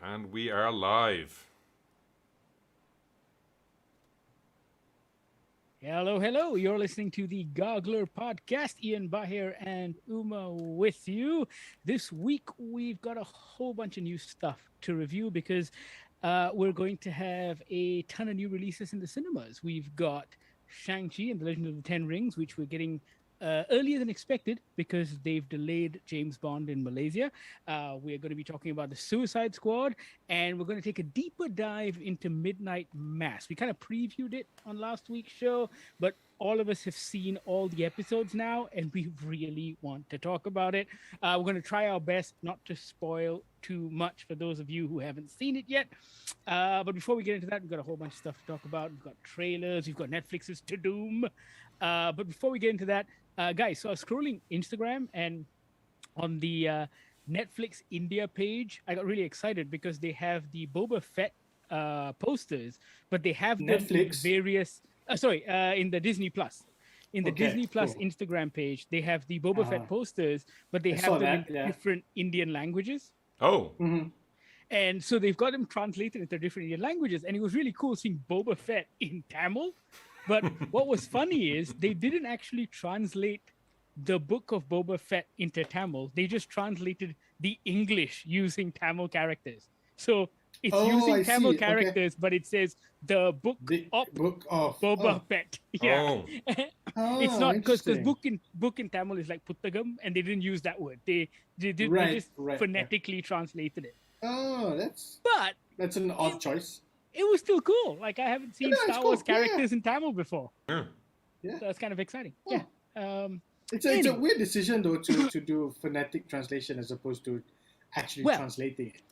And we are live. Hello, hello. You're listening to the Goggler podcast. Ian, Bahir, and Uma with you. This week, we've got a whole bunch of new stuff to review because we're going to have a ton of new releases in the cinemas. We've got Shang-Chi and the Legend of the Ten Rings, which we're getting earlier than expected because they've delayed James Bond in Malaysia. We're going to be talking about the Suicide Squad, and we're going to take a deeper dive into Midnight Mass. We kind of previewed it on last week's show, but all of us have seen all the episodes now, and we really want to talk about it. We're going to try our best not to spoil too much for those of you who haven't seen it yet. But before we get into that, we've got a whole bunch of stuff to talk about. We've got trailers, we've got Netflix's TUDUM. But before we get into that, guys, so I was scrolling Instagram, and on the Netflix India page, I got really excited because they have the Boba Fett posters, but they have them in Netflix? various. In the Disney Plus. In the Okay, Disney Plus cool. Instagram page, they have the Boba Fett posters, but they I have saw them that, in yeah. different Indian languages. Oh, And so they've got them translated into different Indian languages. And it was really cool seeing Boba Fett in Tamil. But what was funny is they didn't actually translate the book of Boba Fett into Tamil. They just translated the English using Tamil characters. So it's Oh, using I Tamil see. Okay. characters, but it says the book The of book of Boba Fett. Yeah. oh, It's not because interesting. book in Tamil is like puttagam, and they didn't use that word. They Right, just right, phonetically translated it. Oh, that's But an odd choice. it was still cool. Like I haven't seen Yeah, it's Star Wars cool. Yeah, yeah. characters in Tamil before, yeah. Yeah, so that's kind of exciting. Oh. Yeah. it's a Anyway. weird decision though to do phonetic translation as opposed to actually Well, translating it.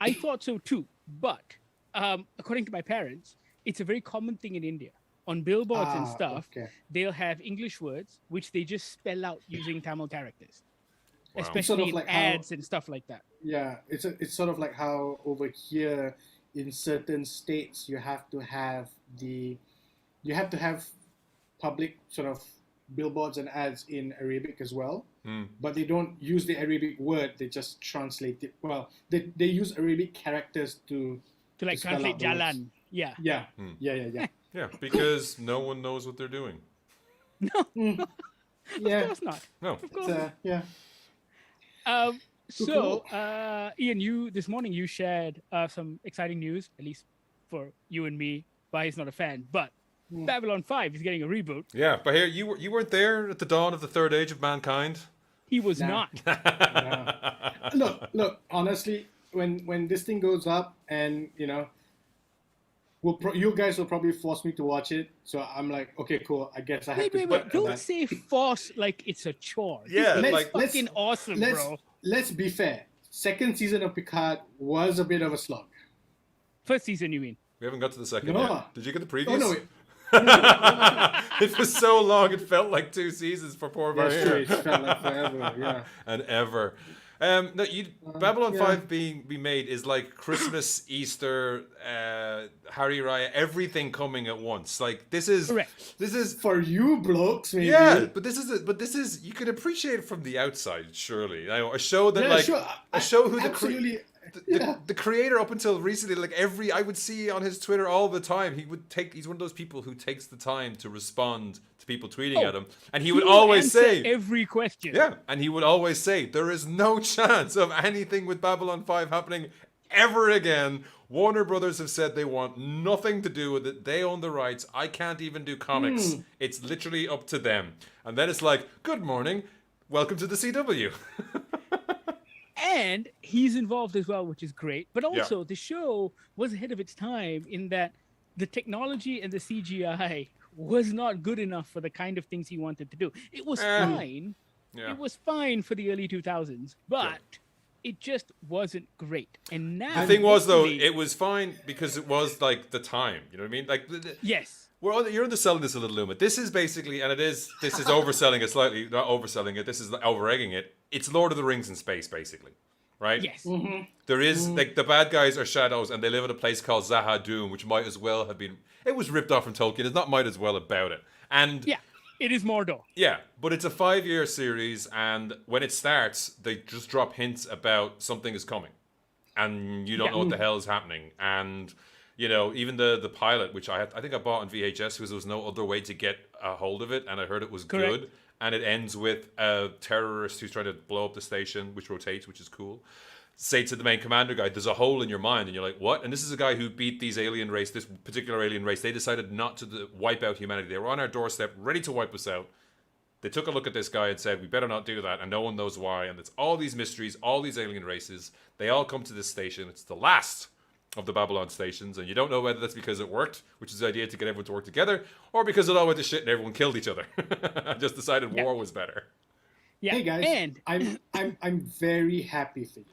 I thought so too, but according to my parents, it's a very common thing in India. On billboards and stuff, Okay. they'll have English words which they just spell out using Tamil characters, Wow. especially Sort of in like how- ads and stuff like that. Yeah, it's sort of like how over here in certain states you have to have public sort of billboards and ads in Arabic as well. But they don't use the Arabic word, they just translate it. Well, they use Arabic characters to To like spell translate out the words. jalan. Yeah. Yeah. Yeah, because no one knows what they're doing. No, of Yeah. course not. No. Of course It's, not. yeah. So, Ian, you this morning you shared some exciting news, at least for you and me. Bahir's not a fan, but Babylon 5 is getting a reboot. Yeah, but here you weren't there at the dawn of the third age of mankind. He was Nah. not. Look. Honestly, when this thing goes up, and you guys will probably force me to watch it. So I'm like, okay, cool. I guess I have Wait. to. put Don't that. say force like it's a chore. Yeah, This is like- fucking awesome, bro. Let's be fair. Second season of Picard was a bit of a slog. First season, you mean? We haven't got to the second No. yet. Did you get the previews? Oh no, wait. It was so long, it felt like 2 seasons for poor That's true. Bahir. It felt like forever. Yeah. And ever. No, Babylon yeah. 5 being made is like Christmas, Easter, Hari Raya, everything coming at once. Like this is Correct. For you blokes, maybe. yeah, but this is you can appreciate it from the outside, surely. You know, a show that Yeah, like sure. a show who Absolutely. the creator up until recently, like I would see on his Twitter all the time, he's one of those people who takes the time to respond to people tweeting at him, and he would will always answer say every question. yeah, and he would always say, there is no chance of anything with Babylon 5 happening ever again. Warner Brothers have said they want nothing to do with it. They own the rights. I can't even do comics. It's literally up to them. And then it's like, good morning. Welcome to the CW. And he's involved as well, which is great. But also, the show was ahead of its time in that the technology and the CGI was not good enough for the kind of things he wanted to do. It was fine. Yeah. It was fine for the early 2000s, but it just wasn't great. And now The thing was, though, hopefully- it was fine because it was like the time. You know what I mean? Like, yes. you're underselling this a little, Luma. This is basically, and this is overselling it slightly, not overselling it. This is over-egging it. It's Lord of the Rings in space, basically, right? Yes. There is like the bad guys are shadows, and they live in a place called Zahadum, which might as well have been. It was ripped off from Tolkien. It's not might as well about it, and Yeah. It is Mordor. yeah, but it's a 5-year series, and when it starts, they just drop hints about something is coming. and you don't know what the hell is happening. And even the pilot, which I think I bought on VHS because there was no other way to get a hold of it, and I heard it was good. And it ends with a terrorist who's trying to blow up the station, which rotates, which is cool. Say to the main commander guy, there's a hole in your mind, and you're like, what? And this is a guy who beat this particular alien race. They decided not to wipe out humanity. They were on our doorstep, ready to wipe us out. They took a look at this guy and said, we better not do that, and no one knows why. And it's all these mysteries, all these alien races. They all come to this station. It's the last of the Babylon stations, and you don't know whether that's because it worked, which is the idea to get everyone to work together, or because it all went to shit and everyone killed each other. Just decided war was better. Yeah. Hey guys, and I'm very happy for you.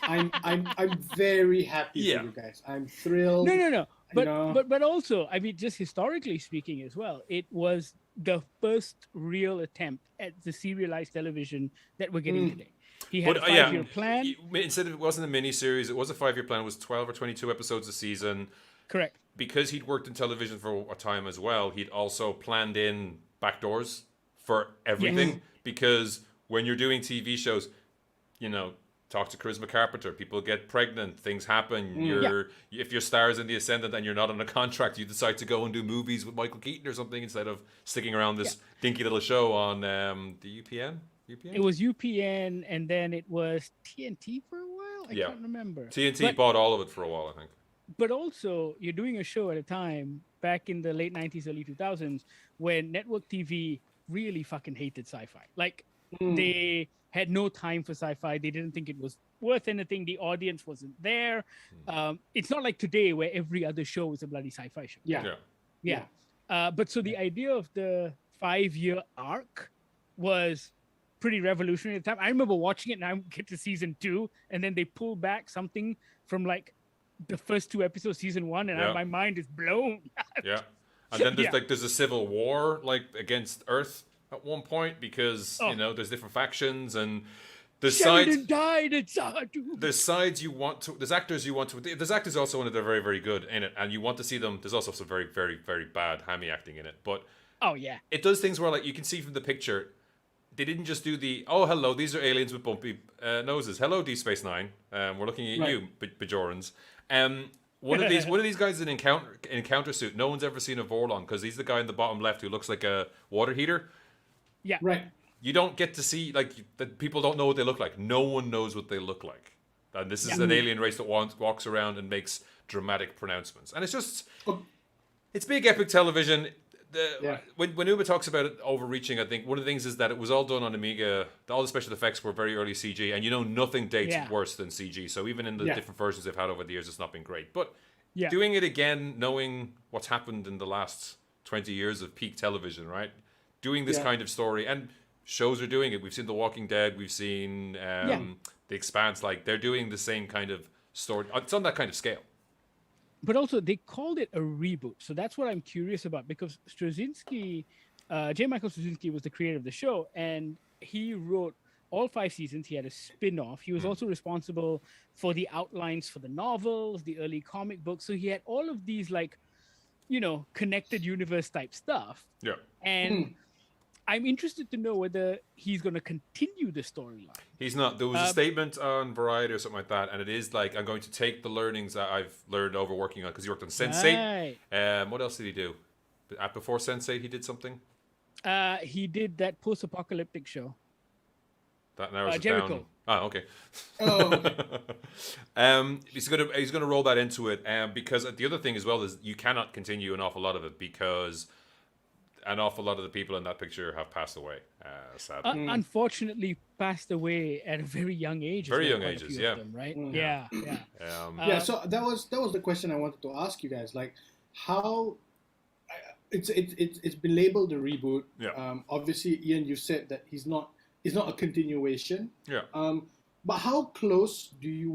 I'm very happy for you guys. I'm thrilled. No. But also, I mean, just historically speaking as well, it was the first real attempt at the serialized television that we're getting today. He had a 5-year plan. Instead of it wasn't a mini-series, it was a 5-year plan. It was 12 or 22 episodes a season. Correct. Because he'd worked in television for a time as well, he'd also planned in backdoors for everything. Yes. Because when you're doing TV shows, talk to Charisma Carpenter, people get pregnant, things happen. If your star's in The Ascendant and you're not on a contract, you decide to go and do movies with Michael Keaton or something instead of sticking around this dinky little show on the UPN. UPN? It was UPN, and then it was TNT for a while. I can't remember. TNT bought all of it for a while, I think. But also, you're doing a show at a time back in the late 90s, early 2000s, when network TV really fucking hated sci-fi. Like, they had no time for sci-fi. They didn't think it was worth anything. The audience wasn't there. It's not like today where every other show is a bloody sci-fi show. Yeah. But so the idea of the 5-year arc was pretty revolutionary at the time. I remember watching it, and I get to season 2, and then they pull back something from like the first 2 episodes, season 1, and my mind is blown. And then there's a civil war like against Earth at one point because there's different factions and there's Sheridan died. It's there's sides you want to. There's actors you want to. There's actors also in it that are very, very good in it, and you want to see them. There's also some very, very, very bad hammy acting in it, but it does ththings where like you can see from the picture. They didn't just do the hello, these are aliens with bumpy noses. Hello, D Space Nine. We're looking at you, Bajorans. One of these guys in encounter suit. No one's ever seen a Vorlon because he's the guy in the bottom left who looks like a water heater. Yeah. Right. You don't get to see that people don't know what they look like. No one knows what they look like. And this is an alien race that walks around and makes dramatic pronouncements. And it's just it's big epic television. When Uma talks about it overreaching, I think one of the things is that it was all done on Amiga. All the special effects were very early CG, and nothing dates worse than CG. So even in the different versions they've had over the years, it's not been great. But doing it again, knowing what's happened in the last 20 years of peak television, right? Doing this kind of story, and shows are doing it. We've seen The Walking Dead. We've seen The Expanse. Like, they're doing the same kind of story. It's on that kind of scale. But also, they called it a reboot. So that's what I'm curious about, because Straczynski, J. Michael Straczynski was the creator of the show, and he wrote all 5 seasons. He had a spin-off. He was also responsible for the outlines for the novels, the early comic books. So he had all of these, connected universe type stuff. Yeah. And I'm interested to know whether he's going to continue the storyline. He's not. There was a statement on Variety or something like that, and it is like, I'm going to take the learnings that I've learned over working on, because he worked on Sense8. Right. What else did he do? Before Sense8, he did something? He did that post-apocalyptic show. That narrows it Jericho. down. Oh, okay. Oh. He's gonna roll that into it, because the other thing as well is you cannot continue an awful lot of it because an awful lot of the people in that picture have passed away, sadly. Unfortunately, passed away at a very young age. Very young ages, yeah. Them, right? Yeah. So that was the question I wanted to ask you guys. Like, how it's been labeled a reboot. Yeah. Obviously, Ian, you said that it's not a continuation. Yeah. But how close do you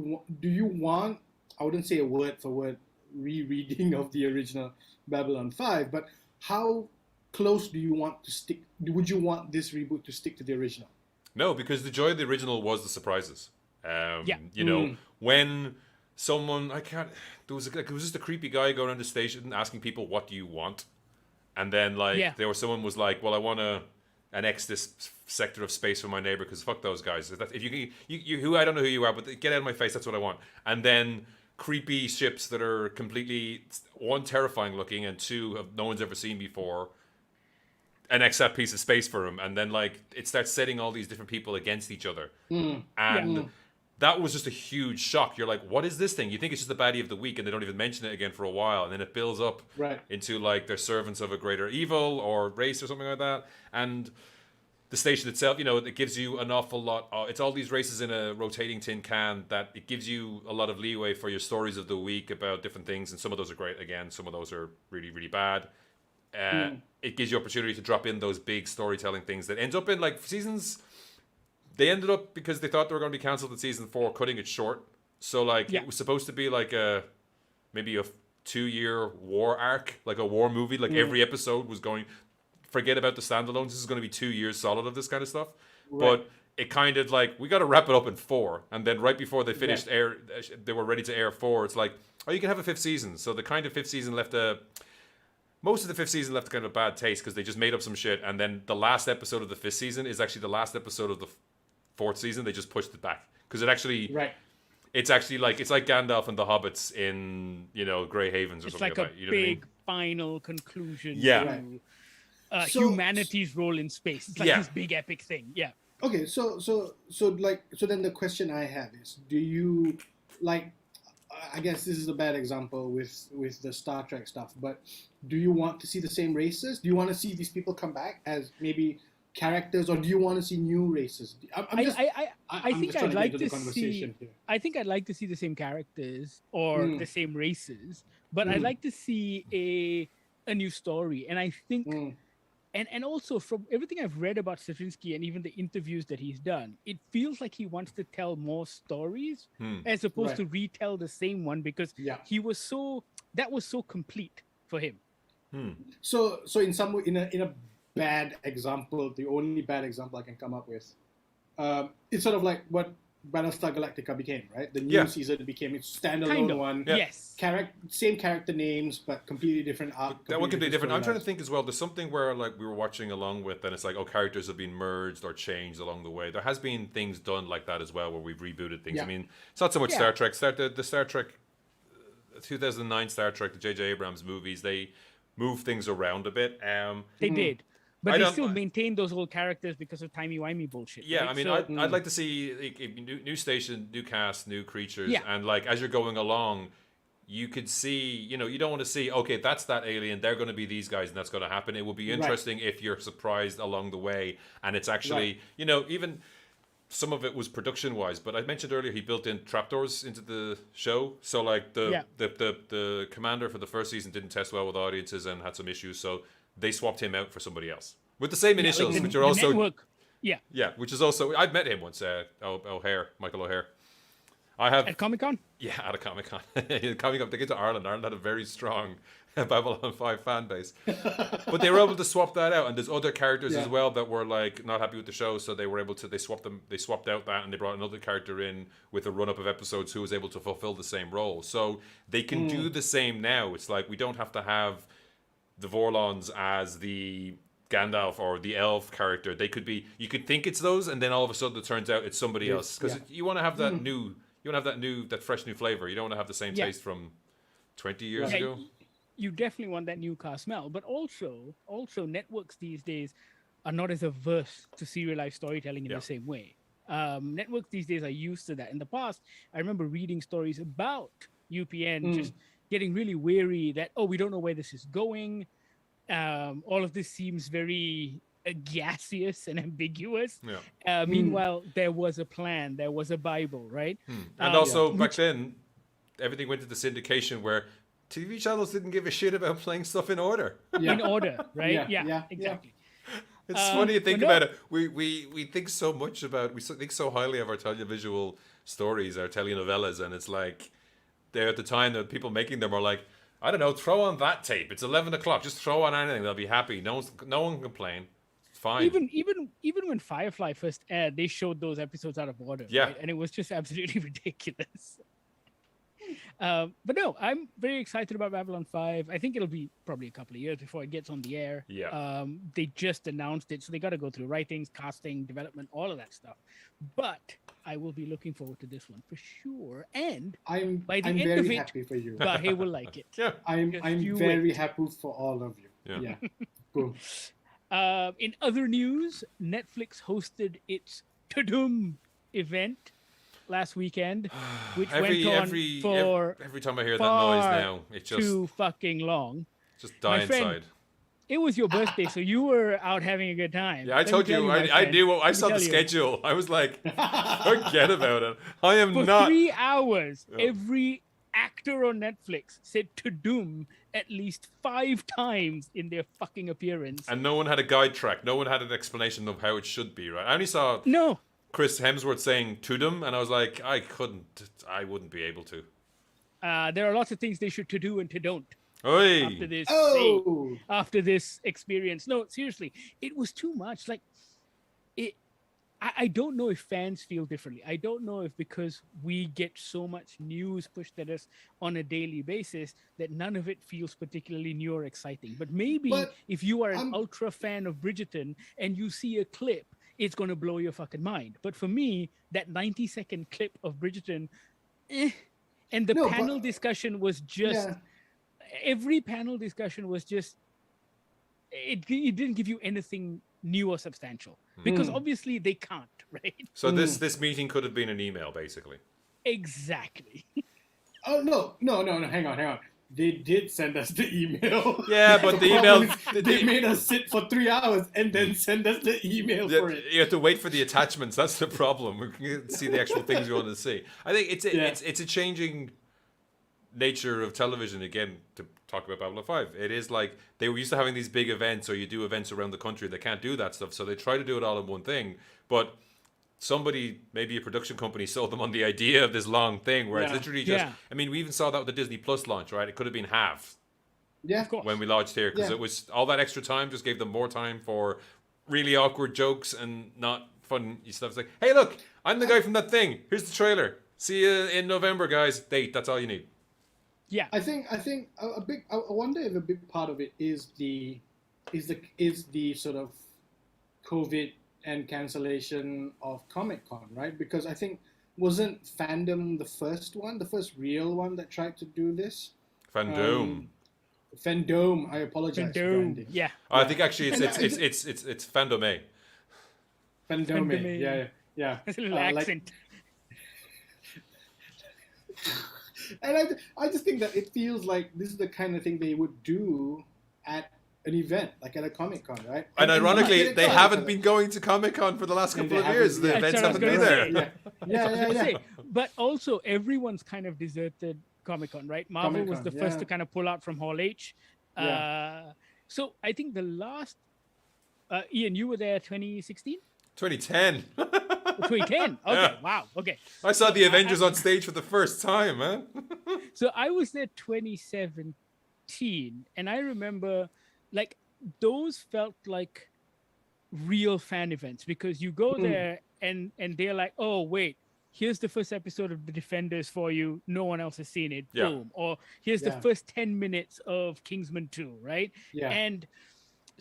want? I wouldn't say a word for word rereading of the original Babylon 5, but how close do you want to stick? Would you want this reboot to stick to the original? No, because the joy of the original was the surprises. When someone it was just a creepy guy going around the station asking people, "What do you want?" And then someone was like, "Well, I want a annex this sector of space from my neighbor because fuck those guys. If you who I don't know who you are, but get out of my face. That's what I want. And then creepy ships that are completely, one, terrifying looking, and two, no one's ever seen before. Annex that piece of space for him, and then like it starts setting all these different people against each other, and that was just a huge shock. You're like, what is this thing? You think it's just the baddie of the week, and they don't even mention it again for a while, and then it builds up into like they're servants of a greater evil or race or something like that. And the station itself, it gives you an awful lot. It's all these races in a rotating tin can that it gives you a lot of leeway for your stories of the week about different things, and some of those are great. Again, some of those are really, really bad. It gives you opportunity to drop in those big storytelling things that ends up in like seasons. They ended up, because they thought they were going to be cancelled in season 4, cutting it short. So like it was supposed to be like maybe a 2-year war arc, like a war movie. Like every episode was going, forget about the standalones. This is going to be 2 years solid of this kind of stuff. Right. But it kind of like, we got to wrap it up in 4. And then right before they finished they were ready to air 4. It's like, oh, you can have a 5th season. So the kind of 5th season most of the 5th season left kind of a bad taste because they just made up some shit. And then the last episode of the 5th season is actually the last episode of the 4th season. They just pushed it back because it actually, it's actually like, it's like Gandalf and the Hobbits in, Grey Havens or something like that. It's like a big final conclusion to humanity's role in space. It's like this big epic thing. Yeah. Okay, so then the question I have is, do you like, I guess this is a bad example with the Star Trek stuff, but do you want to see the same races? Do you want to see these people come back as maybe characters, or do you want to see new races? I think I'd like to see the same characters or the same races, but I'd like to see a new story. And I think and also from everything I've read about Straczynski and even the interviews that he's done, it feels like he wants to tell more stories as opposed to retell the same one, because that was so complete for him. So in some way, in a bad example, the only bad example I can come up with, it's sort of like what Battlestar Galactica became, right? The new season became its standalone one. Yeah. Yes. Same character names, but completely different art. That one could be different. I'm trying to think as well. There's something where like we were watching along with, and it's like, characters have been merged or changed along the way. There has been things done like that as well, where we've rebooted things. I mean, it's not so much Star Trek. The Star Trek, 2009 Star Trek, the J.J. Abrams movies, they moved things around a bit. They did. But they still maintain those old characters because of timey-wimey bullshit. Yeah, right? I mean, I'd like to see a new station, new cast, new creatures. Yeah. And like, as you're going along, you could see, you don't want to see, okay, that's that alien, they're going to be these guys, and that's going to happen. It will be interesting if you're surprised along the way. And it's actually, even some of it was production-wise. But I mentioned earlier, he built in trapdoors into the show. So like the commander for the first season didn't test well with audiences and had some issues. So they swapped him out for somebody else with the same initials, like which are also network. which is also, I've met him once, Michael O'Hare. I have at Comic-Con. Yeah, at a Comic-Con. Comic-Con, they get to Ireland. Ireland had a very strong Babylon 5 fan base, but they were able to swap that out. And there's other characters as well that were like not happy with the show, so they were able to. They swapped out that, and they brought another character in with a run-up of episodes who was able to fulfill the same role. So they can do the same now. It's like we don't have to have the Vorlons as the Gandalf or the elf character. They could be, you could think it's those, and then all of a sudden it turns out it's somebody else. Because you want to have that new, you want to have that fresh new flavor. You don't want to have the same taste from 20 years ago. You definitely want that new car smell. But also networks these days are not as averse to serialized storytelling in the same way. Networks these days are used to that. In the past, I remember reading stories about UPN just getting really wary that, we don't know where this is going. All of this seems very gaseous and ambiguous. Meanwhile, there was a plan. There was a Bible, right? And also, back then, everything went into syndication where TV channels didn't give a shit about playing stuff in order. In order, right? Yeah, exactly. It's funny to think about it. We think so much about, we think so highly of our televisual stories, our telenovelas, and it's like, there at the time, the people making them are like, I don't know, throw on that tape. It's 11 o'clock. Just throw on anything. They'll be happy. No one can complain. It's fine. Even when Firefly first aired, they showed those episodes out of order. Yeah. Right? And it was just absolutely ridiculous. But no, I'm very excited about Babylon 5. I think it'll be probably a couple of years before it gets on the air. Yeah. They just announced it, so they got to go through writings, casting, development, all of that stuff. But I will be looking forward to this one for sure. And by the I'm end very of it, happy for you. Bahir will like it. Yeah. I'm Just I'm you very wait. happy for all of you. Yeah. Boom. In other news, Netflix hosted its TUDUM event last weekend, which went on for every time I hear that far noise now, it just too fucking long. die My friend, inside. It was your birthday, so you were out having a good time. Yeah, I Let me told tell you. my I friend. knew. I Let me saw the tell you. schedule. I was like, forget about it. I am For not. 3 hours, Yeah. every actor on Netflix said TUDUM at least 5 times in their fucking appearance. And no one had a guide track. No one had an explanation of how it should be. Right. I only saw No, Chris Hemsworth saying "TUDUM," and I was like, I wouldn't be able to. there are lots of things they should to do and to don't. Oi. After this Oh, after this experience. No, seriously, it was too much. Like it I don't know if fans feel differently. I don't know if because we get so much news pushed at us on a daily basis that none of it feels particularly new or exciting. But maybe But if you are an I'm- ultra fan of Bridgerton and you see a clip, it's going to blow your fucking mind. But for me, that 90-second clip of Bridgerton, and the No, but- panel discussion was just yeah. every panel discussion was just it didn't give you anything new or substantial because Hmm. obviously they can't, right? So this meeting could have been an email, basically. Exactly. Oh no. Hang on. They did send us the email. Yeah, but the problem email- is they made us sit for 3 hours and then send us the email for it. You have to wait for the attachments. That's the problem. We can see the actual things we want to see. I think it's a changing nature of television again. To talk about Babylon 5, it is like they were used to having these big events, or you do events around the country. They can't do that stuff, so they try to do it all in one thing. But somebody, maybe a production company, sold them on the idea of this long thing where it's Yeah. literally just. Yeah. I mean, we even saw that with the Disney Plus launch, right? It could have been half Yeah. Of course. when we launched here because Yeah. it was all that extra time just gave them more time for really awkward jokes and not fun stuff. It's like, hey, look, I'm the guy from that thing. Here's the trailer. See you in November, guys. Date. That's all you need. Yeah. I think I wonder if a big part of it is the sort of COVID and cancellation of Comic-Con, right? Because I think wasn't Fandom the first real one that tried to do this? Fandom. Fandom. I apologize. for Fandom. branding. Yeah. I think actually And it's Fandom A. Fandom. Fandom. Yeah. It's a little Like- accent. And I just think that it feels like this is the kind of thing they would do at an event, like at a Comic-Con, right? And I ironically, get they excited haven't for been going to Comic-Con for the last And couple they of years. haven't- The yeah, events that's haven't what I been was there. gonna that. Yeah. That's what I was gonna Yeah. say. But also, everyone's kind of deserted Comic-Con, right? Marvel was the Comic-Con, first yeah. to kind of pull out from Hall H. Yeah. So I think the last, Ian, you were there 2016? 2010. 2010. Okay, Yeah. wow. Okay. I saw the Avengers on stage for the first time, man. So I was there 2017, and I remember like those felt like real fan events because you go there and they're like, oh wait, here's the first episode of The Defenders for you. No one else has seen it. Yeah. Boom. Or here's the Yeah. first 10 minutes of Kingsman 2, right? Yeah. And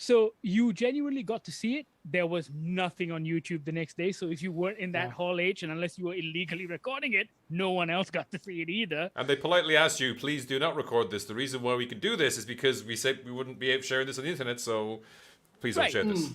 so you genuinely got to see it. There was nothing on YouTube the next day. So if you weren't in that Yeah. Hall H, and unless you were illegally recording it, no one else got to see it either. And they politely asked you, please do not record this. The reason why we can do this is because we said we wouldn't be sharing this on the internet, so please don't Right. share this.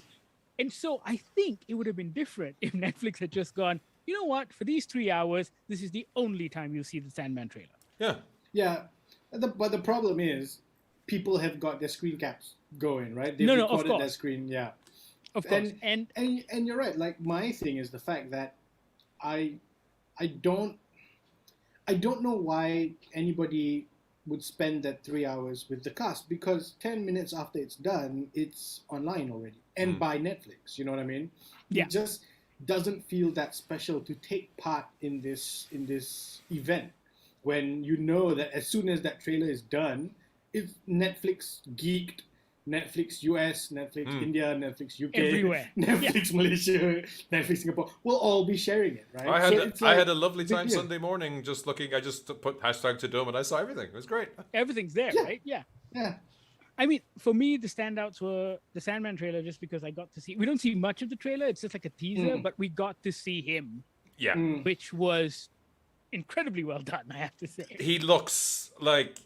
And so I think it would have been different if Netflix had just gone, you know what, for these 3 hours, this is the only time you'll see the Sandman trailer. Yeah. Yeah, but the problem is, people have got their screen caps going, right? They've No, of recorded their course. screen, yeah. Of course. And And you're right. Like my thing is the fact that I don't know why anybody would spend that 3 hours with the cast because 10 minutes after it's done, it's online already and by Netflix. You know what I mean? Yeah. It just doesn't feel that special to take part in this event when you know that as soon as that trailer is done, it's Netflix geeked Netflix US, Netflix India, Netflix UK, Everywhere. Netflix Malaysia, Netflix Singapore. We'll all be sharing it, right? I had a lovely time Sunday morning just looking. I just put hashtag TUDUM and I saw everything. It was great. Everything's there, right? Yeah. Yeah. I mean, for me, the standouts were the Sandman trailer, just because I got to see. We don't see much of the trailer; it's just like a teaser, but we got to see him, Yeah. which was incredibly well done. I have to say. He looks like.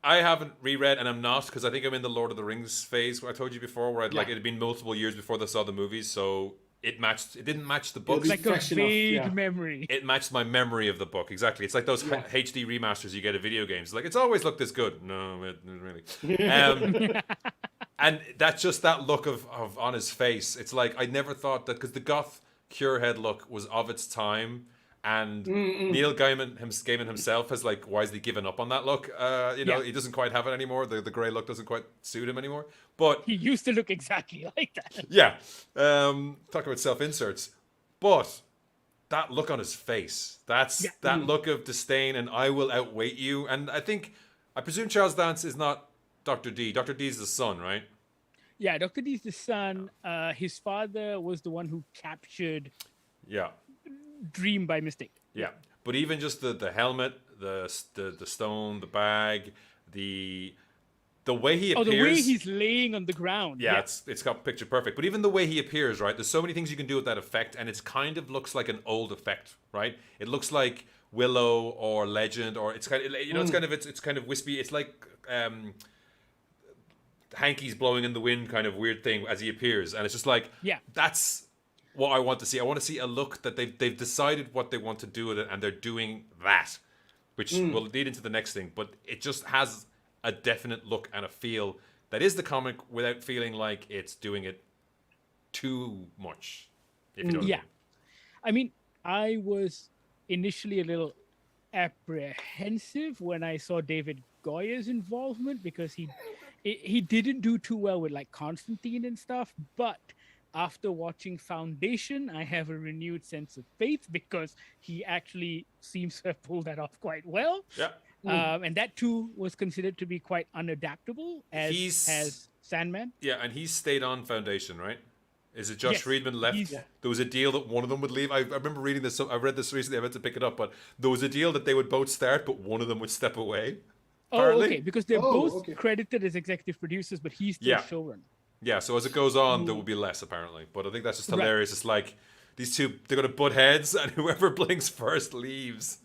I haven't reread, and I'm not, because I think I'm in the Lord of the Rings phase. Where I told you before, where it had been multiple years before I saw the movies, so it didn't match the books. Like a vague memory. It matched my memory of the book exactly. It's like those HD remasters you get of video games. Like, it's always looked this good. No, it really. And that's just that look of on his face. It's like I never thought that, because the goth cure head look was of its time. And Neil Gaiman himself has like wisely given up on that look. He doesn't quite have it anymore. The grey look doesn't quite suit him anymore. But he used to look exactly like that. Yeah. Talk about self-inserts. But that look on his face, that look of disdain and I will outweight you. And I presume Charles Dance is not Dr. D. Dr. D is the son, right? Yeah, Dr. D is the son. His father was the one who captured Dream by mistake. Yeah, but even just the helmet, the stone, the bag, the way he appears. The way he's laying on the ground. Yeah, it's got picture perfect. But even the way he appears, right? There's so many things you can do with that effect, and it's kind of looks like an old effect, right? It looks like Willow or Legend, or it's kind of it's kind of wispy. It's like hankies blowing in the wind, kind of weird thing as he appears, and it's just like that's what I want to see. I want to see a look that they've decided what they want to do with it, and they're doing that, which will lead into the next thing. But it just has a definite look and a feel that is the comic without feeling like it's doing it too much. If you know what I mean. I mean, I was initially a little apprehensive when I saw David Goya's involvement, because he didn't do too well with like Constantine and stuff, but after watching Foundation, I have a renewed sense of faith, because he actually seems to have pulled that off quite well. Yeah. And that too was considered to be quite unadaptable as Sandman. Yeah, and he's stayed on Foundation, right? Is it Josh Friedman left? There was a deal that one of them would leave. I remember reading this. I read this recently. I meant to pick it up, but there was a deal that they would both start, but one of them would step away. Apparently. Oh, okay. Because they're both credited as executive producers, but he's still showrunner. Yeah, so as it goes on, there will be less, apparently. But I think that's just hilarious. It's like, these two, they're going to butt heads, and whoever blinks first leaves.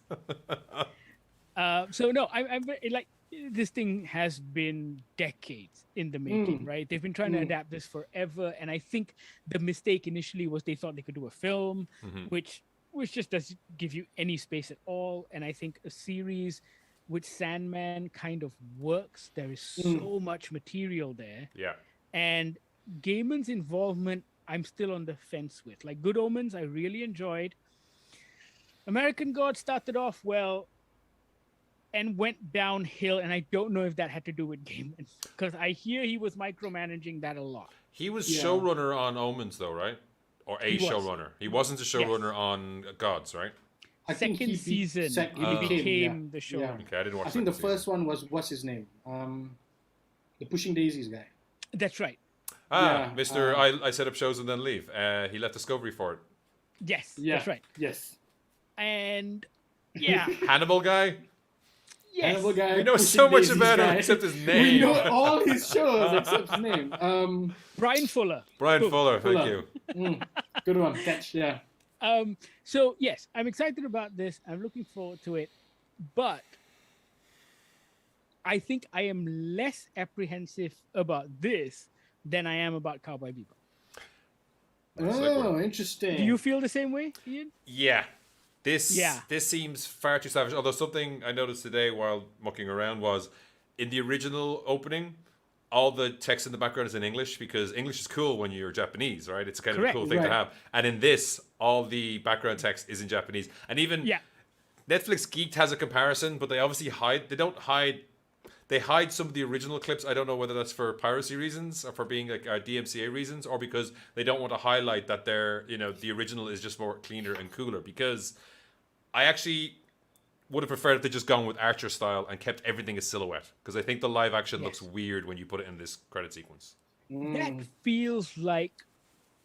So, no, I'm like, this thing has been decades in the making, right? They've been trying to adapt this forever. And I think the mistake initially was they thought they could do a film, which just doesn't give you any space at all. And I think a series with Sandman kind of works. There is so much material there. Yeah. And Gaiman's involvement, I'm still on the fence with. Like, Good Omens, I really enjoyed. American Gods started off well and went downhill, and I don't know if that had to do with Gaiman, because I hear he was micromanaging that a lot. He was showrunner on Omens, though, right? Or showrunner. He wasn't a showrunner on Gods, right? I think second season, he became the showrunner. Okay, I didn't watch. I think the first one was, what's his name? The Pushing Daisies guy. That's right. Mr. I set up shows and then leave. He left Discovery for it. Yes, that's right. Yes. And Hannibal guy. Yes. Hannibal guy. We know so much about him except his name. We know all his shows except his name. Brian Fuller. Brian Fuller. Thank you. Good one. Catch. Yeah. So yes, I'm excited about this. I'm looking forward to it, but I think I am less apprehensive about this than I am about Cowboy Bebop. Oh, interesting. Do you feel the same way, Ian? Yeah. This seems far too savage. Although something I noticed today while mucking around was, in the original opening, all the text in the background is in English, because English is cool when you're Japanese, right? It's kind of a cool thing to have. And in this, all the background text is in Japanese. And even Netflix Geeked has a comparison, but they obviously they hide some of the original clips. I don't know whether that's for piracy reasons or for being like DMCA reasons, or because they don't want to highlight that the original is just more cleaner and cooler. Because I actually would have preferred if they just gone with Archer style and kept everything a silhouette, because I think the live action looks Yes. weird when you put it in this credit sequence. That feels like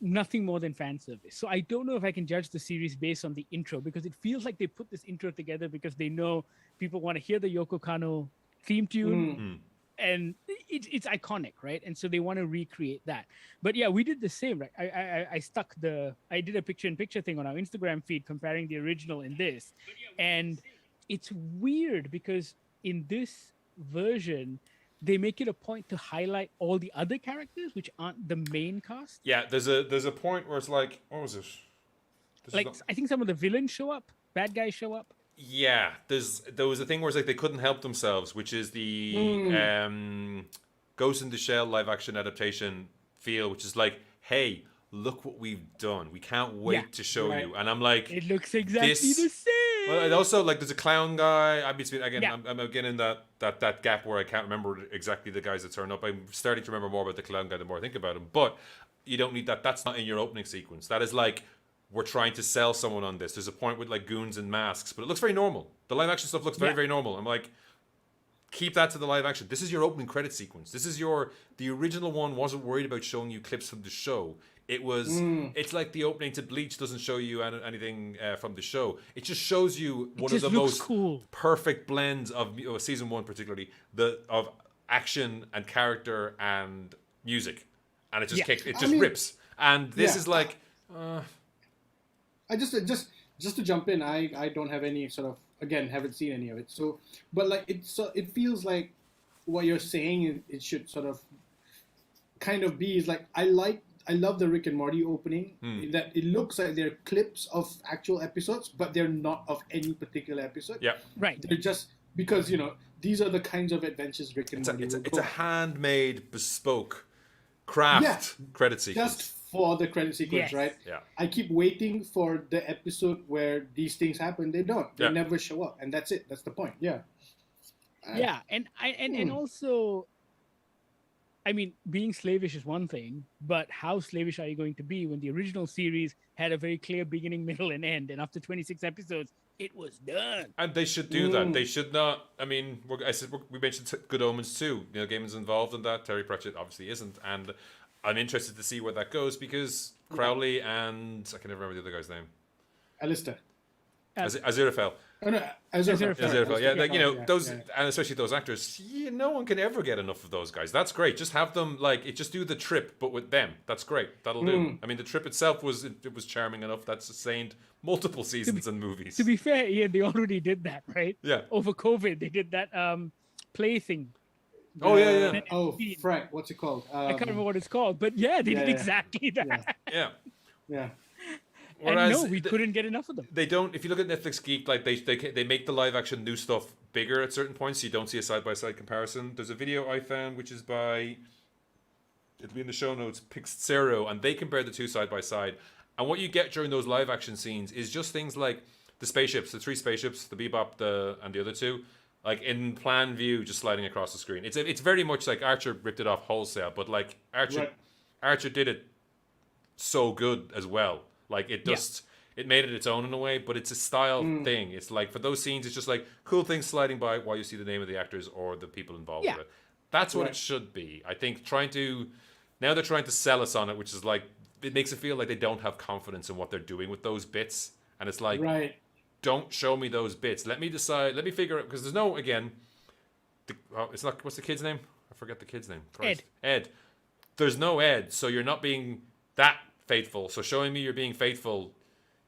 nothing more than fan service. So I don't know if I can judge the series based on the intro, because it feels like they put this intro together because they know people want to hear the Yoko Kanno theme tune. And it's iconic, right? And so they want to recreate that. But yeah, we did the same, right? I did a picture-in-picture thing on our Instagram feed comparing the original and this. And it's weird because in this version, they make it a point to highlight all the other characters which aren't the main cast. Yeah, there's a point where it's like, what was it? Like, I think some of the villains show up, bad guys show up. Yeah, there was a thing where it's like they couldn't help themselves, which is the Ghost in the Shell live action adaptation feel, which is like, hey, look what we've done. We can't wait to show you. And I'm like, it looks exactly the same. Well, and also like there's a clown guy. I'm again in that gap where I can't remember exactly the guys that turn up. I'm starting to remember more about the clown guy the more I think about him. But you don't need that. That's not in your opening sequence. That is like, we're trying to sell someone on this. There's a point with like goons and masks, but it looks very normal. The live action stuff looks very, very normal. I'm like, keep that to the live action. This is your opening credit sequence. This is the original one wasn't worried about showing you clips from the show. It was, it's like the opening to Bleach doesn't show you anything from the show. It just shows you one of the most perfect blends of season 1, particularly of action and character and music, and it just rips. And this is like, I just to jump in, I don't have any sort of, again, haven't seen any of it. So, but like it feels like what you're saying it should sort of kind of be is like I love the Rick and Morty opening in that it looks like they're clips of actual episodes, but they're not of any particular episode. Yeah, right. They're just because these are the kinds of adventures Rick and Morty. It's a handmade, bespoke craft credit sequence. Just for the credit sequence, right? Yeah. I keep waiting for the episode where these things happen. They don't. They never show up, and that's it. That's the point. Yeah. Yeah, and also, I mean, being slavish is one thing, but how slavish are you going to be when the original series had a very clear beginning, middle, and end, and after 26 episodes, it was done. And they should do that. They should not. I mean, we mentioned Good Omens too. Neil Gaiman's involved in that. Terry Pratchett obviously isn't, and I'm interested to see where that goes because Crowley and I can never remember the other guy's name. Alistair. Aziraphale. Oh no, Aziraphale. Yeah, those and especially those actors. No one can ever get enough of those guys. That's great. Just have them just do the trip, but with them. That's great. That'll do. I mean, the trip itself was charming enough. That sustained multiple seasons and movies. To be fair, Ian, they already did that, right? Yeah. Over COVID, they did that play thing. Yeah. Oh, Frank, what's it called? I can't remember what it's called, but yeah, they did exactly that. Yeah. Whereas, and no, we couldn't get enough of them. They don't. If you look at Netflix Geek, like they make the live action new stuff bigger at certain points, so you don't see a side by side comparison. There's a video I found which is by, it'll be in the show notes, Pixero, and they compare the two side by side. And what you get during those live action scenes is just things like the spaceships, the 3 spaceships, the Bebop, and the other 2, like in plan view, just sliding across the screen. It's very much like Archer ripped it off wholesale, but like Archer did it so good as well. Like it made it its own in a way, but it's a style thing. It's like for those scenes, it's just like cool things sliding by while you see the name of the actors or the people involved with it. That's what it should be. I think now they're trying to sell us on it, which is like it makes it feel like they don't have confidence in what they're doing with those bits, and it's like don't show me those bits. Let me decide. Let me figure out because there's no it's not what's the kid's name? I forget the kid's name. Christ. Ed. There's no Ed, so you're not being that faithful. So showing me you're being faithful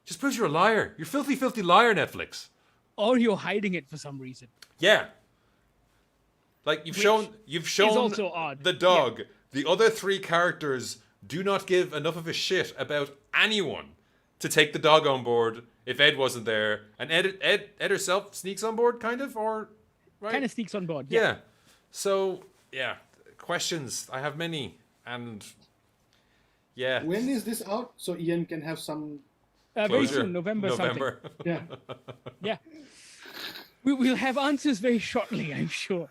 just proves you're a liar. You're filthy, filthy liar, Netflix. Or you're hiding it for some reason. Yeah. Like you've shown also odd. The dog. The other 3 characters do not give enough of a shit about anyone to take the dog on board if Ed wasn't there. And Ed herself sneaks on board, kind of, or right? Kind of sneaks on board. Yeah. So questions. I have many, and yeah. When is this out? So Ian can have some. Very soon, November. Something. Yeah. We'll have answers very shortly, I'm sure.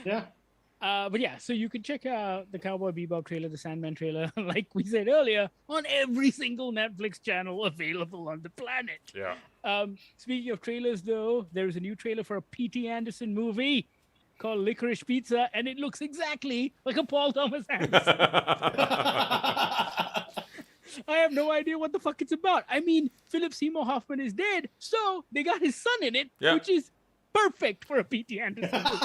Yeah. But yeah, so you can check out the Cowboy Bebop trailer, the Sandman trailer, like we said earlier, on every single Netflix channel available on the planet. Yeah. Speaking of trailers, though, there's a new trailer for a P.T. Anderson movie called Licorice Pizza, and it looks exactly like a Paul Thomas Anderson. I have no idea what the fuck it's about. I mean, Philip Seymour Hoffman is dead, so they got his son in it, Yeah. which is perfect for a P.T. Anderson movie.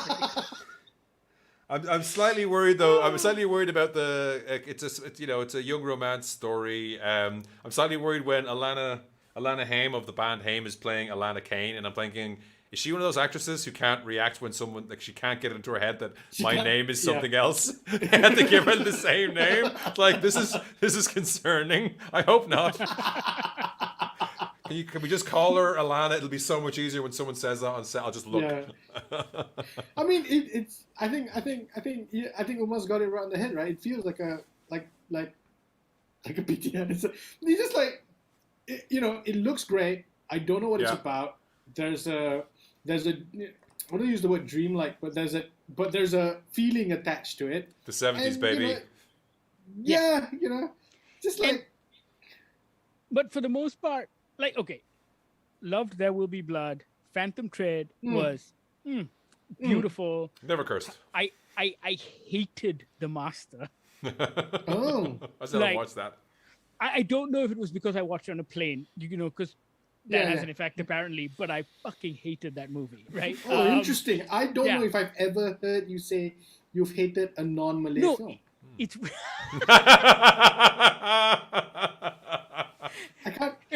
I'm slightly worried though. I'm slightly worried about it's a young romance story. I'm slightly worried when Alana Haim of the band Haim is playing Alana Kane, and I'm thinking, is she one of those actresses who can't react when someone, like, she can't get it into her head that my name is something else? I had to give her the same name. Like, this is concerning. I hope not. Can we just call her Alana? It'll be so much easier when someone says that on set. I'll just look. Yeah. I mean, it's. I think Uma's got it right on the head, right? It feels like a PT. It's just like, it looks great. I don't know what it's about. There's a. I don't use the word dreamlike, but there's a feeling attached to it. The 70s, baby. Just like. But for the most part, like, okay, loved There Will Be Blood. Phantom Thread was beautiful. Never cursed. I hated The Master. Oh. I still haven't watched that. I don't know if it was because I watched it on a plane, because that has an effect apparently, but I fucking hated that movie, right? Oh, interesting. I don't know if I've ever heard you say you've hated a non-Malay film. It's...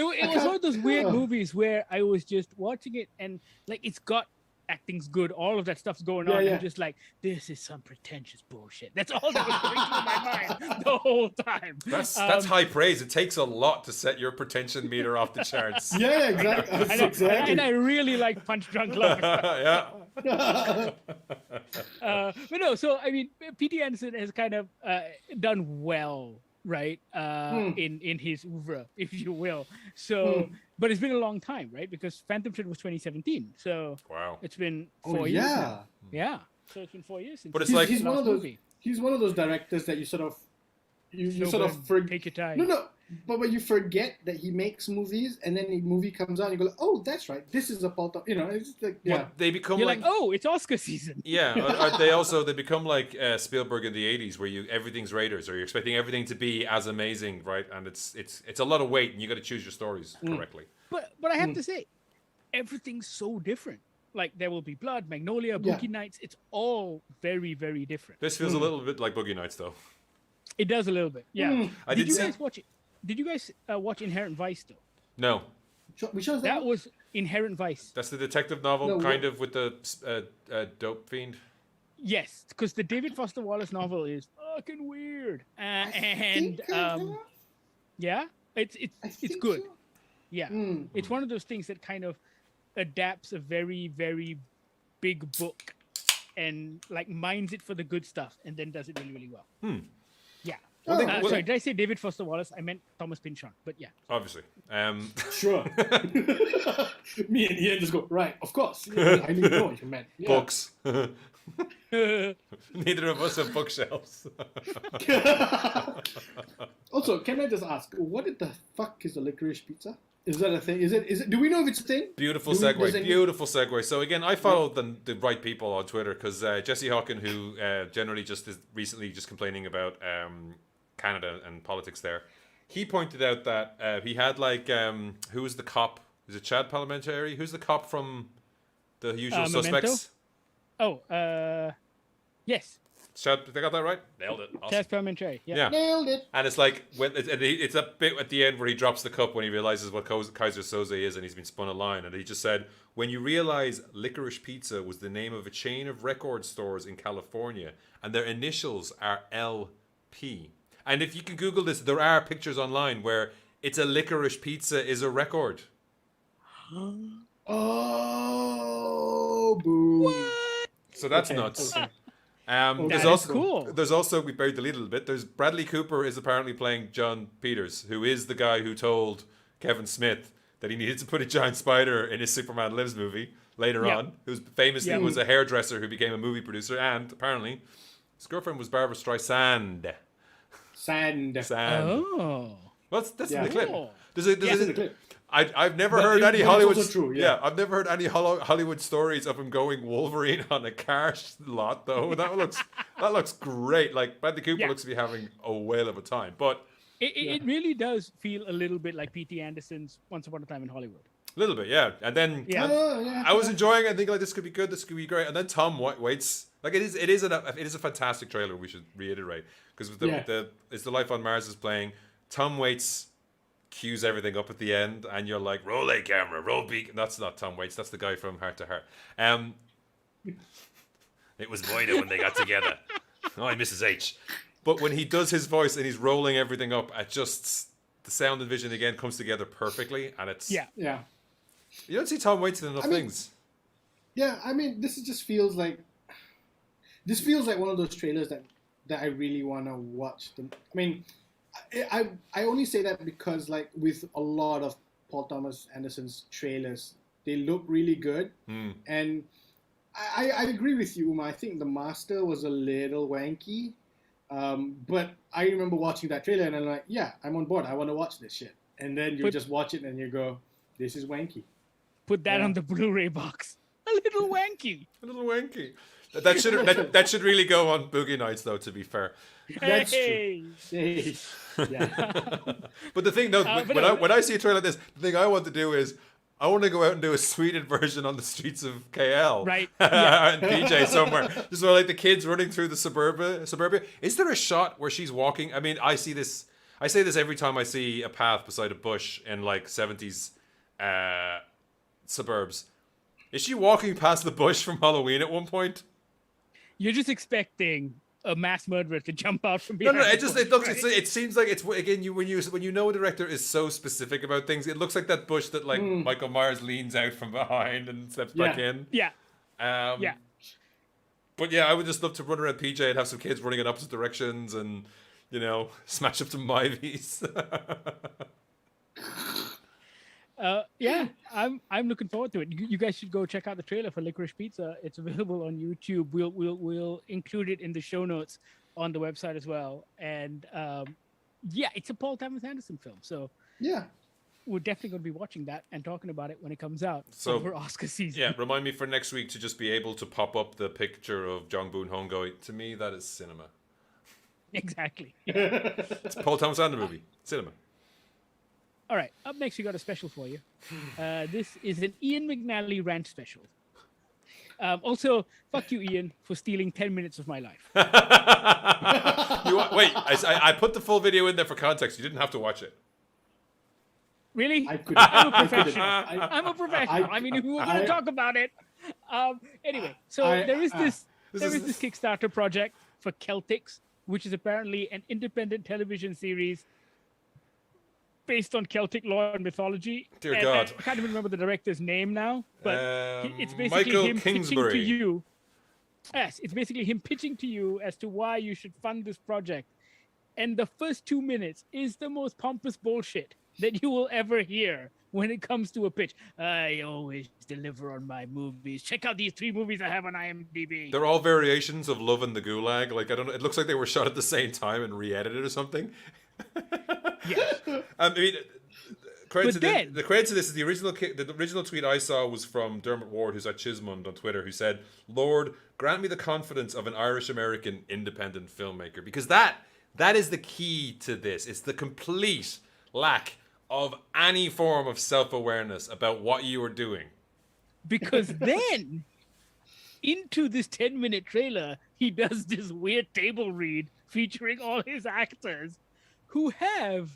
It was one of those weird movies where I was just watching it and, like, it's got acting's good, all of that stuff's going on, and I'm just like, this is some pretentious bullshit. That's all that was going through my mind the whole time. That's high praise. It takes a lot to set your pretension meter off the charts. Yeah, exactly. And I really like Punch Drunk Love. Yeah. But no, so I mean, P.T. Anderson has kind of done well, right? In his oeuvre, if you will. So, but it's been a long time, right? Because Phantom Thread was 2017, so wow, it's been 4 years. Now. Yeah, so it's been 4 years since. But it's like he's one of those. He's one of those directors that you sort of take your time. No. But you forget that he makes movies, and then the movie comes out, and you go, "Oh, that's right. This is a Paul Thomas." It's just like, well, they become like, "Oh, it's Oscar season." Yeah, they become like Spielberg in the '80s, where everything's Raiders, or you're expecting everything to be as amazing, right? And it's a lot of weight, and you got to choose your stories correctly. But I have to say, everything's so different. Like There Will Be Blood, Magnolia, Boogie Nights. It's all very, very different. This feels a little bit like Boogie Nights, though. It does a little bit. Yeah. Did you guys watch it? Did you guys watch Inherent Vice though? No. Which was that? Was Inherent Vice. That's the detective novel, kind of, with the dope fiend. Yes, because the David Foster Wallace novel is fucking weird, it's good. So. Yeah, it's one of those things that kind of adapts a very, very big book and like mines it for the good stuff, and then does it really, really well. Yeah. Sorry, did I say David Foster Wallace? I meant Thomas Pynchon, but yeah. Obviously. Sure. Me and Ian just go, right, of course. I didn't know what you meant. Yeah. Books. Neither of us have bookshelves. Also, can I just ask, what the fuck is a licorice pizza? Is that a thing? Is it? Do we know if it's a thing? Beautiful segue. So again, I follow the right people on Twitter, because Jesse Hawken, who generally just is recently just complaining about Canada and politics there, he pointed out that he had who was the cop? Is it Chad Palminteri? Who's the cop from The Usual Suspects? Yes. Chad, did I got that right? Nailed it. Awesome. Chad Palminteri. Yeah. Nailed it. And it's like it's a bit at the end where he drops the cup when he realizes what Kaiser Soze is, and he's been spun a line, and he just said, "When you realize Licorice Pizza was the name of a chain of record stores in California, and their initials are LP." And if you can Google this, there are pictures online where it's a licorice pizza is a record. Oh, boo! What? So that's nuts. Okay. There's also, we buried the lead a little bit. There's Bradley Cooper is apparently playing John Peters, who is the guy who told Kevin Smith that he needed to put a giant spider in his Superman Lives movie later on. Who famously was a hairdresser who became a movie producer, and apparently His girlfriend was Barbara Streisand. Sand. Sand. Oh. Well, that's in the clip. Cool. That's in the clip. I've never But heard any it's Hollywood. also true, yeah. I've never heard any Hollywood stories of him going Wolverine on a car lot though. That looks great. Like Bradley Cooper looks to be having a whale of a time. But It really does feel a little bit like P.T. Anderson's Once Upon a Time in Hollywood. a little bit, yeah. And then I was enjoying it. I think like this could be good. This could be great. And then Tom Waits. Like it is a fantastic trailer. We should reiterate because it's the Life on Mars is playing. Tom Waits cues everything up at the end, and you're like, roll A camera, roll B. That's not Tom Waits. That's the guy from Heart to Heart. It was Boyda when they got together. Oh, Mrs. H. But when he does his voice and he's rolling everything up, it just the sound and vision again comes together perfectly, and it's Yeah. You don't see Tom Waits in enough things. Yeah, I mean, this feels like one of those trailers that I really want to watch. I mean, I only say that because like with a lot of Paul Thomas Anderson's trailers, they look really good, and I agree with you, Uma. I think The Master was a little wanky, but I remember watching that trailer and I'm like, yeah, I'm on board. I want to watch this shit. And then you just watch it and you go, this is wanky. Put that on the Blu-ray box. A little wanky. A little wanky. That should really go on Boogie Nights, though. To be fair, That's Hey. true. Hey. Yeah. but the thing, though, when I see a trailer like this, the thing I want to do is I want to go out and do a sweeted version on the streets of KL, Right? and PJ somewhere, just where like the kids running through the suburbia. Is there a shot where she's walking? I mean, I see this. I say this every time I see a path beside a bush in like 70s suburbs. Is she walking past the bush from Halloween at one point? You're just expecting a mass murderer to jump out from behind. No. Right? It seems like it's again. When you know a director is so specific about things, it looks like that bush that like Michael Myers leans out from behind and steps back in. Yeah. But yeah, I would just love to run around PJ and have some kids running in opposite directions and smash up some Myvies. I'm looking forward to it. You guys should go check out the trailer for Licorice Pizza. It's available on YouTube. We'll include it in the show notes on the website as well. And it's a Paul Thomas Anderson film, so Yeah. we're definitely going to be watching that and talking about it when it comes out over Oscar season. Yeah, remind me for next week to just be able to pop up the picture of Jong Boon Hong going. To me, that is cinema. Exactly. It's a Paul Thomas Anderson movie. Cinema. All right, up next, we got a special for you. This is an Ian McNally rant special. Also, fuck you, Ian, for stealing 10 minutes of my life. I put the full video in there for context. You didn't have to watch it. Really? I'm a professional. I'm a professional. I mean, if we were going to talk about it. Anyway, there is this Kickstarter project for Celtics, which is apparently an independent television series based on Celtic lore and mythology. Dear God. I can't even remember the director's name now, but it's basically Michael him Kingsbury. pitching to you. Yes, it's basically him pitching to you as to why you should fund this project. And the first 2 minutes is the most pompous bullshit that you will ever hear when it comes to a pitch. I always deliver on my movies. Check out these 3 movies I have on IMDb. They're all variations of Love and the Gulag. Like, I don't know. It looks like they were shot at the same time and re-edited or something. Yes. I mean, the credit to this is the original tweet I saw was from Dermot Ward, who's at Chismond on Twitter, who said, "Lord, grant me the confidence of an Irish-American independent filmmaker," because that is the key to this. It's the complete lack of any form of self-awareness about what you are doing. Because then, into this 10-minute trailer, he does this weird table read featuring all his actors who have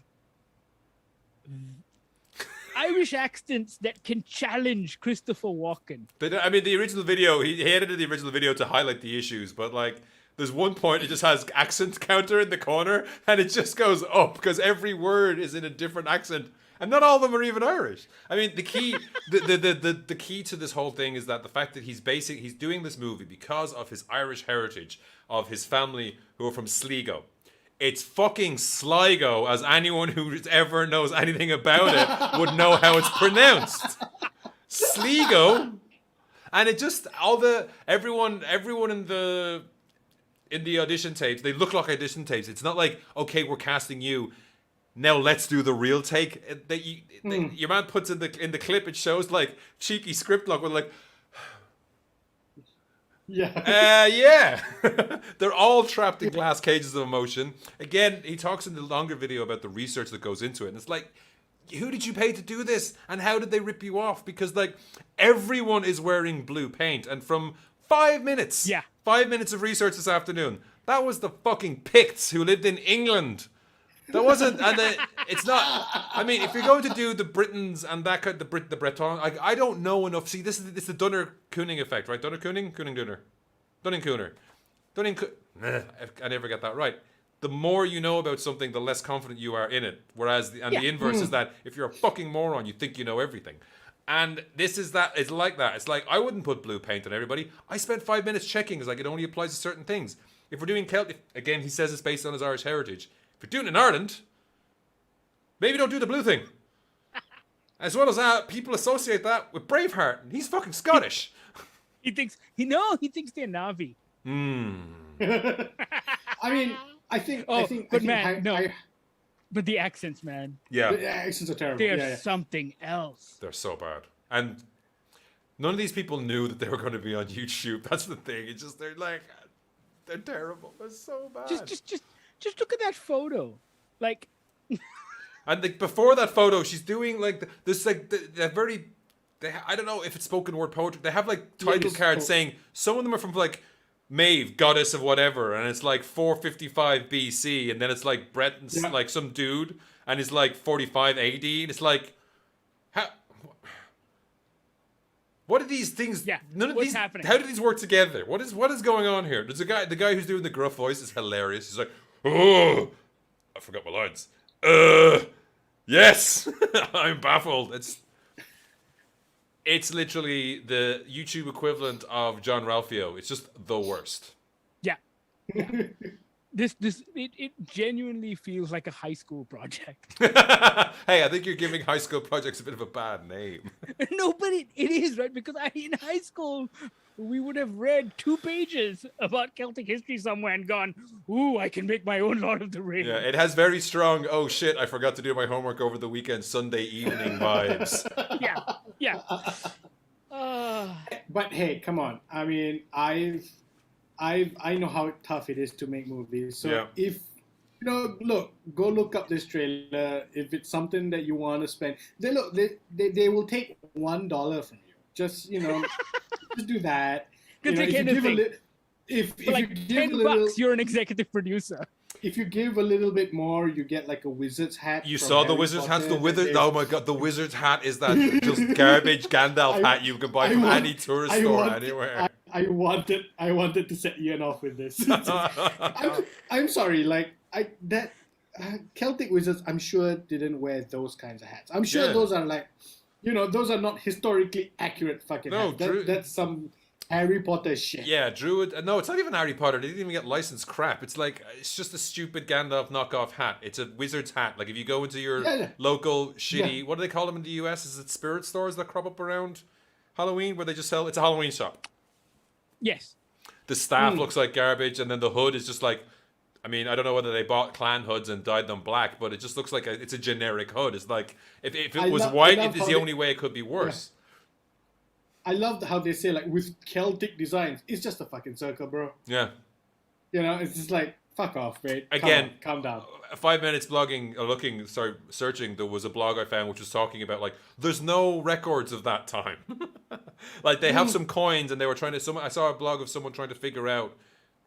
Irish accents that can challenge Christopher Walken. I mean, the original video, he edited the original video to highlight the issues, but like, there's one point it just has accent counter in the corner, and it just goes up because every word is in a different accent, and not all of them are even Irish. I mean, the key, the key to this whole thing is that the fact that he's doing this movie because of his Irish heritage, of his family who are from Sligo. It's fucking Sligo, as anyone who ever knows anything about it would know how it's pronounced. Sligo, and it just everyone in in the audition tapes, they look like audition tapes. It's not like, okay, we're casting you. Now let's do the real take. Your man puts in the clip. It shows like cheeky script log with like, yeah. They're all trapped in glass cages of emotion. Again, he talks in the longer video about the research that goes into it, and it's like, who did you pay to do this, and how did they rip you off? Because like everyone is wearing blue paint, and from 5 minutes, 5 minutes of research this afternoon, that was the fucking Picts who lived in England. That wasn't, and it's not. I mean, if you're going to do the Britons and that kind, the Breton, I don't know enough. See, this is the Dunner-Kooning effect, right? Dunner-Kooning, Kooning-Dunner, Dunning-Kooner, I never get that right. The more you know about something, the less confident you are in it. Whereas the inverse is that if you're a fucking moron, you think you know everything. And this is that. It's like that. It's like I wouldn't put blue paint on everybody. I spent 5 minutes checking. It's like it only applies to certain things. If we're doing Celtic, again, he says it's based on his Irish heritage. If you're doing it in Ireland, maybe don't do the blue thing. As well as that, people associate that with Braveheart, and he's fucking Scottish. He thinks they're Navi. I mean, I think. But the accents, man. Yeah, the accents are terrible. They're something else. They're so bad, and none of these people knew that they were going to be on YouTube. That's the thing. It's just they're terrible. They're so bad. Just look at that photo, like. And before that photo, she's doing like this, like the very. I don't know if it's spoken word poetry. They have like title cards saying some of them are from like Maeve, goddess of whatever, and it's like 455 BC, and then it's like Brett, like some dude, and it's like 45 AD, and it's like, how? What are these things? Yeah. None of what's these. happening? How do these work together? What is going on here? There's the guy who's doing the gruff voice is hilarious. He's like, oh, I forgot my lines. Yes, I'm baffled. It's literally the YouTube equivalent of John Ralphio. It's just the worst. Yeah. It genuinely feels like a high school project. Hey, I think you're giving high school projects a bit of a bad name. No, but it is, right? Because in high school, we would have read 2 pages about Celtic history somewhere and gone, ooh, I can make my own Lord of the Rings. Yeah, it has very strong, oh shit, I forgot to do my homework over the weekend, Sunday evening vibes. Yeah. But hey, come on. I mean, I know how tough it is to make movies. So if go look up this trailer. If it's something that you want to spend, they will take $1 from you. Just just do that. Could take anything. If like you give $10, you're an executive producer. If you give a little bit more, you get like a wizard's hat. You saw the wizard's hat? Oh my god, the wizard's hat is that just garbage Gandalf hat you can buy from any tourist store anywhere. I wanted to set Ian off with this. I'm sorry, Celtic wizards, I'm sure didn't wear those kinds of hats. I'm sure those are like, those are not historically accurate fucking hats. That's some Harry Potter shit. Yeah, Druid. No, it's not even Harry Potter. They didn't even get licensed crap. It's like, it's just a stupid Gandalf knockoff hat. It's a wizard's hat. Like if you go into your local shitty, what do they call them in the US? Is it spirit stores that crop up around Halloween where they just sell? It's a Halloween shop. Yes. The staff looks like garbage, and then the hood is just like, I mean, I don't know whether they bought clan hoods and dyed them black, but it just looks like it's a generic hood. It's like, if it was white, it is the only way it could be worse. Yeah. I love how they say, like, with Celtic designs, it's just a fucking circle, bro. Yeah. It's just like, fuck off, mate. Again, calm down. 5 minutes searching, there was a blog I found which was talking about, like, there's no records of that time. Like, they have some coins, and they were trying to, I saw a blog of someone trying to figure out,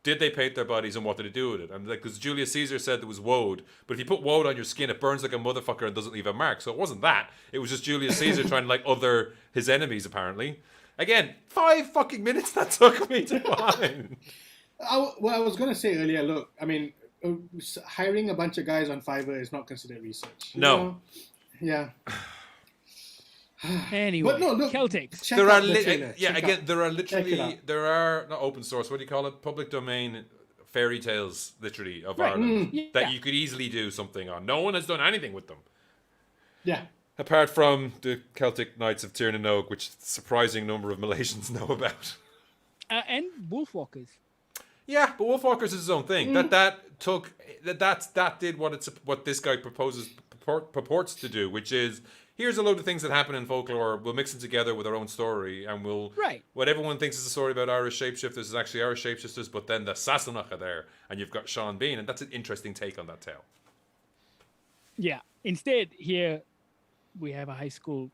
did they paint their bodies and what did they do with it? And like, because Julius Caesar said there was woad, but if you put woad on your skin, it burns like a motherfucker and doesn't leave a mark. So it wasn't that. It was just Julius Caesar trying to like other his enemies, apparently. Again, 5 fucking minutes that took me to find. I was going to say earlier, look, I mean, hiring a bunch of guys on Fiverr is not considered research. No. Yeah. Anyway, but no, look, Celtics. There are not open source. What do you call it? Public domain fairy tales, literally, of Ireland that you could easily do something on. No one has done anything with them. Yeah. Apart from the Celtic Knights of Tir na Nog, which a surprising number of Malaysians know about. And Wolfwalkers. Yeah, but Wolfwalkers is his own thing. That did what this guy purports to do, which is here's a load of things that happen in folklore. We'll mix it together with our own story, and what everyone thinks is a story about Irish shapeshifters is actually Irish shapeshifters. But then the Sassenach are there, and you've got Sean Bean, and that's an interesting take on that tale. Yeah. Instead, here we have a high school.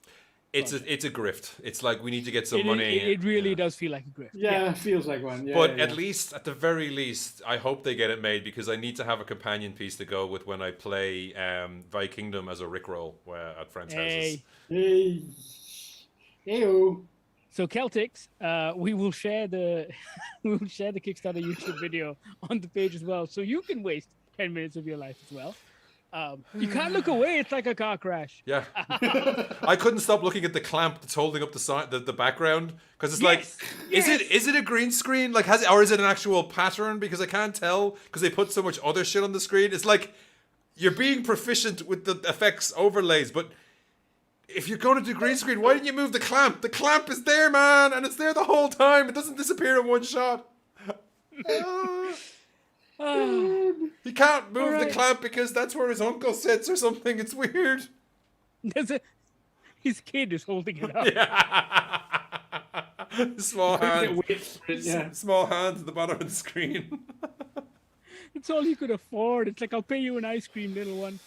It's a grift. It's like we need to get some money. It really does feel like a grift. Yeah, it feels like one. Yeah, but yeah, at least, at the very least, I hope they get it made because I need to have a companion piece to go with when I play Vikingdom as a Rickroll at friends' houses. Hey. Hey-o. So Celtics, we will share the Kickstarter YouTube video on the page as well, so you can waste 10 minutes of your life as well. You can't look away; it's like a car crash. Yeah, I couldn't stop looking at the clamp that's holding up the background because it's is it a green screen? Like or is it an actual pattern? Because I can't tell because they put so much other shit on the screen. It's like you're being proficient with the effects overlays, but if you're going to do green screen, why didn't you move the clamp? The clamp is there, man, and it's there the whole time. It doesn't disappear in one shot. He can't move the clamp because that's where his uncle sits or something. It's weird. His kid is holding it up. Yeah. Small hand. Small hand at the bottom of the screen. It's all you could afford. It's like, I'll pay you an ice cream, little one.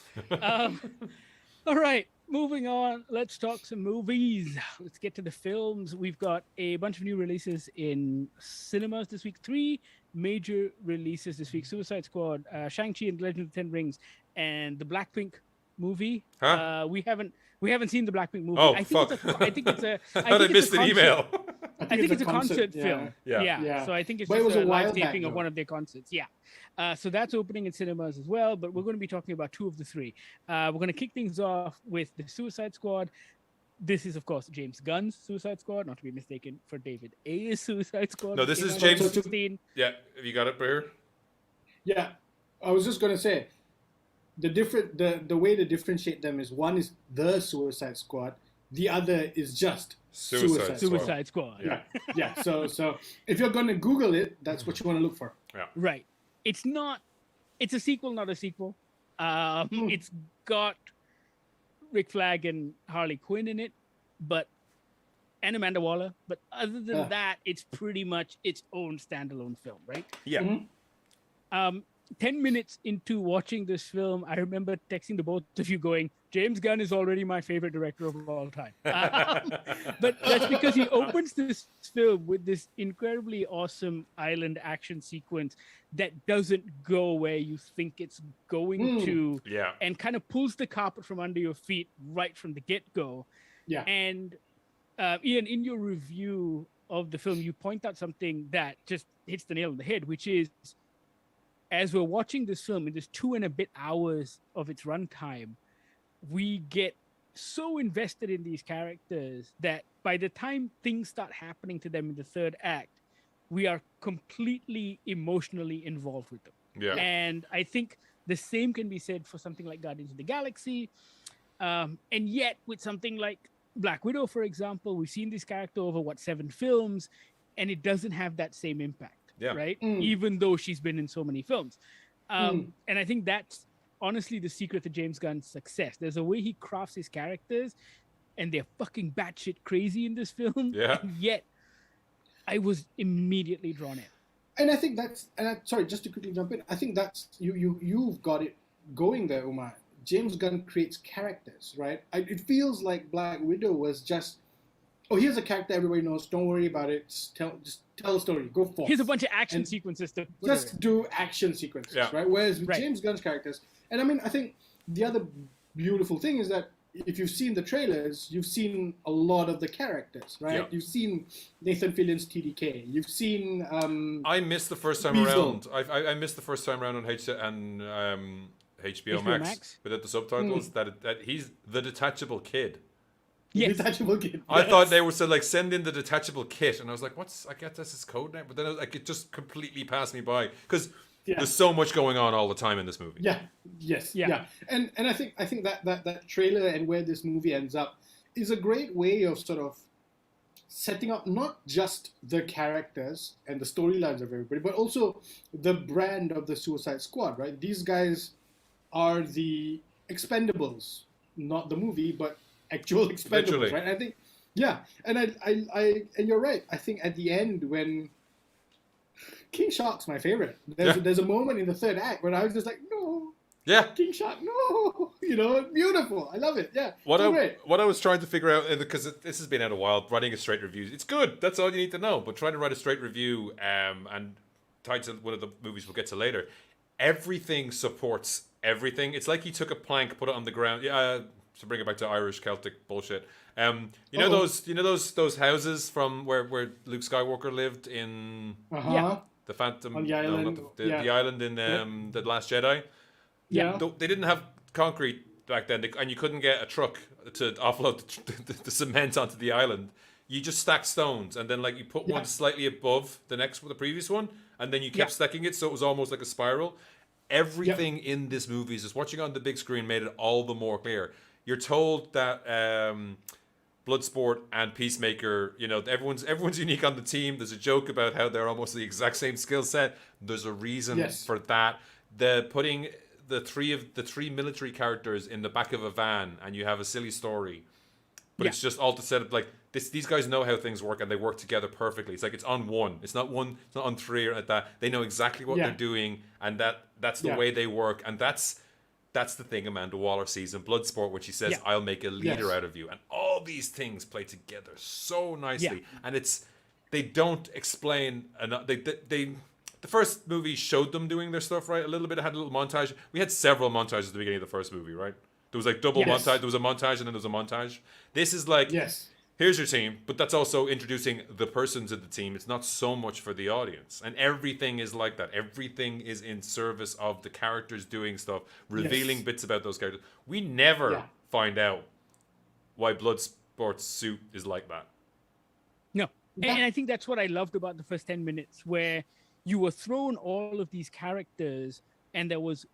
All right. Moving on, let's talk some movies. Let's get to the films. We've got a bunch of new releases in cinemas this week. 3 major releases this week: Suicide Squad, Shang-Chi and the Legend of the Ten Rings, and the Blackpink movie. Huh? We haven't seen the Blackpink movie. Oh, I think it's a. I thought I missed an email. I think it's a concert film. Yeah. So I think it's But it was just a a while live back, taping of though. one of their concerts. Yeah. So that's opening in cinemas as well, but we're going to be talking about 2 of the 3. We're going to kick things off with the Suicide Squad. This is, of course, James Gunn's Suicide Squad, not to be mistaken for David Ayer's Suicide Squad. No, this is James. 2016. Yeah, have you got it, Bahir? Yeah, I was just gonna say the way to differentiate them is one is the Suicide Squad, the other is just Suicide Squad. Yeah. So if you're gonna Google it, that's what you want to look for. Yeah. Right. It's a sequel, not a sequel. It's got Rick Flag and Harley Quinn in it, and Amanda Waller. But other than that, it's pretty much its own standalone film, right? Yeah. Mm-hmm. 10 minutes into watching this film, I remember texting the both of you going, James Gunn is already my favorite director of all time. But that's because he opens this film with this incredibly awesome island action sequence that doesn't go where you think it's going to, and kind of pulls the carpet from under your feet right from the get-go. Yeah. And Ian, in your review of the film, you point out something that just hits the nail on the head, which is, as we're watching this film in this 2 and a bit hours of its runtime, we get so invested in these characters that by the time things start happening to them in the 3rd act, we are completely emotionally involved with them. Yeah. And I think the same can be said for something like Guardians of the Galaxy. And yet with something like Black Widow, for example, we've seen this character over 7 films, and it doesn't have that same impact. Yeah. Right? Even though she's been in so many films. And I think that's honestly the secret to James Gunn's success. There's a way he crafts his characters, and they're fucking batshit crazy in this film. Yeah. And yet, I was immediately drawn in. And I think sorry, just to quickly jump in, I think that's you've got it going there, Umar. James Gunn creates characters, right? It feels like Black Widow was just, here's a character everybody knows. Don't worry about it. Just tell a story. Go forth. Here's a bunch of action sequences to just do action sequences, right? Whereas with James Gunn's characters, and I mean, I think the other beautiful thing is that if you've seen the trailers, you've seen a lot of the characters, right? Yeah. You've seen Nathan Fillion's TDK. You've seen. I missed the first time around. I missed the first time around on HBO Max without the subtitles. That he's the detachable kid. Yes. Detachable kid. I thought they were saying send in the detachable kit, and I was like, I guess that's his code name. But then it just completely passed me by because there's so much going on all the time in this movie. Yeah. Yes. Yeah. And I think that trailer and where this movie ends up is a great way of sort of setting up not just the characters and the storylines of everybody, but also the brand of the Suicide Squad, right? These guys are the Expendables, not the movie, but actual Expendables, Literally. right? I think, yeah, and and you're right. I think at the end when King Shark's my favorite. There's a moment in the third act where I was just like, no, Yeah. King Shark, no, beautiful. I love it. Yeah, What great. I was trying to figure out, because this has been out a while, writing a straight review, it's good. That's all you need to know. But trying to write a straight review, and tied to one of the movies we'll get to later, everything supports everything. It's like he took a plank, put it on the ground. Yeah, to bring it back to Irish Celtic bullshit. You know those houses from where Luke Skywalker lived in Yeah. the Phantom, On the island, not the yeah. island in the Last Jedi. Yeah. They didn't have concrete back then, and you couldn't get a truck to offload the cement onto the island. You just stacked stones, and then like you put one slightly above the previous one, and then you kept stacking it, so it was almost like a spiral. Everything in this movie, just watching on the big screen, made it all the more clear. You're told that Bloodsport and Peacemaker, everyone's unique on the team. There's a joke about how they're almost the exact same skill set. There's a reason for that. Putting the three military characters in the back of a van, and you have a silly story, but it's just all to set up like this. These guys know how things work, and they work together perfectly. It's like it's on one. It's not on three or like that. They know exactly what they're doing, and that's the way they work. And that's the thing Amanda Waller sees in Bloodsport, when she says, "I'll make a leader out of you," and all these things play together so nicely. And they don't explain enough. The first movie showed them doing their stuff, right? A little bit, had a little montage. We had several montages at the beginning of the first movie, right? There was like double montage. There was a montage, and then there was a montage. This is like, here's your team, but that's also introducing the persons of the team. It's not so much for the audience. And everything is like that. Everything is in service of the characters doing stuff, revealing bits about those characters. We never find out why Bloodsport's suit is like that. No. And I think that's what I loved about the first 10 minutes, where you were thrown all of these characters and there was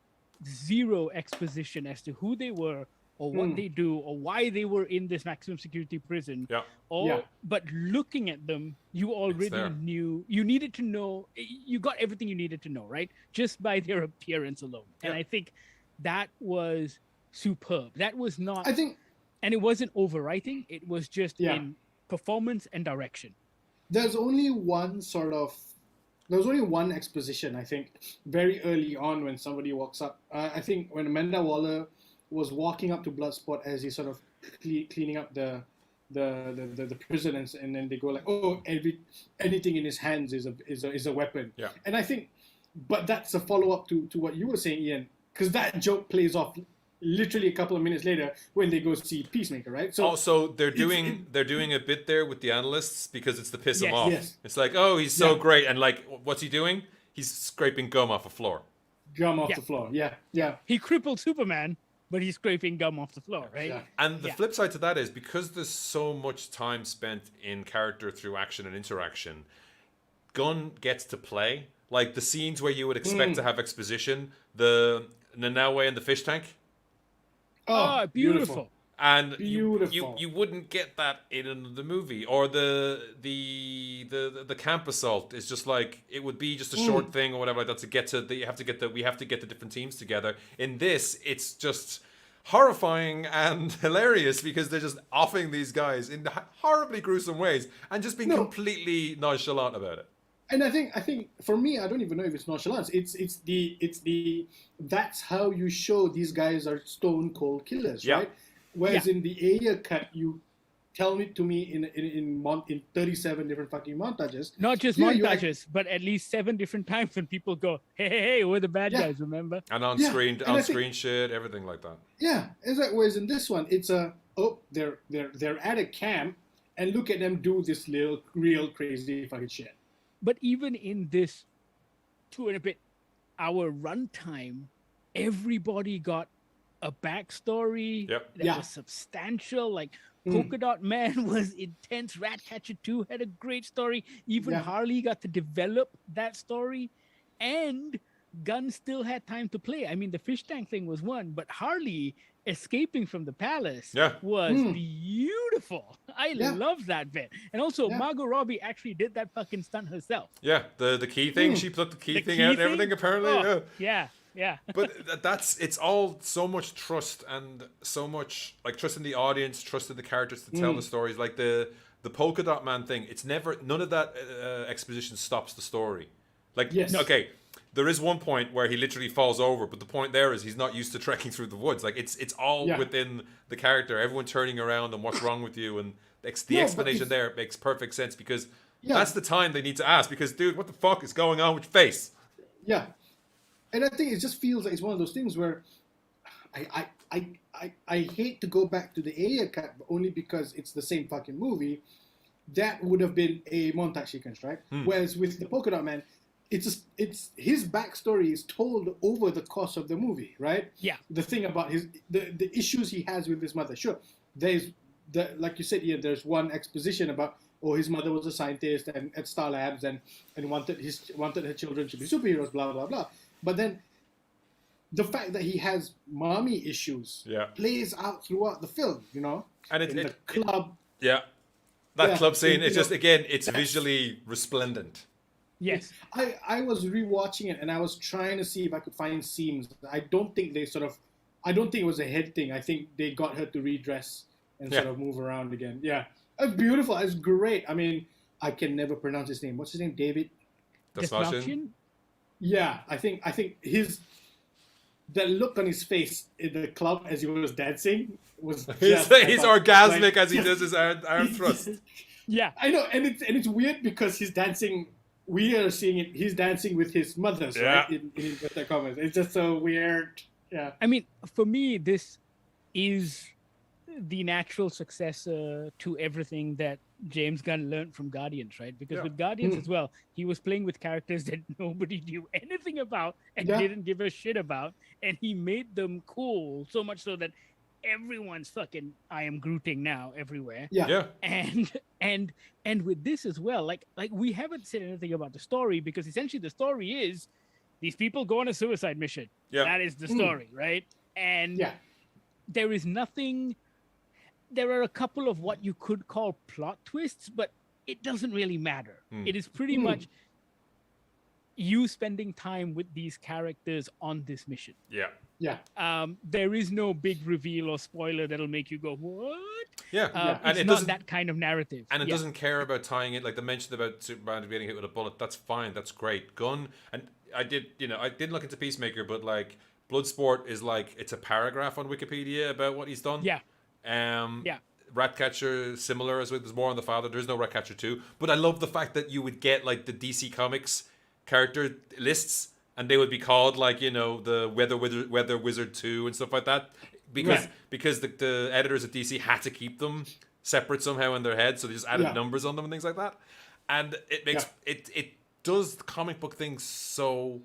zero exposition as to who they were or what they do or why they were in this maximum security prison. But looking at them, you already knew, you needed to know, you got everything you needed to know, right? Just by their appearance alone. And I think that was superb. That was not, and it wasn't overwriting. It was just in performance and direction. There's only one exposition, I think, very early on when somebody walks up. I think when Amanda Waller was walking up to Bloodsport as he's sort of cleaning up the prison, and then they go like, "Oh, anything in his hands is a weapon." Yeah. And I think, but that's a follow up to what you were saying, Ian, because that joke plays off literally a couple of minutes later when they go see Peacemaker, right? So also they're doing a bit there with the analysts because it's to piss him off. Yes. It's like, oh, he's so great, and like, what's he doing? He's scraping gum off a floor. Gum off the floor. Yeah. He crippled Superman, but he's scraping gum off the floor, right? Yeah. And the flip side to that is, because there's so much time spent in character through action and interaction, Gunn gets to play. Like the scenes where you would expect to have exposition, the Nanawe and the fish tank. Oh, beautiful. And you wouldn't get that in another movie. Or the camp assault is just like, it would be just a short thing or whatever like that to get to we have to get the different teams together. In this, it's just horrifying and hilarious because they're just offing these guys in horribly gruesome ways and just being completely nonchalant about it. And I think for me, I don't even know if it's nonchalance. It's the that's how you show these guys are stone cold killers, right? Whereas in the Aya cut, you tell it to me in 37 different fucking montages. Not just montages, but at least 7 different times when people go, hey, we're the bad guys, remember? And on screen shit, everything like that. Yeah, it's like, whereas in this one, it's they're at a camp and look at them do this real crazy fucking shit. But even in this 2 and a bit hour runtime, everybody got a backstory that was substantial. Like Polka Dot Man was intense. Ratcatcher 2 had a great story. Even Harley got to develop that story. And Gunn still had time to play. I mean, the fish tank thing was one, but Harley, escaping from the palace Yeah. was beautiful. I Yeah. love that bit. And also, Yeah. Margot Robbie actually did that fucking stunt herself. Yeah, the key thing, she put the key The thing key out and thing? everything, apparently. Oh, Yeah. yeah. But it's all so much trust and so much like trust in the audience, trust in the characters to tell the stories. Like the polka dot man thing, it's never, none of that exposition stops the story. Like, Yes. okay, there is one point where he literally falls over, but the point there is he's not used to trekking through the woods. Like it's all Yeah. within the character, everyone turning around and what's wrong with you, and the No, but explanation it's- there makes perfect sense because Yeah. that's the time they need to ask. Because dude, what the fuck is going on with your face? Yeah, and I think it just feels like it's one of those things where I hate to go back to the Aya cut, but only because it's the same fucking movie. That would have been a montage sequence, right? Whereas with the Polka Dot Man, it's his backstory is told over the course of the movie, right? Yeah. The thing about the issues he has with his mother. Sure, there's like you said, Ian. There's one exposition about his mother was a scientist and at Star Labs and wanted her children to be superheroes, blah blah blah. But then the fact that he has mommy issues plays out throughout the film, you know, And in the club. Yeah. That Yeah, club scene, you it's just, know, again, it's visually resplendent. Yes. I was rewatching it and I was trying to see if I could find seams. I don't think it was a head thing. I think they got her to redress and sort of move around again. Yeah. It's beautiful. It's great. I mean, I can never pronounce his name. What's his name? David? Dysfunction? Yeah. I think that look on his face in the club as he was dancing was He's just, I thought, orgasmic like, as he does his arm thrust. Yeah. I know, and it's weird because he's dancing. We are seeing it. He's dancing with his mother's, right? In inverted commas. It's just so weird. Yeah. I mean, for me, this is the natural successor to everything that James Gunn learned from Guardians, right? Because with Guardians as well, he was playing with characters that nobody knew anything about and didn't give a shit about, and he made them cool so much so that everyone's fucking I am Grooting now everywhere. Yeah. And with this as well, like we haven't said anything about the story because essentially the story is these people go on a suicide mission. Yeah. That is the story, right? And there is nothing. There are a couple of what you could call plot twists, but it doesn't really matter. It is pretty much you spending time with these characters on this mission. Yeah. There is no big reveal or spoiler that'll make you go, what? And it's it not doesn't, that kind of narrative. and it doesn't care about tying it. Like they mentioned about Superman getting hit with a bullet. That's fine. That's great. Gun. And I didn't look into Peacemaker, but like Bloodsport is like, it's a paragraph on Wikipedia about what he's done. Ratcatcher, similar as with, there's more on the father. There's no Ratcatcher 2. But I love the fact that you would get like the DC Comics character lists and they would be called like, you know, the Weather Wizard 2 and stuff like that. Because the editors at DC had to keep them separate somehow in their head. So they just added numbers on them and things like that. And it makes it does the comic book thing so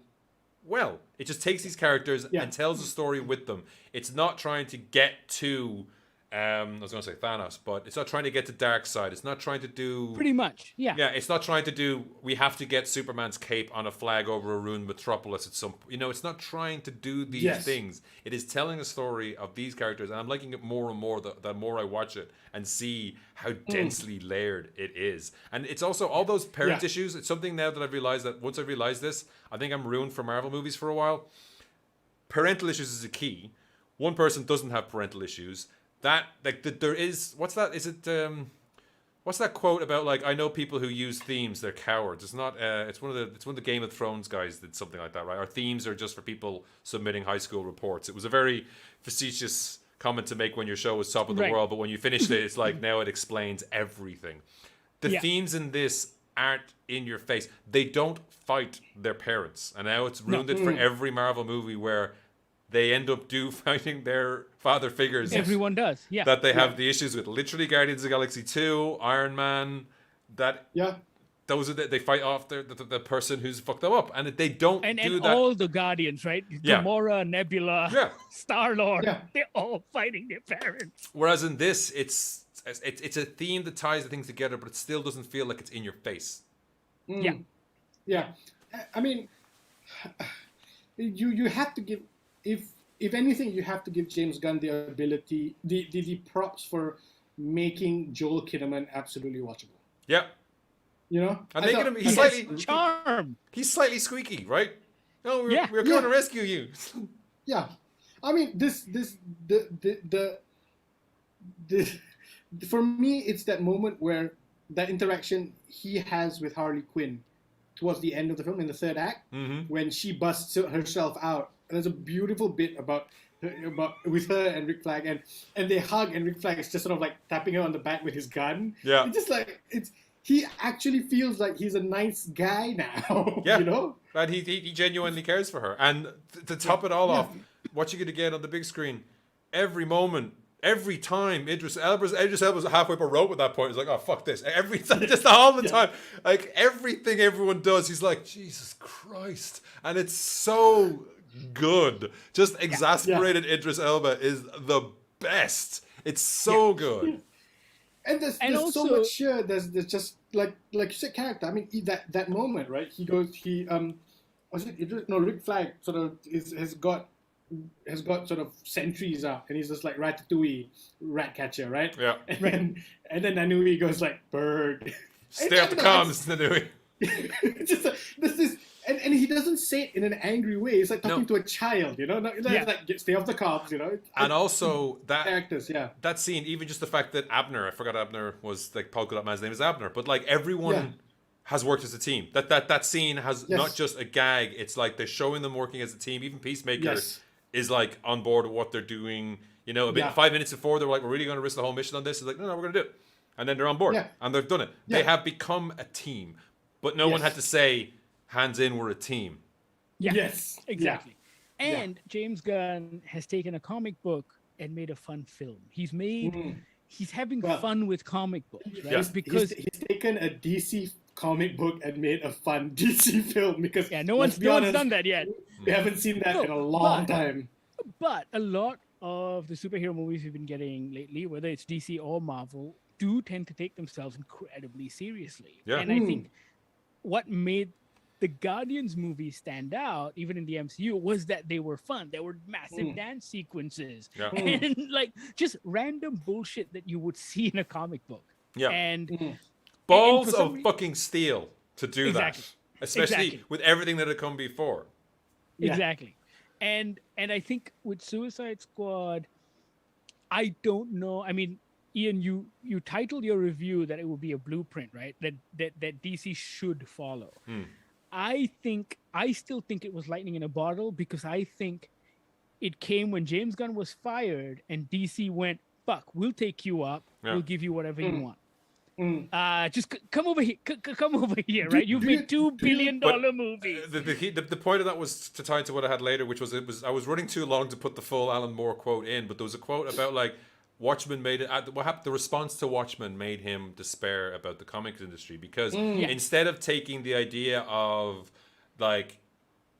well. It just takes these characters and tells a story with them. It's not trying to get to I was going to say Thanos, but it's not trying to get to Darkseid. It's not trying to do... Pretty much, yeah. Yeah, it's not trying to do, we have to get Superman's cape on a flag over a ruined metropolis at some... You know, it's not trying to do these things. It is telling a story of these characters, and I'm liking it more and more the more I watch it and see how densely layered it is. And it's also all those parent issues. It's something now that I've realized that once I realized this, I think I'm ruined for Marvel movies for a while. Parental issues is a key. One person doesn't have parental issues. That like there is what's that? Is it what's that quote about like I know people who use themes, they're cowards. It's not it's one of the Game of Thrones guys did something like that, right? Our themes are just for people submitting high school reports. It was a very facetious comment to make when your show was top of the world, but when you finished it, it's like now it explains everything. The themes in this aren't in your face. They don't fight their parents. And now it's ruined it for every Marvel movie where they end up fighting their father figures. Everyone does, that they have the issues with. Literally, Guardians of the Galaxy 2, Iron Man. Those are they fight off the person who's fucked them up, and they don't and do that. All the Guardians, right? Gamora, Nebula, Star-Lord, they're all fighting their parents. Whereas in this, it's a theme that ties the things together, but it still doesn't feel like it's in your face. I mean, you have to give. if anything, you have to give James Gunn the ability, the props for making Joel Kinnaman absolutely watchable. Yeah. You know, And I making thought- him, I he's thought- slightly, Charm. he's slightly squeaky, right? No, Yeah. we're coming to Yeah. rescue you. Yeah, I mean, the for me, it's that moment where that interaction he has with Harley Quinn towards the end of the film in the third act, when she busts herself out. There's a beautiful bit about with her and Rick Flag, and they hug, and Rick Flag is just sort of like tapping her on the back with his gun. Yeah. It's just like he actually feels like he's a nice guy now. Yeah. You know? And he genuinely cares for her. And to top it all off, what you get again on the big screen, every moment, every time Idris Elba's halfway up a rope at that point. He's like, oh, fuck this. Every time, just all the time. Like, everything everyone does, he's like, Jesus Christ. And it's so good. Just exasperated Idris Elba is the best. It's so good. And there's also, so much here. There's just like you said, character. I mean, that moment, right? Rick Flag sort of has got sort of sentries up, and he's just like Ratatouille, rat catcher, right? Yeah. And then Nanui goes like bird. Stay off the comms, Nanui. Just this is. And he doesn't say it in an angry way. It's like talking to a child, you know? Like, stay off the cops, you know? And also, characters, that scene, even just the fact that Abner, I forgot Abner was, like, Polka Dot Man's name is Abner, but, like, everyone has worked as a team. That scene has not just a gag, it's like they're showing them working as a team. Even Peacemaker is, like, on board with what they're doing. You know, 5 minutes before, they were like, we're really going to risk the whole mission on this. It's like, no, we're going to do it. And then they're on board. And they've done it. They have become a team. But no one had to say, hands in, we're a team. Yeah. Yes. Exactly. And James Gunn has taken a comic book and made a fun film. He's having fun with comic books, right? Yeah. Because he's taken a DC comic book and made a fun DC film, because no one's done that yet. We haven't seen that in a long time. But a lot of the superhero movies we've been getting lately, whether it's DC or Marvel, do tend to take themselves incredibly seriously. Yeah. And I think what made the Guardians movies stand out, even in the MCU, was that they were fun. There were massive dance sequences and like just random bullshit that you would see in a comic book. Yeah. And balls of fucking steel to do Exactly. that, especially Exactly. with everything that had come before. Exactly. And I think with Suicide Squad, I don't know. I mean, Ian, you titled your review that it would be a blueprint, right? That DC should follow. I still think it was lightning in a bottle, because I think it came when James Gunn was fired and DC went, fuck, we'll take you up. We'll give you whatever you want. Just come over here. Come over here, right? You've made $2 billion movies. The point of that was to tie into what I had later, which was I was running too long to put the full Alan Moore quote in, but there was a quote about like Watchmen made it. What happened? The response to Watchmen made him despair about the comics industry, because instead of taking the idea of like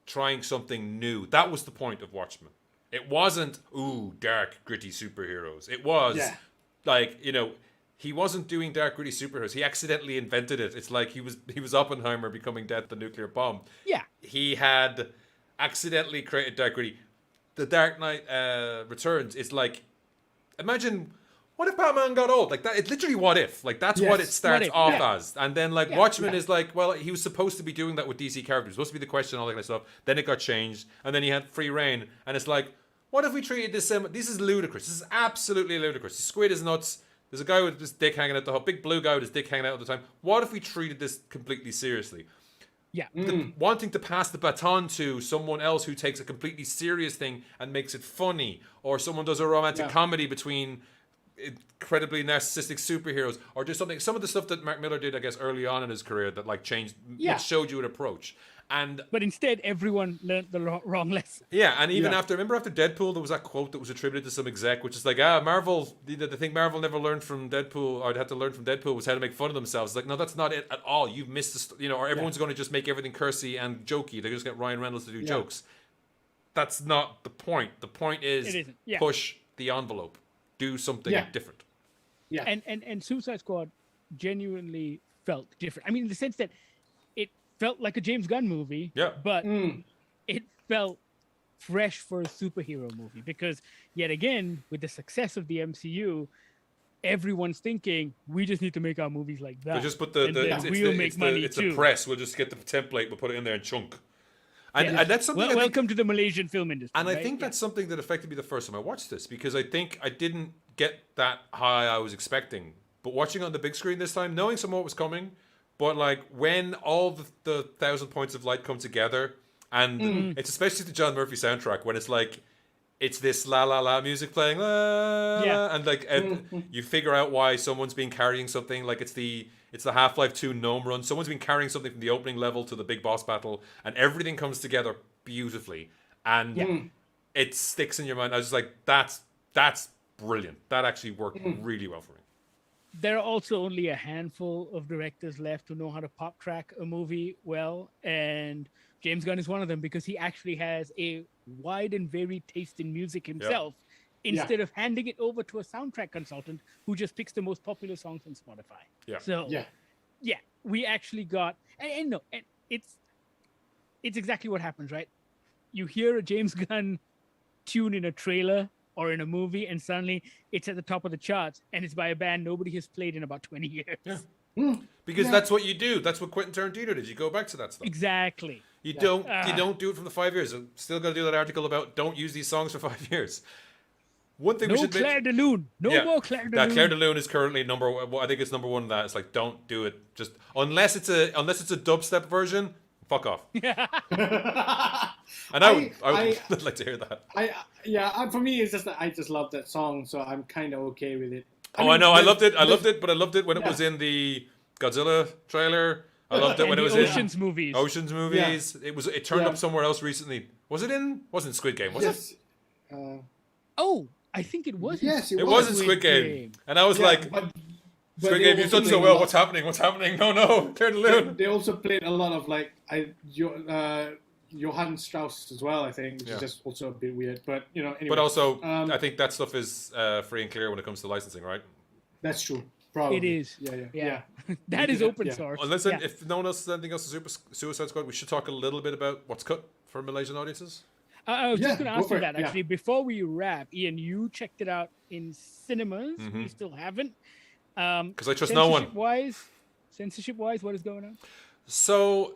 trying something new, that was the point of Watchmen. It wasn't dark, gritty superheroes. It was like, you know, he wasn't doing dark, gritty superheroes. He accidentally invented it. It's like he was Oppenheimer becoming Death the nuclear bomb. Yeah, he had accidentally created dark, gritty. The Dark Knight Returns is like, imagine, what if Batman got old? Like that, it's literally what if. Like that's what it starts off as. And then like Watchmen is like, well, he was supposed to be doing that with DC characters. Supposed to be the Question, all that kind of stuff. Then it got changed. And then he had free reign. And it's like, what if we treated this this is ludicrous. This is absolutely ludicrous. The squid is nuts. There's a guy with his dick hanging out the big blue guy with his dick hanging out all the time. What if we treated this completely seriously? Yeah. Wanting to pass the baton to someone else who takes a completely serious thing and makes it funny, or someone does a romantic comedy between incredibly narcissistic superheroes, or just something. Some of the stuff that Mark Miller did, I guess, early on in his career that like changed, which showed you an approach. But instead, everyone learned the wrong lesson. Yeah, and even after Deadpool, there was that quote that was attributed to some exec, which is like, Marvel, the thing Marvel never learned from Deadpool, or had to learn from Deadpool, was how to make fun of themselves. Like, no, that's not it at all. You've missed, or everyone's going to just make everything cursy and jokey. They're just get Ryan Reynolds to do jokes. That's not the point. The point is push the envelope, do something different. Yeah, and Suicide Squad genuinely felt different. I mean, in the sense that it felt like a James Gunn movie, but it felt fresh for a superhero movie, because yet again, with the success of the MCU, everyone's thinking we just need to make our movies like that. We'll just put it's too. the press. We'll just get the template. We'll put it in there and chunk. And, Yes. and that's something. Welcome to the Malaysian film industry. And I right? think that's something that affected me the first time I watched this, because I think I didn't get that high I was expecting. But watching on the big screen this time, knowing some what was coming, but like when all the 1,000 points of light come together, and it's especially the John Murphy soundtrack when it's like it's this la la la music playing, la, Yeah. and you figure out why someone's been carrying something, like it's the Half-Life 2 gnome run. Someone's been carrying something from the opening level to the big boss battle, and everything comes together beautifully, and it sticks in your mind. I was just like, that's brilliant. That actually worked really well for me. There are also only a handful of directors left who know how to pop track a movie well, and James Gunn is one of them, because he actually has a wide and varied taste in music himself, instead of handing it over to a soundtrack consultant who just picks the most popular songs on Spotify. Yeah. So we actually got, and it's exactly what happens, right? You hear a James Gunn tune in a trailer or in a movie, and suddenly it's at the top of the charts, and it's by a band nobody has played in about 20 years. Yeah. Because that's what you do. That's what Quentin Tarantino did. You go back to that stuff. Exactly. You don't do it from the 5 years. I'm still going to do that article about don't use these songs for 5 years. One thing we should Claire de Lune. More Claire de Lune. Claire de Lune is currently I think it's number one in that. It's like, don't do it. Just unless it's a dubstep version, fuck off. And I would like to hear that. For me, it's just that I just love that song, so I'm kind of okay with it. I know. I loved it, but I loved it when it was in the Godzilla trailer. I loved it when it was Ocean's in movies. Ocean's movies. Yeah. It turned up somewhere else recently. Wasn't in Squid Game, was it? I think it was. Yes, it was in Squid Game. And I was like, Squid Game, you've done so well. What's happening? No, Claire de Lune. They also played a lot of Johann Strauss as well, I think, which is just also a bit weird. But anyway. But also, I think that stuff is free and clear when it comes to licensing, right? That's true. Probably. It is. Yeah. That is open source. Unless if no one else has anything else to Suicide Squad, we should talk a little bit about what's cut for Malaysian audiences. I was just going to ask you that, actually. Before we wrap, Ian, you checked it out in cinemas. We still haven't. Because I trust no one. Censorship-wise, what is going on? So,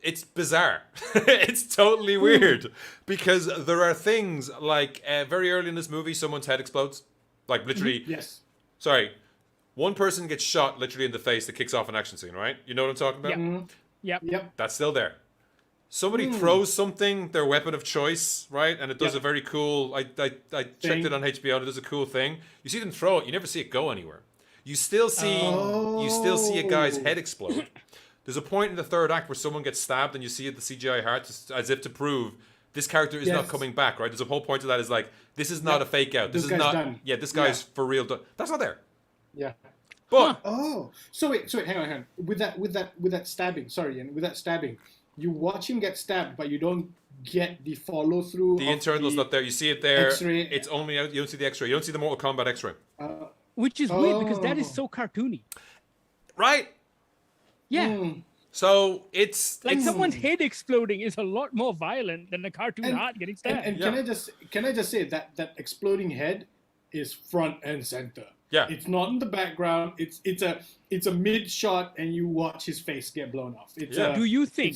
it's bizarre. It's totally weird. Because there are things like very early in this movie, someone's head explodes. Like, literally. Yes. Sorry. One person gets shot literally in the face that kicks off an action scene, right? You know what I'm talking about? Yep. That's still there. Somebody throws something, their weapon of choice, right? And it does a very cool. I checked it on HBO. And it does a cool thing. You see them throw it. You never see it go anywhere. You still see a guy's head explode. There's a point in the third act where someone gets stabbed, and you see the CGI heart as if to prove this character is not coming back. Right? There's a whole point of that is like this is not a fake out. This is not. Done. Yeah, this guy's for real done. That's not there. Yeah. But so wait, hang on. With that stabbing, with that stabbing. You watch him get stabbed, but you don't get the follow through. The internal's not there. You see it there. X-ray. It's only out. You don't see the X-ray. You don't see the Mortal Kombat X-ray. Which is weird because that is so cartoony. Right. Yeah. So it's like someone's head exploding is a lot more violent than a cartoon heart getting stabbed. And can I just say that exploding head is front and center. Yeah. It's not in the background. It's a mid shot, and you watch his face get blown off. Do you think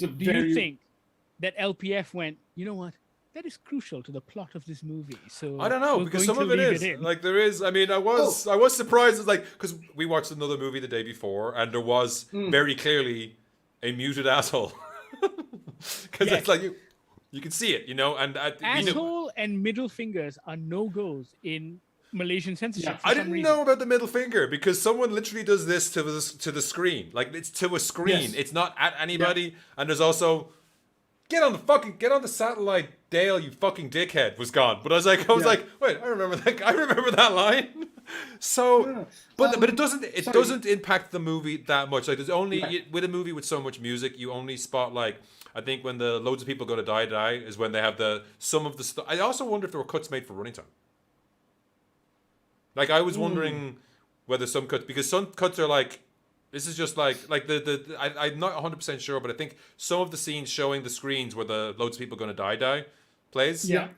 that LPF went, you know what? That is crucial to the plot of this movie. So I don't know, because some of it is like there is. I mean, I was surprised. It's like because we watched another movie the day before, and there was very clearly a muted asshole. Because it's like you can see it, and asshole and middle fingers are no goes in Malaysian censorship. I didn't know about the middle finger because someone literally does this to the screen. Like it's to a screen. Yes. It's not at anybody. Yeah. And there's also get on the satellite, Dale, you fucking dickhead was gone. But I was like, wait, I remember that line. So, but it doesn't impact the movie that much. Like there's only with a movie with so much music, you only spot like I think when the loads of people go to die is when they have some of the stuff. I also wonder if there were cuts made for running time. Like I was wondering whether some cuts, because some cuts are like, this is just like I'm not 100% sure, but I think some of the scenes showing the screens where the loads of people are going to die, plays. Yeah.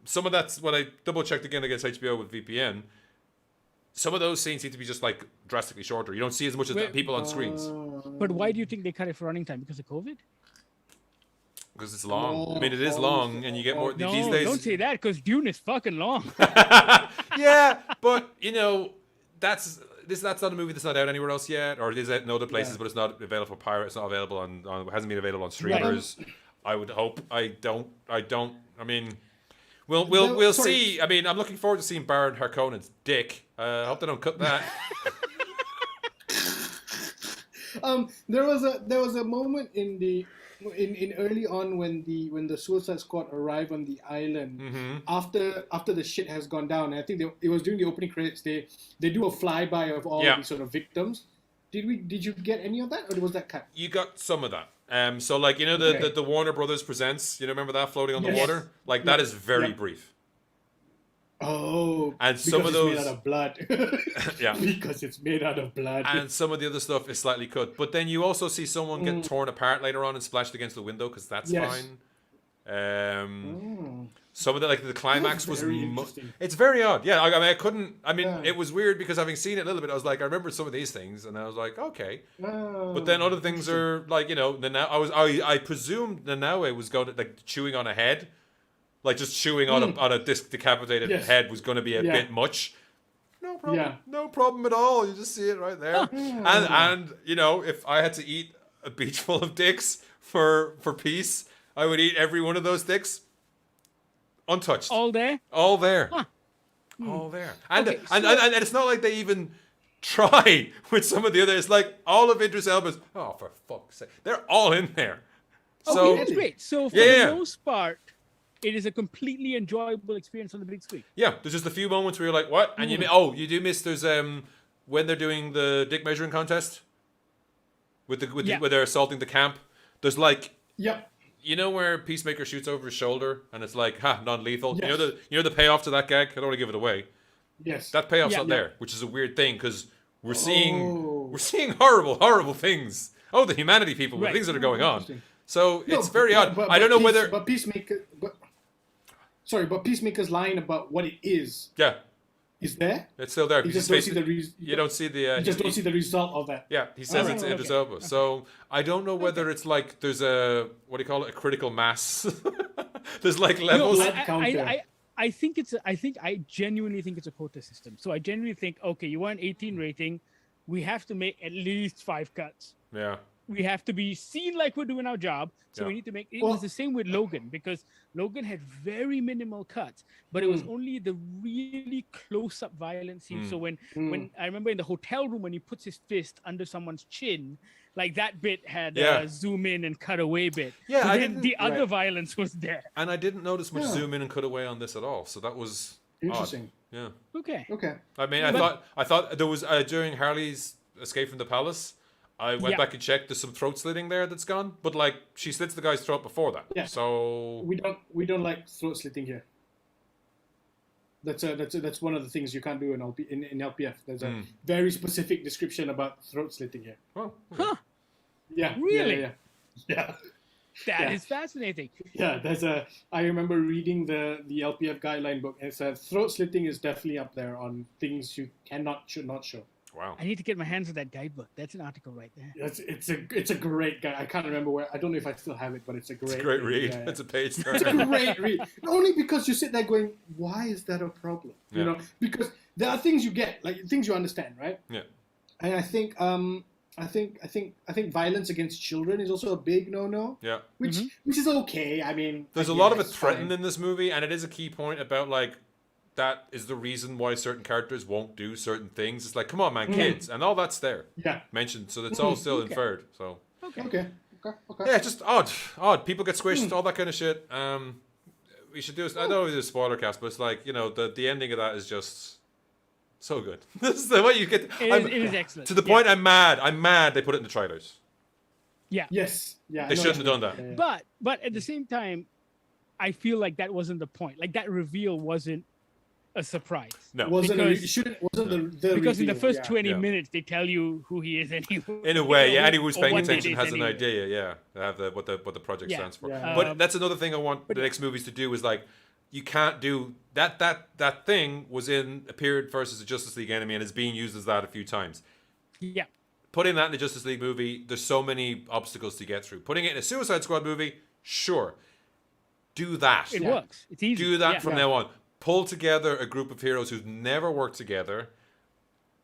Some of that's when I double checked again against HBO with VPN. Some of those scenes seem to be just like drastically shorter. You don't see as much of the people on screens But why do you think they cut it for running time? Because of COVID? because it's long. I Oh, mean, it is long, and you get more No, these days. don't say that because Dune is fucking long. Yeah, but that's not a movie that's not out anywhere else yet, or it is out in other places, Yeah. but it's not available for pirate. It's not available on hasn't been available on streamers. I would hope. I don't. I mean, we'll sorry. see. I mean, I'm looking forward to seeing Baron Harkonnen's dick. I hope they don't cut that. There was a moment in early on when the Suicide Squad arrived on the island after the shit has gone down. And I think it was during the opening credits. They do a flyby of all the sort of victims. Did you get any of that, or was that cut? You got some of that. So like the Warner Brothers Presents. Remember that floating on the water? Like that is very brief. Oh, and some of those made out of blood. Because it's made out of blood. And some of the other stuff is slightly cut, but then you also see someone get torn apart later on and splashed against the window because that's fine. Some of the climax was it's very odd. Yeah, I mean I couldn't. I mean it was weird because having seen it a little bit, I was like I remember some of these things and I was like okay, but then other things are like I presumed Nanaue was going to like chewing on a head. Like just chewing on a decapitated head was going to be a bit much. No problem. Yeah. No problem at all. You just see it right there. And if I had to eat a beach full of dicks for peace, I would eat every one of those dicks untouched. All there? All there. Huh. All there. And it's not like they even try with some of the others. It's like all of Idris Elba's. Oh, for fuck's sake! They're all in there. So Okay, that's great. So for the most part, it is a completely enjoyable experience on the big screen. Yeah, there's just a few moments where you're like, what? And you do miss there's when they're doing the dick measuring contest with where they're assaulting the camp. There's like where Peacemaker shoots over his shoulder and it's like non-lethal. Yes. You know the payoff to that gag. I don't want to give it away. Yes, that payoff's not there, which is a weird thing because we're seeing horrible things. Oh, the humanity people, the things that are going on. So it's very odd. I don't know whether. But Peacemaker's line about what it is. Yeah. Is there? It's still there. You just don't see the you don't see the. you just don't see the result of that. Yeah, he says it's Idris Elba. So I don't know whether it's like there's a what do you call it? A critical mass. There's like levels. I genuinely think it's a quota system. So I genuinely think, okay, you want an 18 rating, we have to make at least 5 cuts. Yeah. We have to be seen like we're doing our job. So we need to make it was the same with Logan because Logan had very minimal cuts, but it was only the really close-up violence scenes. So when I remember in the hotel room when he puts his fist under someone's chin, like that bit had a zoom in and cut away bit. Yeah, so I then didn't, the other violence was there. And I didn't notice much zoom in and cut away on this at all. So that was interesting. Odd. Yeah. Okay. I mean, I thought there was during Harley's escape from the palace. I went back and checked. There's some throat slitting there that's gone, but like she slits the guy's throat before that. Yeah. So we don't like throat slitting here. That's one of the things you can't do in LPF. There's a very specific description about throat slitting here. Oh. Huh. Yeah. Really? Yeah. That is fascinating. Yeah, I remember reading the LPF guideline book and it said throat slitting is definitely up there on things you should not show. Wow. I need to get my hands on that guidebook. That's an article right there. It's a great guide. I can't remember where. I don't know if I still have it, but it's a great read. Yeah. It's a page turner. It's a great read. Only because you sit there going, why is that a problem? You know, because there are things you get, like things you understand, right? Yeah. And I think violence against children is also a big no-no. Yeah. Which is okay. I mean, there's a lot of it threatened in this movie, and it is a key point about like. That is the reason why certain characters won't do certain things. It's like, come on, man, kids, and all that's there. Yeah. Mentioned, so it's all still inferred. So. Okay. Yeah, just odd. People get squished, all that kind of shit. We should do. I know it's a spoiler cast, but it's like the ending of that is just so good. This is the way you get. It is excellent. To the point, I'm mad. I'm mad they put it in the trailers. Yeah. Yes. Yeah. They shouldn't have done that. Yeah. But at the same time, I feel like that wasn't the point. Like that reveal wasn't. a surprise. No. Wasn't Because- it shouldn't wasn't the Because in the reveal, first yeah. 20 Yeah. minutes, they tell you who he is anyway. In a way, yeah. Anyone who's Or paying what it attention is has an anyway. idea. Yeah, they have what the project Yeah. stands for. Yeah. But that's another thing I want the next movies to do is like you can't do that. That thing appeared first as a Justice League enemy and is being used as that a few times. Yeah. Putting that in a Justice League movie, there's so many obstacles to get through. Putting it in a Suicide Squad movie, sure, do that. It Yeah. works. It's easy. Do that Yeah. from now on. Pull together a group of heroes who've never worked together,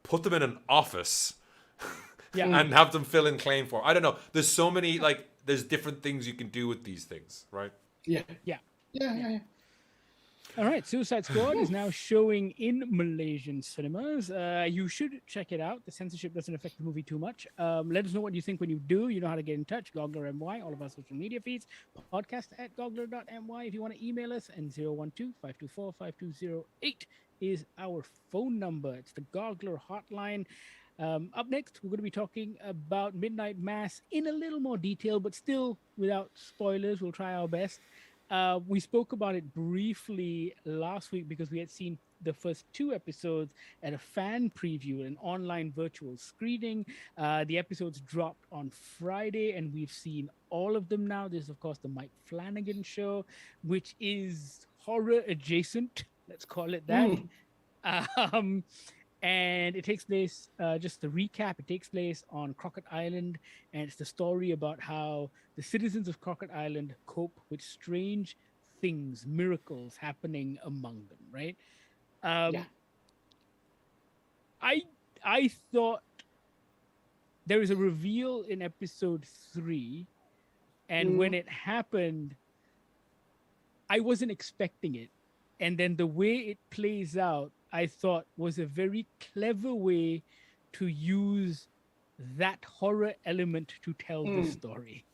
put them in an office, Yeah. and have them fill in claim for. I don't know. There's so many there's different things you can do with these things, right? Yeah. Yeah. Yeah. All right, Suicide Squad is now showing in Malaysian cinemas. You should check it out. The censorship doesn't affect the movie too much. Let us know what you think when you do. You know how to get in touch. Goggler MY, all of our social media feeds. Podcast at goggler.my if you want to email us. And 012-524-5208 is our phone number. It's the Goggler hotline. Up next, we're going to be talking about Midnight Mass in a little more detail, but still without spoilers. We'll try our best. We spoke about it briefly last week because we had seen the first 2 episodes at a fan preview, an online virtual screening. The episodes dropped on Friday, and we've seen all of them now. This is, of course, the Mike Flanagan show, which is horror adjacent. Let's call it that. And it takes place, just to recap, it takes place on Crockett Island, and it's the story about how the citizens of Crockett Island cope with strange things, miracles happening among them, right? Yeah. I thought there was a reveal in episode 3, and when it happened, I wasn't expecting it. And then the way it plays out, I thought was a very clever way to use that horror element to tell the story.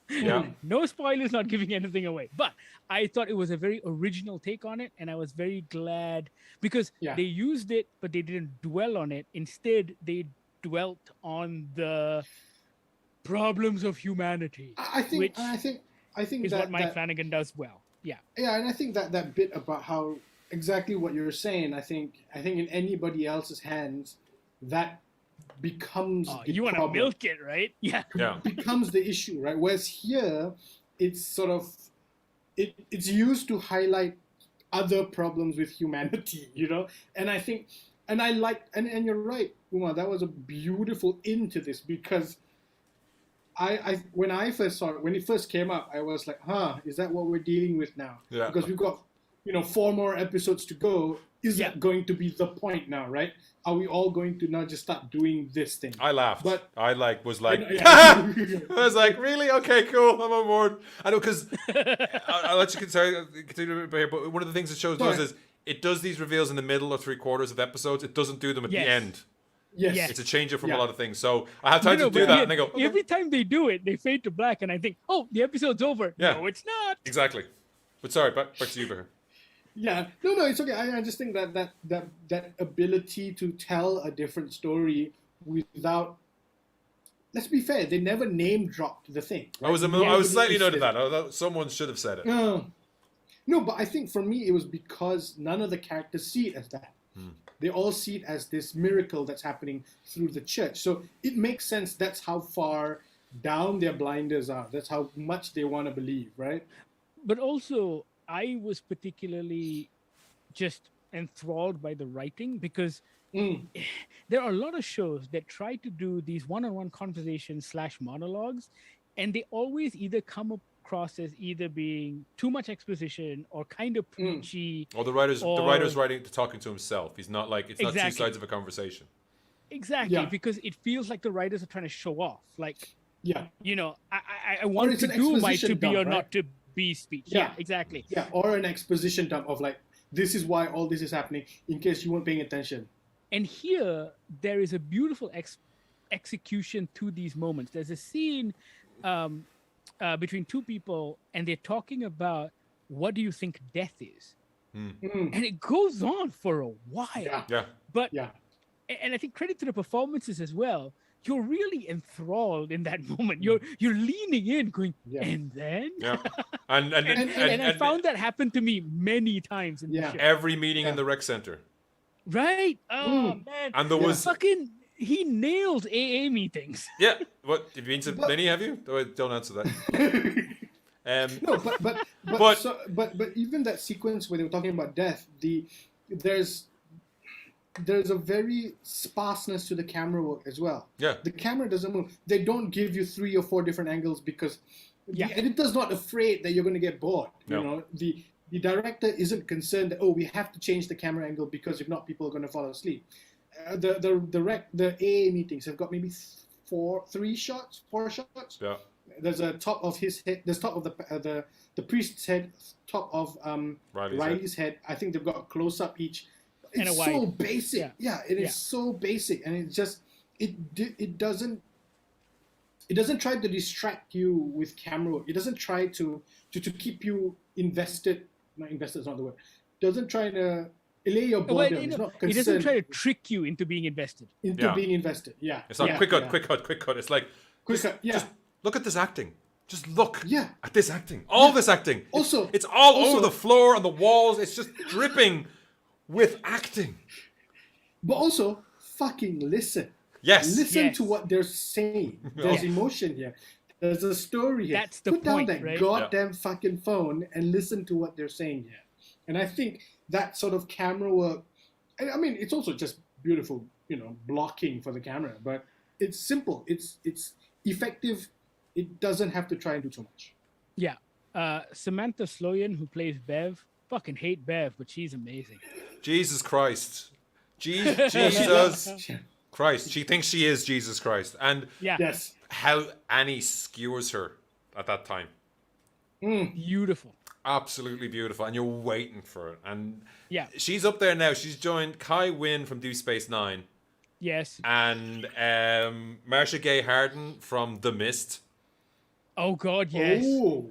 Yeah. No spoilers, not giving anything away. But I thought it was a very original take on it, and I was very glad because Yeah. they used it, but they didn't dwell on it. Instead, they dwelt on the problems of humanity, I think which I think is that, what Mike that Flanagan does well. Yeah. yeah, and I think that bit about how exactly what you're saying. I think in anybody else's hands, that becomes Oh, the you want to problem. milk it, right? Yeah. Yeah. Becomes the issue, right? Whereas here, it's sort of it's used to highlight other problems with humanity, you know. And I think, and I like, and you're right, Uma. That was a beautiful into this because I when I first saw it, when it first came up, I was like, is that what we're dealing with now? Yeah. Because we've got 4 more episodes to go. Is that going to be the point now, right? Are we all going to now just start doing this thing? I laughed. But- I was like, Yeah. I was like, really? Okay, cool. I'm on board. I know because I'll let you continue here. But one of the things the show does is it does these reveals in the middle or 3/4 of episodes. It doesn't do them at the Yes. end. Yes. Yes. It's a change from Yeah. a lot of things. So I have time to do but that, yeah, and they go, okay. every time they do it, they fade to black, and I think, oh, the episode's over. Yeah. No, it's not. Exactly. But sorry, back to you, Bahir. Yeah, no, it's okay. I just think that ability to tell a different story without, let's be fair, they never name dropped the thing. I was slightly noted that. I thought someone should have said it. No, but I think for me it was because none of the characters see it as that. They all see it as this miracle that's happening through the church. So it makes sense. That's how far down their blinders are. That's how much they want to believe, right? But also, I was particularly just enthralled by the writing because there are a lot of shows that try to do these one-on-one conversations / monologues, and they always either come across as either being too much exposition or kind of preachy. Or the writer's talking to himself. He's not like, it's not two Exactly. sides of a conversation. Exactly, Yeah. because it feels like the writers are trying to show off. Like, Yeah. I want it's to an do my exposition to be dump, or right? not to be speech. Yeah. Yeah, exactly. Yeah, or an exposition dump of like, this is why all this is happening, in case you weren't paying attention. And here, there is a beautiful execution to these moments. There's a scene between 2 people, and they're talking about what do you think death is? And it goes on for a while. Yeah. Yeah. But Yeah. and I think credit to the performances as well. You're really enthralled in that moment. You're leaning in, going, and then Yeah. And I found that happen to me many times in the show. every meeting in the rec center. Right? Oh man. And there was fucking he nails AA meetings. Yeah. What have you been to many, have you? Don't answer that. No, but even that sequence where they were talking about death, there's a very sparseness to the camera work as well. Yeah. The camera doesn't move. They don't give you 3 or 4 different angles because the editor's not afraid that you're going to get bored. No. You know, the director isn't concerned that, we have to change the camera angle because if not, people are going to fall asleep. The AA meetings have got maybe 4 shots. Yeah. There's a top of his head. There's top of the priest's head, top of Riley's head. I think they've got a close up each. It's so basic. Yeah, it is so basic, and it's just it doesn't try to distract you with camera work. It doesn't try to keep you invested. Not invested is not the word. It doesn't try to allay your boredom. It doesn't try to trick you into being invested. Being invested. Yeah. It's not quick cut. It's like just look at this acting. Just look at this acting. All this acting. Also, it's all over the floor and the walls. It's just dripping with acting. But also, fucking listen. Yes. Listen to what they're saying. There's emotion here. There's a story here. That's the Put point, down that right? goddamn fucking phone and listen to what they're saying here. And I think that sort of camera work, I mean, it's also just beautiful, blocking for the camera. But it's simple. It's effective. It doesn't have to try and do too much. Yeah. Samantha Sloyan, who plays Bev, fucking hate Bev, but she's amazing. Jesus Christ. Jesus Christ. She thinks she is Jesus Christ. And how Annie skewers her at that time. Beautiful. Absolutely beautiful. And you're waiting for it. And she's up there now. She's joined Kai Wynn from Deep Space Nine. Yes. And Marcia Gay Harden from The Mist. Oh, God, yes.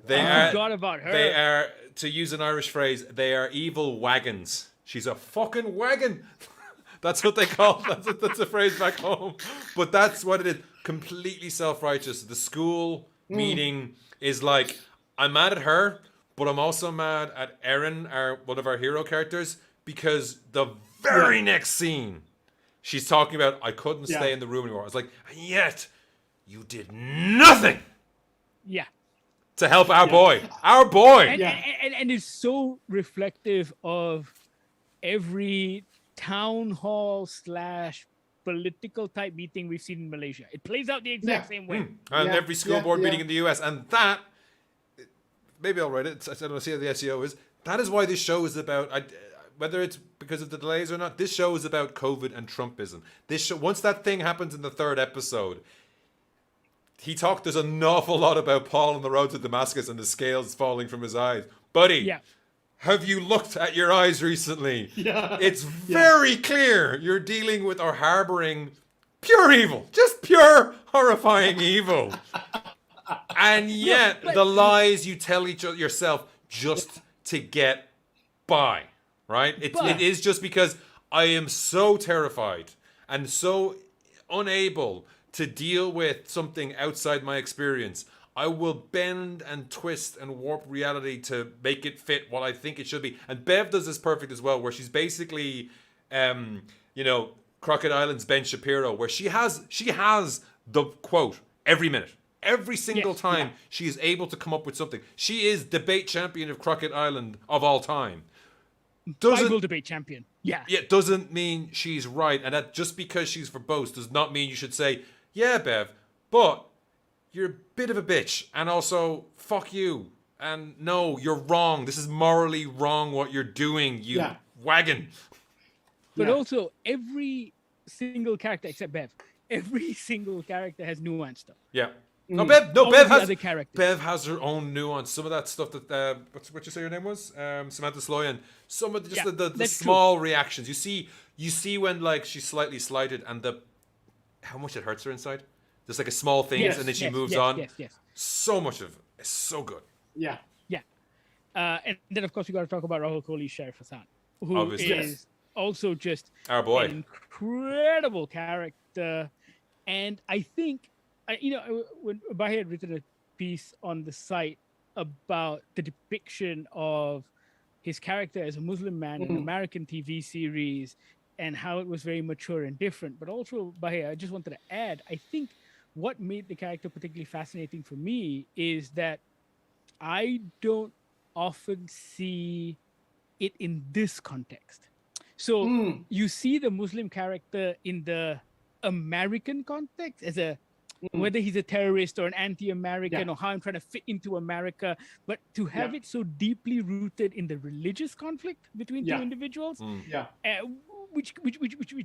I forgot about her. They are, to use an Irish phrase, they are evil wagons. She's a fucking wagon. That's what they call it. That's a phrase back home. But that's what it is. Completely self-righteous. The school meeting is like, I'm mad at her, but I'm also mad at Erin, one of our hero characters, because the very next scene, she's talking about, I couldn't stay in the room anymore. I was like, and yet, you did nothing. Yeah. To help our boy. Our boy. And it's so reflective of every town hall / political type meeting we've seen in Malaysia. It plays out the exact same way. And every school board meeting in the US. And that, maybe I'll write it. I don't know, see how the SEO is. That is why this show is about, whether it's because of the delays or not, this show is about COVID and Trumpism. This show, once that thing happens in the 3rd episode, there's an awful lot about Paul on the road to Damascus and the scales falling from his eyes. Buddy, have you looked at your eyes recently? It's very clear you're dealing with or harboring pure evil. Just pure, horrifying evil. And yet, the lies you tell yourself just to get by, right? It is just because I am so terrified and so unable to deal with something outside my experience. I will bend and twist and warp reality to make it fit what I think it should be. And Bev does this perfect as well, where she's basically, Crockett Island's Ben Shapiro, where she has the quote every minute. Every single time she is able to come up with something. She is debate champion of Crockett Island of all time. Bible debate champion. Yeah. It doesn't mean she's right. And that just because she's verbose does not mean you should say, yeah, Bev, but you're a bit of a bitch. And also, fuck you. And no, you're wrong. This is morally wrong what you're doing, you wagon. But also, every single character except Bev, every single character has nuance stuff. Yeah. Bev has her own nuance. Some of that stuff that what you say your name was? Samantha Sloyan. Some of just the small reactions. You see when like she's slightly slighted and how much it hurts her inside. Just like a small thing, and then she moves on. Yes. So much of it is so good. Yeah. And then of course we got to talk about Rahul Kohli's Sheriff Hassan, who Obviously. is also just Our boy. an incredible character. And I think, when Bahir had written a piece on the site about the depiction of his character as a Muslim man in an American TV series and how it was very mature and different. But also, Bahir, I just wanted to add, I think what made the character particularly fascinating for me is that I don't often see it in this context. So you see the Muslim character in the American context as a whether he's a terrorist or an anti-American or how I'm trying to fit into America, but to have it so deeply rooted in the religious conflict between two individuals, which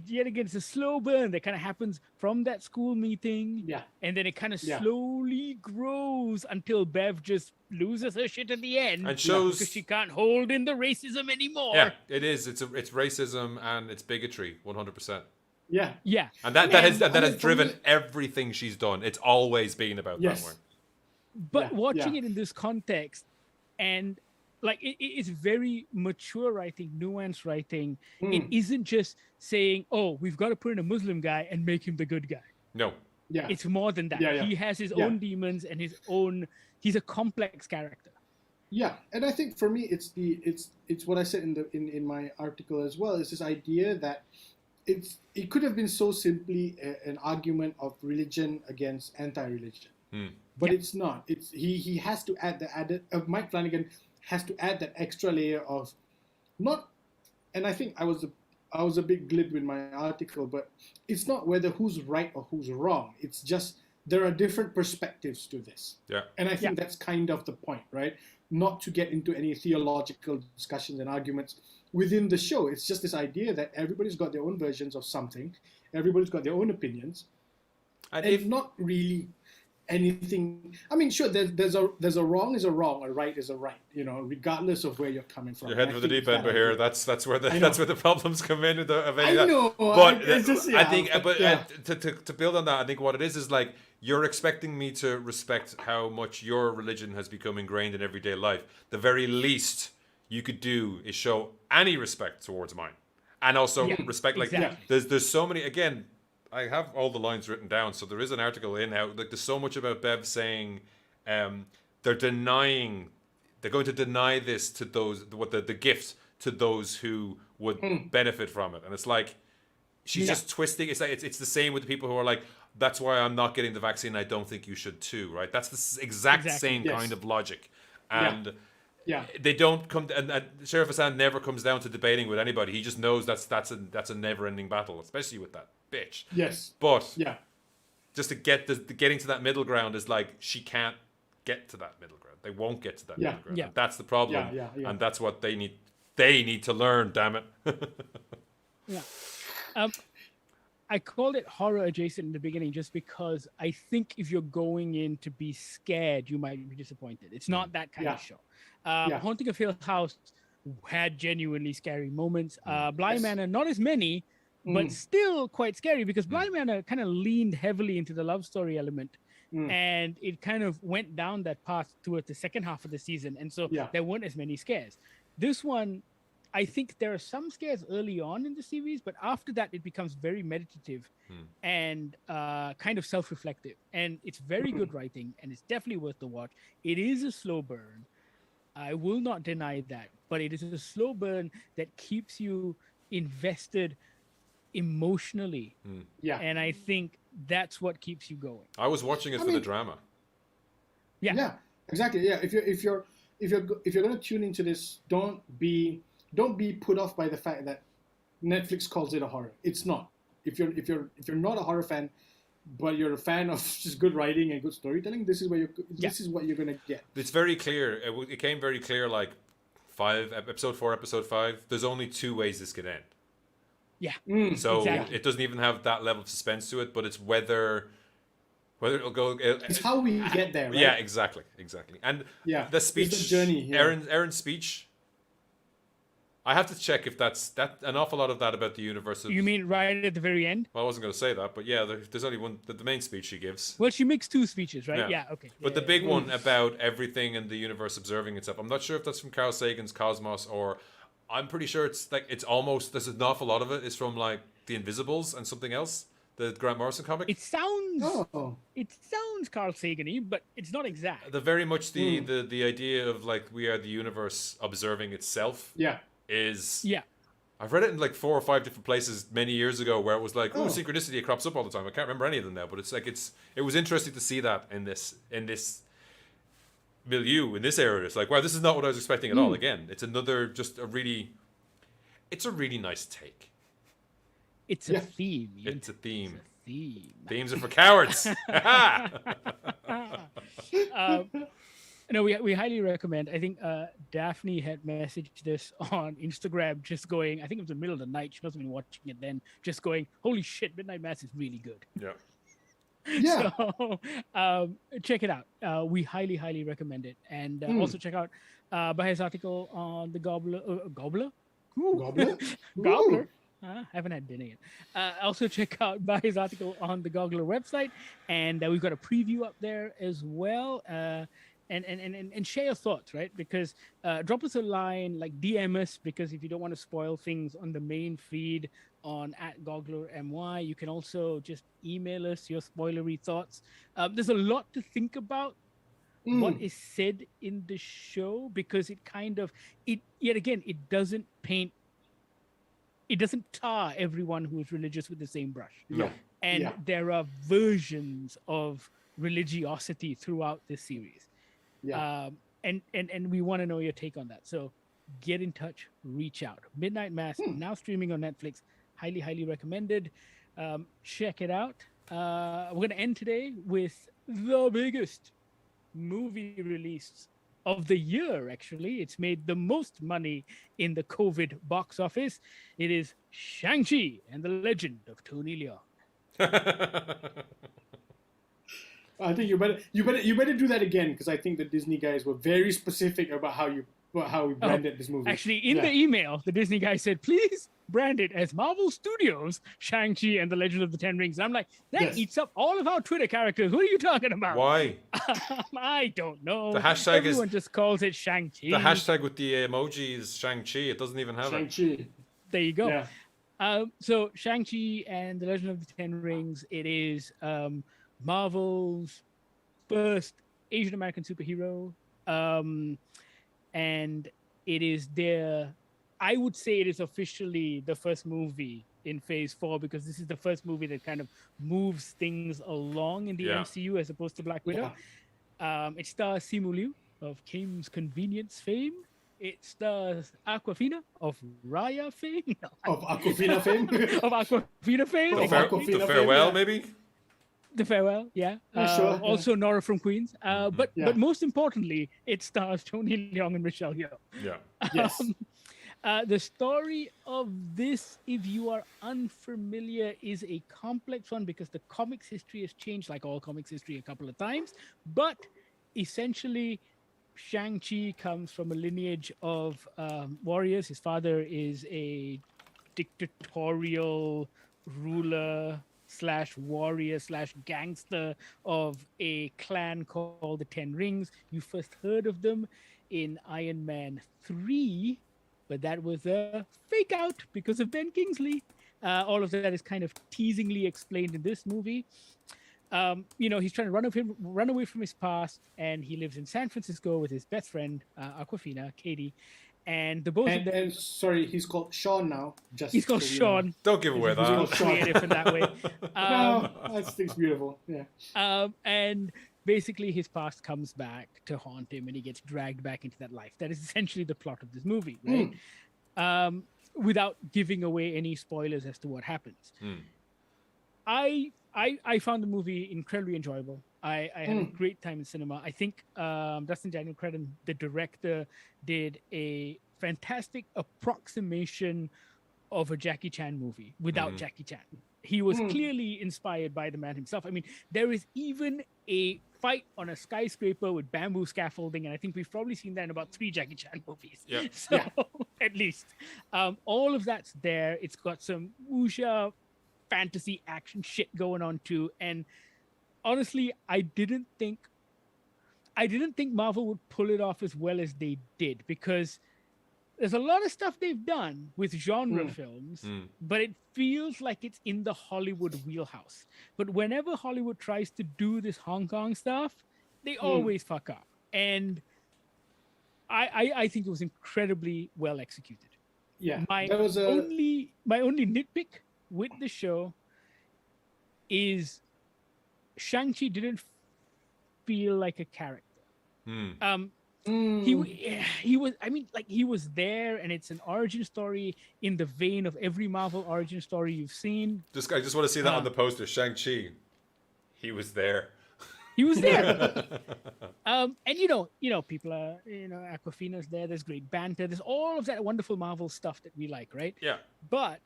yet again is a slow burn that kind of happens from that school meeting, and then it kind of slowly grows until Bev just loses her shit at the end and shows because she can't hold in the racism anymore. Yeah, it is. It's racism and it's bigotry, 100%. Yeah. And that has driven everything she's done. It's always been about that one. But watching it in this context, and like it's very mature writing, nuanced writing. It isn't just saying, "Oh, we've got to put in a Muslim guy and make him the good guy." No. Yeah. It's more than that. He has his own demons and his own. He's a complex character. Yeah, and I think for me, it's what I said in my article as well. It's this idea that it could have been so simply an argument of religion against anti-religion, but it's not. It's he has to add the added. Mike Flanagan has to add that extra layer of not. And I think I was a bit glib in my article, but it's not whether who's right or who's wrong. It's just there are different perspectives to this. Yeah, and I think that's kind of the point, right? Not to get into any theological discussions and arguments within the show. It's just this idea that everybody's got their own versions of something, everybody's got their own opinions, and not really anything. I mean, sure, there's a wrong is a wrong, a right is a right, regardless of where you're coming from. You're heading for the deep end here. That's where the problems come in. I know, but I think, to build on that, I think what it is like you're expecting me to respect how much your religion has become ingrained in everyday life. The very least you could do is show any respect towards mine, and also respect. Like there's so many. Again, I have all the lines written down, so there is an article in how like there's so much about Bev saying they're going to deny this to those the gift to those who would benefit from it, and it's like she's just twisting. It's like it's the same with the people who are like, that's why I'm not getting the vaccine. I don't think you should too, right? That's the exact same kind of logic, and. Yeah, they don't come, and Sheriff Hassan never comes down to debating with anybody. He just knows that's a never-ending battle, especially with that bitch. Yes, but just to getting to that middle ground is like she can't get to that middle ground. They won't get to that middle ground. And that's the problem, and that's what they need. They need to learn. Damn it. I called it horror adjacent in the beginning just because I think if you're going in to be scared, you might be disappointed. It's not that kind of show. Haunting of Hill House had genuinely scary moments. Bly Manor, not as many, but still quite scary because Bly Manor kind of leaned heavily into the love story element. And it kind of went down that path towards the second half of the season. And so there weren't as many scares. This one, I think there are some scares early on in the series, but after that, it becomes very meditative and kind of self-reflective. And it's very good writing, and it's definitely worth the watch. It is a slow burn. I will not deny that, but it is a slow burn that keeps you invested emotionally. And I think that's what keeps you going. I was watching it for the drama. Yeah, exactly. Yeah, if you're going to tune into this, don't be put off by the fact that Netflix calls it a horror. It's not. If you're not a horror fan, but you're a fan of just good writing and good storytelling, this is what you're gonna get. It's very clear. It came very clear. Like episode 4, episode 5. There's only 2 ways this could end. Yeah. So it doesn't even have that level of suspense to it. But it's whether it'll go. It's how we get there. Right? Yeah, exactly. And the speech, it's the journey. Yeah. Aaron's speech. I have to check if that's an awful lot of that about the universe. You mean right at the very end? Well, I wasn't going to say that, but yeah, there's only one. The main speech she gives. Well, she makes 2 speeches, right? Yeah. Okay. But the big one about everything in the universe observing itself. I'm not sure if that's from Carl Sagan's Cosmos or I'm pretty sure it's like it's almost there's an awful lot of it is from like The Invisibles and something else, the Grant Morrison comic. It sounds Oh. Carl Sagan-y, but it's not exact. The very much the idea of like we are the universe observing itself Yeah. is Yeah. I've read it in like 4 or 5 different places many years ago where it was like, oh, Oh. synchronicity, it crops up all the time. I can't remember any of them now, but it's like it was interesting to see that in this milieu, in this area. It's like, wow, this is not what I was expecting at all. Again, it's it's a really nice take. It's a theme. Ian. It's a theme. It's a theme. Themes are for cowards. No, we highly recommend. I think Daphne had messaged this on Instagram, just going. I think it was the middle of the night. She must have been watching it then, just going, "Holy shit, Midnight Mass is really good." Yeah. Yeah. So check it out. We highly recommend it, and also check out Bahir's article on the Gobbler. Gobbler. Gobbler? Gobbler. Haven't had dinner yet. Also check out Bahir's article on the Goggler website, and we've got a preview up there as well. And share your thoughts, right? Because drop us a line, like DM us, because if you don't want to spoil things on the main feed on @GogglerMY, you can also just email us your spoilery thoughts. There's a lot to think about what is said in the show, because it kind of it doesn't tar everyone who is religious with the same brush. No. And there are versions of religiosity throughout this series. Yeah. And we want to know your take on that. So get in touch, reach out. Midnight Mass, now streaming on Netflix. Highly recommended. Check it out. We're going to end today with the biggest movie release of the year, actually. It's made the most money in the COVID box office. It is Shang-Chi and the Legend of Tony Leung. I think you better do that again, because I think the Disney guys were very specific about how we branded this movie. Actually, in the email, the Disney guy said, please brand it as Marvel Studios Shang-Chi and the Legend of the Ten Rings. And I'm like, that eats up all of our Twitter characters. What are you talking about? Why? I don't know. The hashtag Everyone just calls it Shang-Chi. The hashtag with the emoji is Shang-Chi. It doesn't even have it. Shang-Chi. There you go. Yeah. So Shang-Chi and the Legend of the Ten Rings, it is Marvel's first Asian American superhero, and it is I would say it is officially the first movie in Phase 4, because this is the first movie that kind of moves things along in the MCU as opposed to Black Widow. It stars Simu Liu of Kim's Convenience fame. It stars Aquafina of Raya fame. Of Aquafina fame. Of Aquafina fame. The farewell, maybe. The Farewell, yeah. Sure. Also Nora from Queens. But most importantly, it stars Tony Leung and Michelle Yeoh. Yeah. Yes. The story of this, if you are unfamiliar, is a complex one, because the comics history has changed, like all comics history, a couple of times. But essentially, Shang-Chi comes from a lineage of warriors. His father is a dictatorial ruler / warrior / gangster of a clan called the Ten Rings. You first heard of them in Iron Man 3, but that was a fake out because of Ben Kingsley. All of that is kind of teasingly explained in this movie. He's trying to run away from his past, and he lives in San Francisco with his best friend, Aquafina, Katie. And the both of them. And sorry, he's called Sean now. He's called Sean. Don't give away that. He's creative in that way. No, that thing's beautiful. Yeah. And basically, his past comes back to haunt him, and he gets dragged back into that life. That is essentially the plot of this movie, right? Without giving away any spoilers as to what happens. I found the movie incredibly enjoyable. I had a great time in cinema. I think Dustin Daniel Cretton, the director, did a fantastic approximation of a Jackie Chan movie without Jackie Chan. He was clearly inspired by the man himself. I mean, there is even a fight on a skyscraper with bamboo scaffolding, and I think we've probably seen that in about 3 Jackie Chan movies. Yeah. So, at least. All of that's there. It's got some wuxia fantasy action shit going on too, and honestly, I didn't think Marvel would pull it off as well as they did, because there's a lot of stuff they've done with genre films, but it feels like it's in the Hollywood wheelhouse. But whenever Hollywood tries to do this Hong Kong stuff, they always fuck up. And I think it was incredibly well executed. Yeah, My there was only nitpick with the show is Shang-Chi didn't feel like a character. He was, I mean, like, he was there, and it's an origin story in the vein of every Marvel origin story you've seen. I just want to see that on the poster. Shang-Chi, he was there. He was there. And people are, Aquafina's there. There's great banter. There's all of that wonderful Marvel stuff that we like, right? Yeah. But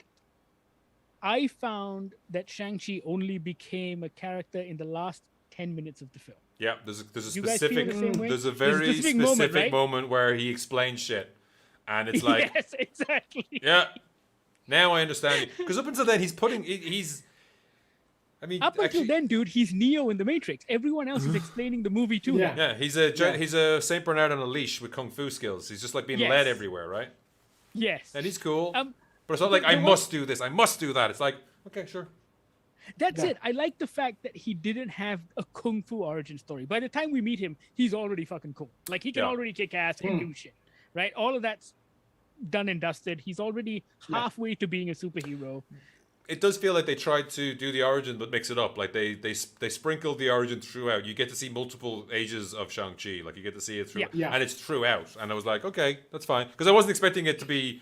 I found that Shang-Chi only became a character in the last 10 minutes of the film. Yeah, there's a You guys feel specific, the same way? there's a very specific moment where he explains shit, and it's like, yes, exactly. yeah, now I understand you. Because up until then, he's. I mean, Up until then, dude, he's Neo in the Matrix. Everyone else is explaining the movie to him. Yeah, he's a Saint Bernard on a leash with kung fu skills. He's just like being led everywhere, right? Yes. And he's cool. But it's not like I must do this, I must do that. It's like, okay, sure. That's it. I like the fact that he didn't have a kung fu origin story. By the time we meet him, he's already fucking cool. Like, he can already kick ass and do shit, right? All of that's done and dusted. He's already halfway to being a superhero. It does feel like they tried to do the origin, but mix it up. Like they sprinkled the origin throughout. You get to see multiple ages of Shang-Chi. Like, you get to see it through, and it's throughout. And I was like, okay, that's fine, because I wasn't expecting it to be.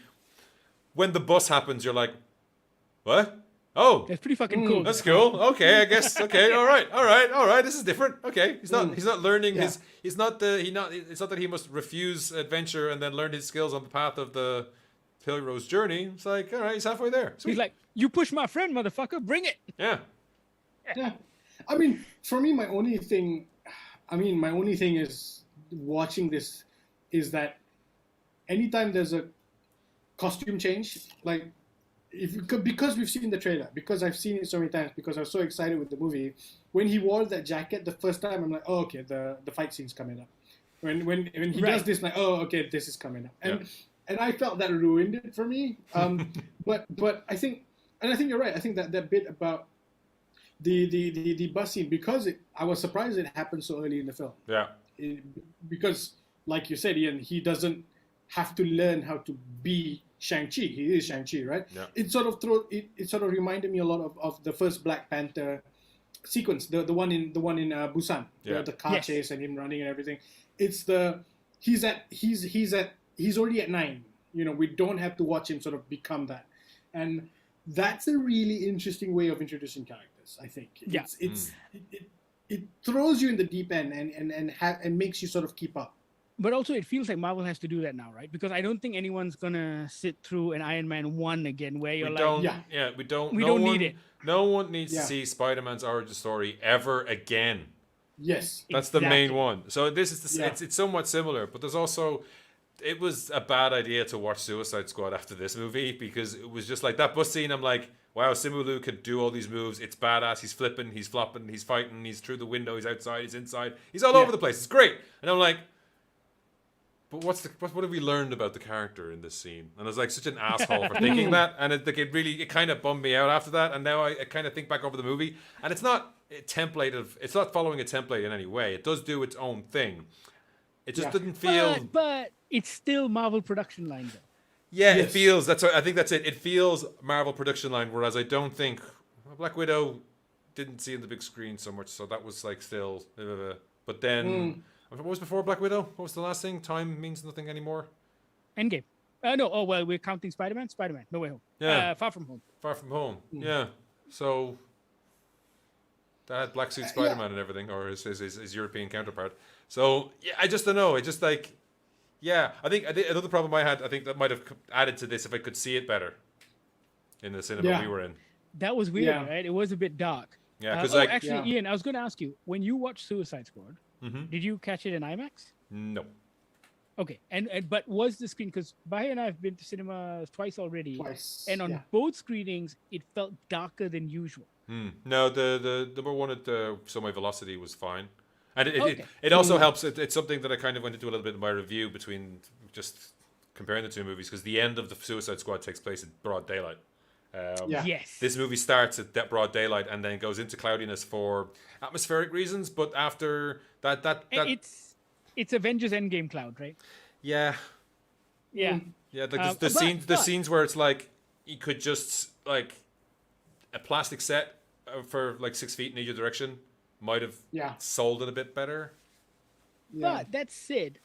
When the bus happens, you're like, what? Oh, that's pretty fucking cool. That's cool. Okay, I guess. Okay, all right. This is different. Okay, he's not learning his. It's not that he must refuse adventure and then learn his skills on the path of the hero's journey. It's like, all right, he's halfway there. Sweet. He's like, you push my friend, motherfucker. Bring it. Yeah. I mean, for me, my only thing is watching this is that anytime there's a costume change, like, because we've seen the trailer, because I've seen it so many times, because I was so excited with the movie, when he wore that jacket the first time, I'm like, oh, okay, the fight scene's coming up. When he does this, like, oh, okay, this is coming up, and I felt that ruined it for me. But I think you're right. I think that bit about the bus scene, because I was surprised it happened so early in the film. Yeah. Because, like you said, Ian, he doesn't have to learn how to be Shang-Chi. He is Shang-Chi, right? Yeah. It sort of reminded me a lot of the first Black Panther sequence, the one in Busan, the car chase and him running and everything. It's he's already at 9. We don't have to watch him sort of become that, and that's a really interesting way of introducing characters. I think. It throws you in the deep end and makes you sort of keep up. But also, it feels like Marvel has to do that now, right? Because I don't think anyone's gonna sit through an Iron Man 1 again, where you're we don't need it. No one needs to see Spider-Man's origin story ever again. Yes, that's the main one. So this is it's somewhat similar, but there's also. It was a bad idea to watch Suicide Squad after this movie, because it was just like that bus scene. I'm like, wow, Simu Liu could do all these moves. It's badass. He's flipping, he's flopping, he's fighting, he's through the window, he's outside, he's inside, he's all over the place. It's great. And I'm like, but what have we learned about the character in this scene? And I was like such an asshole for thinking that, and it kind of bummed me out after that. And now I kind of think back over the movie, and it's not it's not following a template in any way. It does do its own thing. It just didn't feel. But it's still Marvel production line, though. Yeah, yes. It feels. I think that's it. It feels Marvel production line, whereas I don't think Black Widow didn't see in the big screen so much. So that was like still. But then, what was before Black Widow? What was the last thing? Time means nothing anymore. Endgame. No. Oh well, we're counting Spider-Man. Spider-Man. No Way Home. Yeah. Far From Home. Far From Home. Yeah. So that had black suit Spider-Man and everything, or his European counterpart. So yeah, I just don't know. It just like, I think another problem I had. I think that might have added to this if I could see it better in the cinema we were in. That was weird, right? It was a bit dark. Yeah, because Ian, I was going to ask you, when you watched Suicide Squad, did you catch it in IMAX? No. Okay, but was the screen, because Bahir and I have been to cinema twice already, and on both screenings it felt darker than usual. No, the number one at Someway Velocity was fine. And it also helps. It's something that I kind of went into a little bit in my review between just comparing the two movies because the end of the Suicide Squad takes place in broad daylight. Yeah. Yes. This movie starts at that broad daylight and then goes into cloudiness for atmospheric reasons. But after that It's Avengers Endgame cloud, right? yeah, Yeah. yeah. But- The scenes where it's like you could just like a plastic set for like 6 feet in either direction might have Yeah. sold it a bit better. Yeah. But that said,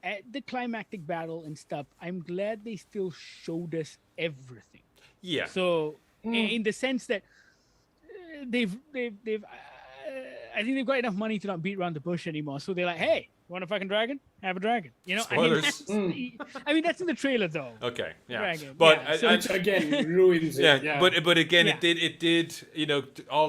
at the climactic battle and stuff, I'm glad they still showed us everything. Yeah, So, in the sense that they've I think they've got enough money to not beat around the bush anymore. So they're like, hey, want a fucking dragon? Have a dragon. You know, Spoilers. I mean, that's in the trailer though. okay, yeah. Dragon, But yeah, so Which again ruins it. yeah, Yeah. but again, Yeah. it did you know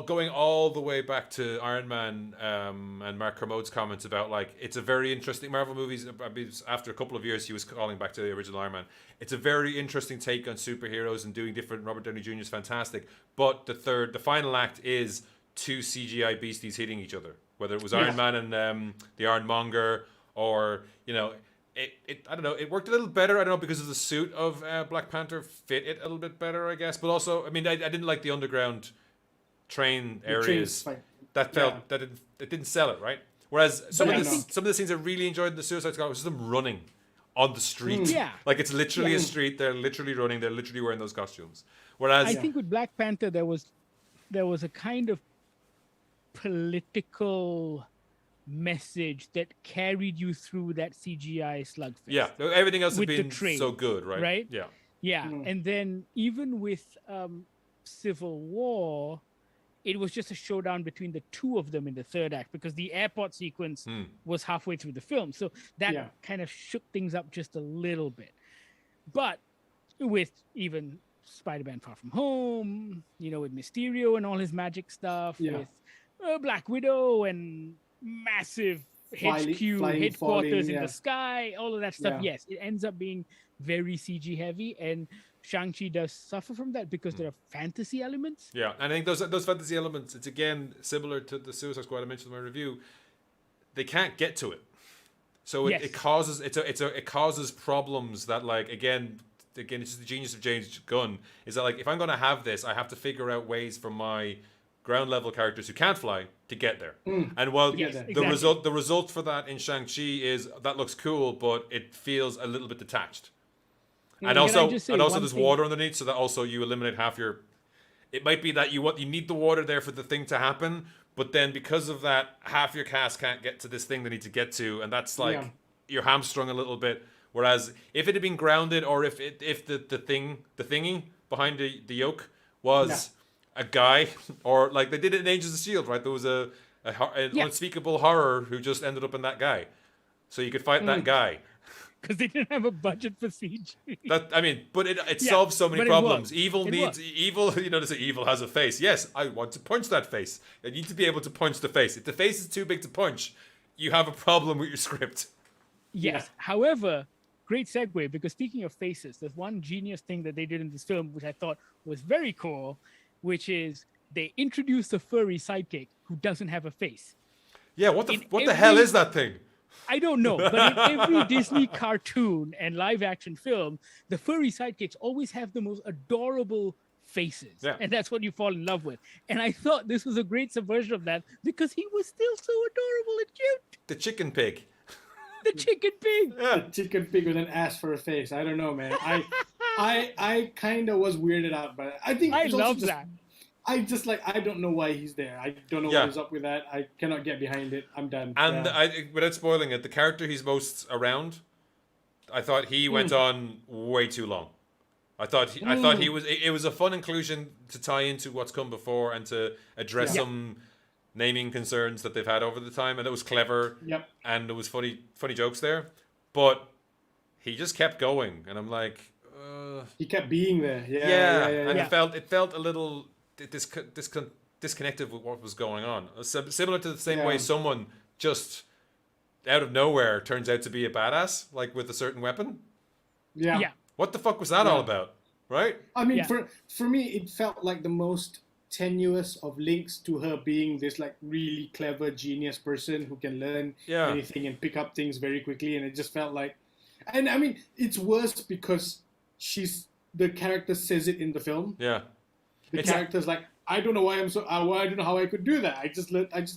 going all the way back to Iron Man and Mark Kermode's comments about like it's a very interesting Marvel movies. I mean, after a couple of years, he was calling back to the original Iron Man. It's a very interesting take on superheroes and doing different. Robert Downey Jr. is fantastic, but the final act is two CGI beasties hitting each other. Whether it was Iron Man and the Ironmonger, or you know. It I don't know. It worked a little better. I don't know because of the suit of Black Panther fit it a little bit better, I guess. But also, I mean, I didn't like the underground train areas. That felt that it didn't sell it right. Whereas some of the scenes I really enjoyed in the Suicide Squad was them running on the street. Yeah. Like it's literally a street. They're literally running. They're literally wearing those costumes. Whereas I think with Black Panther there was a kind of political message that carried you through that CGI slugfest. yeah, everything else has with the been train, so good, right? right? Yeah. Yeah, and then even with Civil War, it was just a showdown between the two of them in the third act because the airport sequence was halfway through the film. So that kind of shook things up just a little bit. But with even Spider-Man Far From Home, you know, with Mysterio and all his magic stuff, with Black Widow and massive HQ headquarters falling, in the sky, all of that stuff. Yes, it ends up being very CG heavy, and Shang-Chi does suffer from that because there are fantasy elements. Yeah, and I think those fantasy elements, it's again similar to the Suicide Squad I mentioned in my review. They can't get to it, so it causes it causes problems that like again it's just the genius of James Gunn is that like if I'm going to have this, I have to figure out ways for my ground level characters who can't fly to get there. And while the result for that in Shang-Chi is that looks cool, but it feels a little bit detached. And also there's water underneath, so that also you eliminate half your. It might be that you need the water there for the thing to happen, but then because of that, half your cast can't get to this thing they need to get to, and that's like you're hamstrung a little bit. Whereas if it had been grounded, or if the thingy behind the yoke was a guy, or like they did it in Agents of S.H.I.E.L.D., right? There was an unspeakable horror who just ended up in that guy, so you could fight that guy. Because they didn't have a budget for CG. But it solves so many problems. Evil. You know, to say evil has a face. Yes, I want to punch that face. I need to be able to punch the face. If the face is too big to punch, you have a problem with your script. Yes. However, great segue, because speaking of faces, there's one genius thing that they did in this film, which I thought was very cool, which is they introduced a furry sidekick who doesn't have a face. Yeah, what the hell is that thing? I don't know, but in every Disney cartoon and live action film, the furry sidekicks always have the most adorable faces. Yeah. And that's what you fall in love with. And I thought this was a great subversion of that because he was still so adorable and cute. The chicken pig. The chicken pig. Yeah. The chicken pig with an ass for a face. I don't know, man. I kind of was weirded out by that. I think I love that. I don't know why he's there. I don't know what is up with that. I cannot get behind it. I'm done. And without spoiling it, the character he's most around, I thought he went on way too long. I thought he was. It was a fun inclusion to tie into what's come before and to address some naming concerns that they've had over the time, and it was clever. Yep. And there was funny jokes there, but he just kept going, and I'm like, he kept being there. Yeah. And it felt a little disconnected with what was going on. Similar to the same way someone just out of nowhere turns out to be a badass, like with a certain weapon. Yeah. What the fuck was that all about? Right? I mean, for me, it felt like the most tenuous of links to her being this like really clever genius person who can learn anything and pick up things very quickly, and it just felt like And I mean, it's worse because the character says it in the film. Yeah. The character's like, I don't know why I don't know how I could do that. I just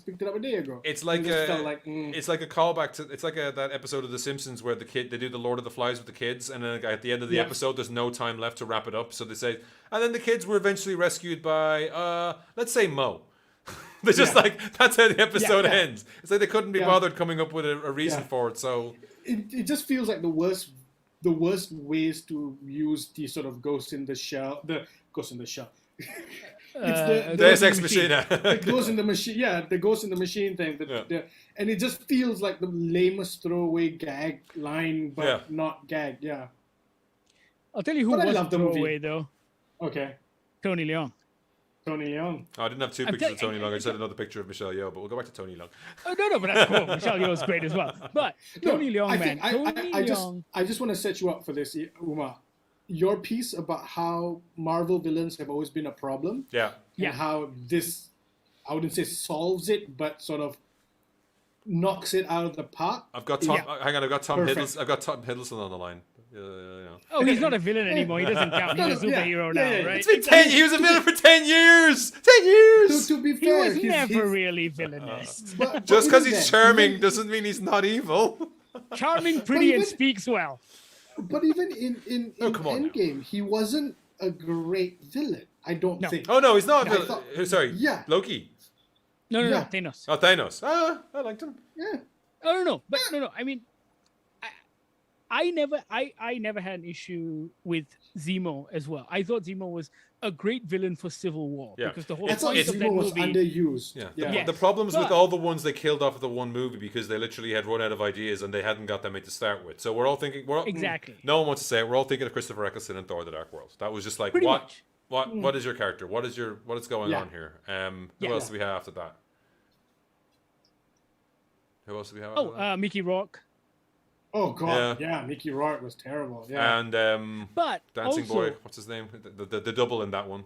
picked it up a day ago. It's like it just felt like, it's like a callback to that episode of The Simpsons where they do the Lord of the Flies with the kids, and then at the end of the episode, there's no time left to wrap it up. So they say, and then the kids were eventually rescued by, let's say Mo. They're just like, that's how the episode ends. It's like they couldn't be bothered coming up with a reason for it. So it just feels like the worst ways to use the sort of Ghost in the Shell. It's Deus Ex Machina. The Ghost in the Machine, the Ghost in the Machine thing. And it just feels like the lamest throwaway gag line, but not gag. Yeah. I'll tell you who was a throwaway though. Okay. Tony Leung. Tony Leung. Oh, I didn't have two pictures of Tony Leung. I just had another picture of Michelle Yeoh, but we'll go back to Tony Leung. Oh no, but that's cool. Michelle Yeoh is great as well. But Tony Leung, man. I just want to set you up for this, Uma. Your piece about how Marvel villains have always been a problem. Yeah. And how this, I wouldn't say solves it, but sort of knocks it out of the park. I've got Tom. Hang on, I've got Tom Hiddleston on the line. Oh, he's not a villain anymore. He doesn't count. He's a superhero now, right? It's been 10. He was a villain for 10 years. 10 years. To be fair, he was never really villainous. Just because he's charming doesn't mean he's not evil. Charming, pretty, and speaks well. But even in Endgame, he wasn't a great villain. I don't think. Oh no, he's not a villain. Sorry. Yeah. Loki. No, Thanos. Oh, Thanos. I liked him. Yeah. Oh no. But no. I mean, I never had an issue with Zemo as well. I thought Zemo was a great villain for Civil War because the whole point of that Zemo was movie underused. Yeah. The problems with all the ones they killed off of the one movie because they literally had run out of ideas and they hadn't got them in to start with. So we're all thinking exactly. No one wants to say it. We're all thinking of Christopher Eccleston and Thor: The Dark World. That was just like pretty much. What is your character? What is going on here? Who else do we have after that? Who else do we have? After Mickey Rourke. Oh god, Mickey Rourke was terrible. Yeah, and but Dancing also, Boy, what's his name? The double in that one.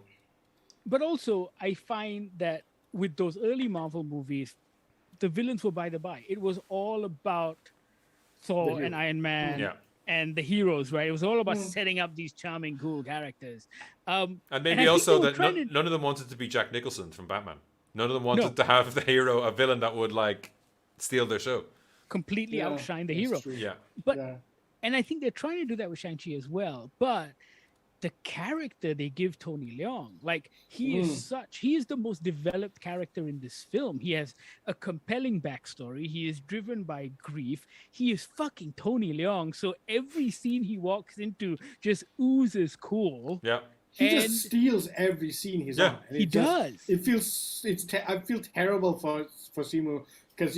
But also, I find that with those early Marvel movies, the villains were by the by. It was all about Thor and Iron Man and the heroes, right? It was all about setting up these charming, cool characters. And maybe also that none of them wanted to be Jack Nicholson from Batman. None of them wanted to have a villain that would like steal their show. Completely outshine the hero. True. Yeah. But and I think they're trying to do that with Shang-Chi as well. But the character they give Tony Leung, like he is the most developed character in this film. He has a compelling backstory. He is driven by grief. He is fucking Tony Leung. So every scene he walks into just oozes cool. Yeah. He just steals every scene he's on. And he does. I feel terrible for Simu because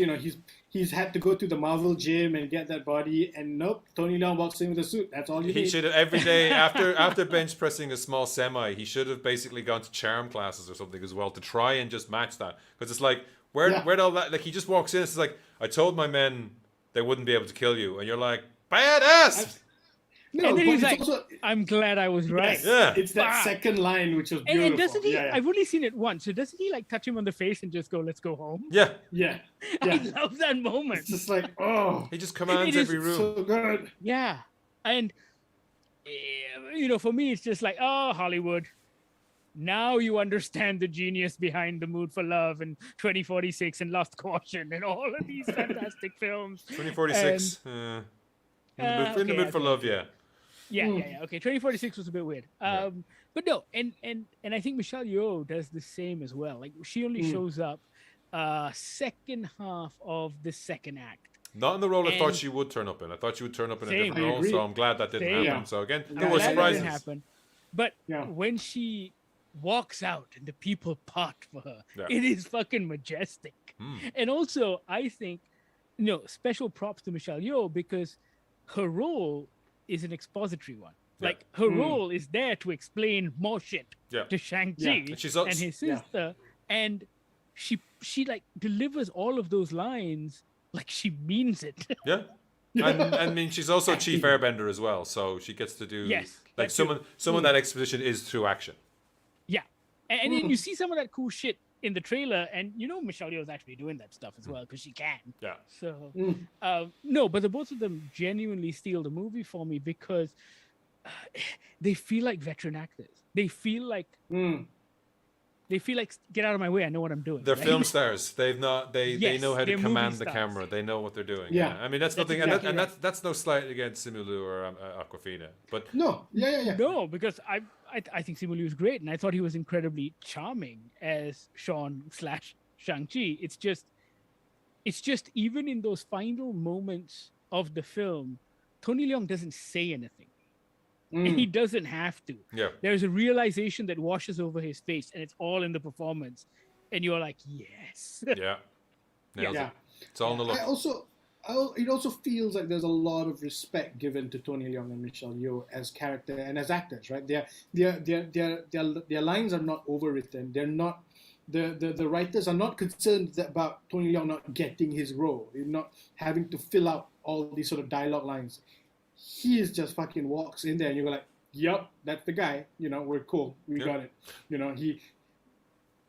he's had to go to the Marvel gym and get that body, and nope, Tony Leung walks in with a suit. That's all you need. He should have every day after bench pressing a small semi. He should have basically gone to charm classes or something as well to try and just match that. Because it's like where'd all that? Like he just walks in. It's like I told my men they wouldn't be able to kill you, and you're like badass. No, and then he's like, I'm glad I was right. Yeah. It's that second line which was beautiful. And doesn't he, I've only seen it once, so doesn't he like touch him on the face and just go, let's go home? Yeah. Yeah. I love that moment. It's just like, oh. He just commands every room. So good. Yeah. And, for me, it's just like, oh, Hollywood. Now you understand the genius behind The Mood for Love and 2046 and Lost Caution and all of these fantastic films. 2046. In the Mood for Love, yeah. Yeah. Okay, 2046 was a bit weird. But no, and I think Michelle Yeoh does the same as well. Like she only shows up second half of the second act. Not in the role I thought she would turn up in. I thought she would turn up in a different role, so I'm glad that didn't happen. So again, there were surprises. That didn't happen. But when she walks out and the people part for her, it is fucking majestic. And also, I think, special props to Michelle Yeoh because her role is an expository one. Like her role is there to explain more shit to Shang-Chi and his sister, and she like delivers all of those lines like she means it. Yeah. And I mean she's also Chief Airbender as well, so she gets to do some of that exposition is through action. Yeah. And then you see some of that cool shit in the trailer, and Michelle Yeoh is actually doing that stuff as well because she can. Yeah. So no, but the both of them genuinely steal the movie for me because they feel like veteran actors. They feel like get out of my way. I know what I'm doing. They're right? film stars. They know how to they're command movie the stars. camera. They know what they're doing. Yeah. I mean that's nothing, exactly and right. that's no slight against Simulu or Aquafina, but No, yeah. No, because I think Simu Liu is great, and I thought he was incredibly charming as Shang-Chi. It's just even in those final moments of the film, Tony Leung doesn't say anything. And he doesn't have to. Yeah. There's a realization that washes over his face, and it's all in the performance. And you're like, yes. yeah. Nails Yeah. it. It's all in the look. It also feels like there's a lot of respect given to Tony Leung and Michelle Yeoh as character and as actors, right? Their lines are not overwritten. They're not the writers are not concerned about Tony Leung not getting his role, not having to fill out all these sort of dialogue lines. He is just fucking walks in there and you go like, "Yup, that's the guy. We're cool. We got it."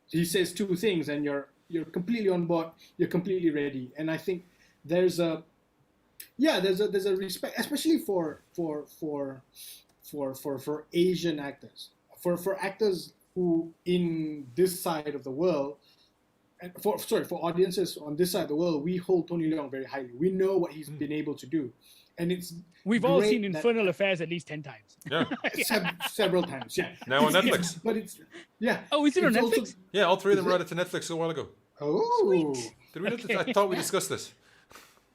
He says two things and you're completely on board. You're completely ready. And I think there's a respect, especially for Asian actors, for actors who in this side of the world, and for audiences on this side of the world, we hold Tony Leung very highly. We know what he's been able to do, and We've all great seen that- Infernal Affairs at least 10 times. Yeah. several times. Yeah. Now on Netflix. But it's Oh, is it on it's Netflix? also- Yeah, all three of them Is were it? added to Netflix a while ago. oh. Did we? Okay. I thought we discussed this.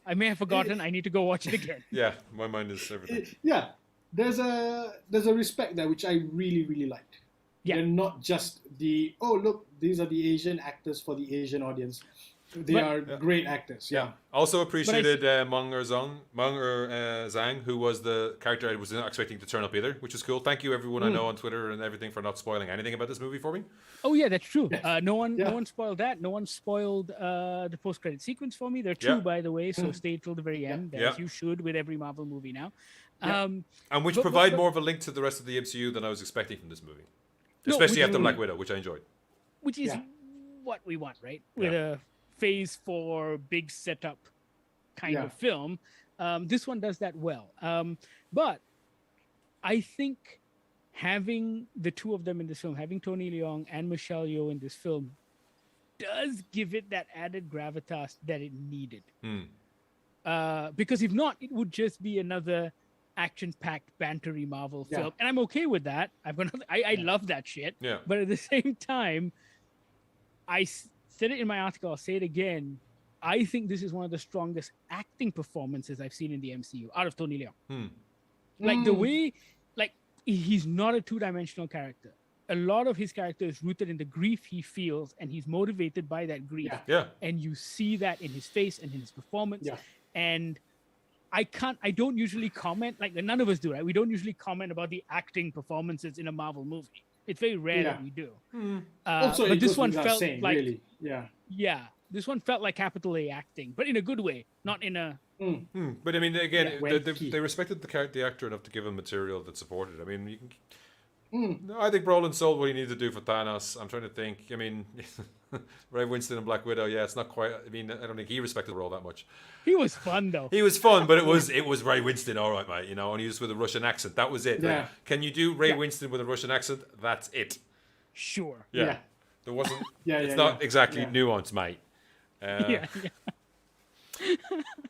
I may have forgotten. I need to go watch it again. Yeah, my mind is everything. Yeah, there's a respect there which I really really liked. Yeah. They're not just look, these are the Asian actors for the Asian audience. They But- are great actors. Yeah. Also appreciated Meng Zhang, who was the character I was not expecting to turn up either, which is cool. Thank you everyone I know on Twitter and everything for not spoiling anything about this movie for me. Oh yeah, that's true. Yes. No one Yeah. spoiled that. No one spoiled the post-credit sequence for me. There are two, Yeah. by the way, so stay till the very end, Yeah. as you should with every Marvel movie now. Yeah. And which But- provide but- more of a link to the rest of the MCU than I was expecting from this movie. No, Especially which- after Black Widow, which I enjoyed. Which is Yeah. what we want, right? With a phase 4 big setup kind Yeah. of film. This one does that well. But I think having the two of them in this film, having Tony Leung and Michelle Yeoh in this film, does give it that added gravitas that it needed. Because if not, it would just be another action-packed, bantery Marvel Yeah. film, and I'm okay with that. I love that shit. Yeah. But at the same time, said it in my article. I'll say it again. I think this is one of the strongest acting performances I've seen in the MCU out of Tony Leung. Like the way, like he's not a two-dimensional character. A lot of his character is rooted in the grief he feels, and he's motivated by that grief. Yeah. Yeah. And you see that in his face and in his performance. Yeah. And I don't usually comment, like none of us do, right? We don't usually comment about the acting performances in a Marvel movie. It's very rare that we do. Also, but it this goes one without felt saying, like, really. Yeah. this one felt like capital A acting, but in a good way, not in a. But I mean, again, Yeah, they respected the actor enough to give him material that supported it. I mean, you can. No, I think Brolin sold what he needed to do for Thanos. I'm trying to think. I mean, Ray Winston and Black Widow. Yeah, it's not quite. I mean, I don't think he respected the role that much. He was fun though. He was fun, but it was Ray Winston, all right, mate. And he was with a Russian accent. That was it. Yeah. Like, can you do Ray Winston with a Russian accent? That's it. Sure. Yeah. There wasn't. It's Yeah, not exactly yeah. nuanced, mate. Yeah.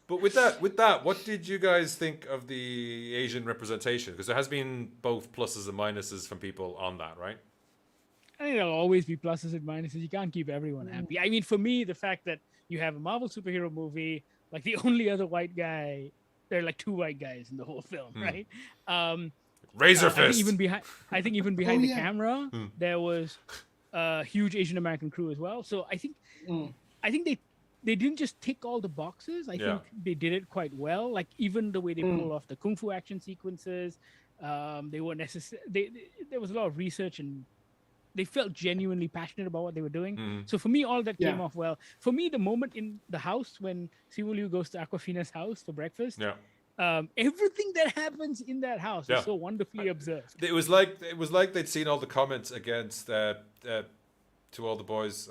But with that, what did you guys think of the Asian representation? Because there has been both pluses and minuses from people on that, right? I think there'll always be pluses and minuses. You can't keep everyone happy. I mean, for me, the fact that you have a Marvel superhero movie, like the only other white guy, there are like two white guys in the whole film, right? Razor I think fist. even behind Oh, the yeah. camera, there was a huge Asian American crew as well. So I think they didn't just tick all the boxes. I think they did it quite well. Like even the way they pull off the kung fu action sequences, they were necessary. There was a lot of research and they felt genuinely passionate about what they were doing. So for me, all that came off well. For me, the moment in the house when Simu Liu goes to Aquafina's house for breakfast, everything that happens in that house is so wonderfully observed. It was like they'd seen all the comments against to all the boys.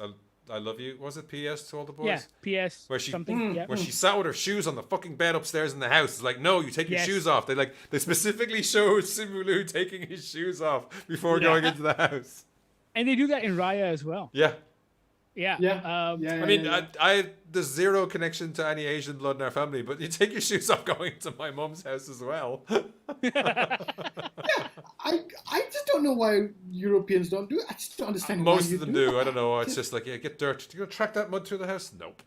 I love you. Was it PS to all the boys? Yeah, PS Where she something. Yeah. where she sat with her shoes on the fucking bed upstairs in the house. It's like, no, you take your Yes. shoes off. They specifically show Simulu taking his shoes off before going into the house. And they do that in Raya as well. Yeah. Yeah. Yeah. Yeah. I mean, there's zero connection to any Asian blood in our family, but you take your shoes off going to my mum's house as well. I just don't know why Europeans don't do it. I just don't understand why Most you of them do. do. I don't know. It's just like, yeah, get dirt. Do you gonna track that mud through the house? Nope.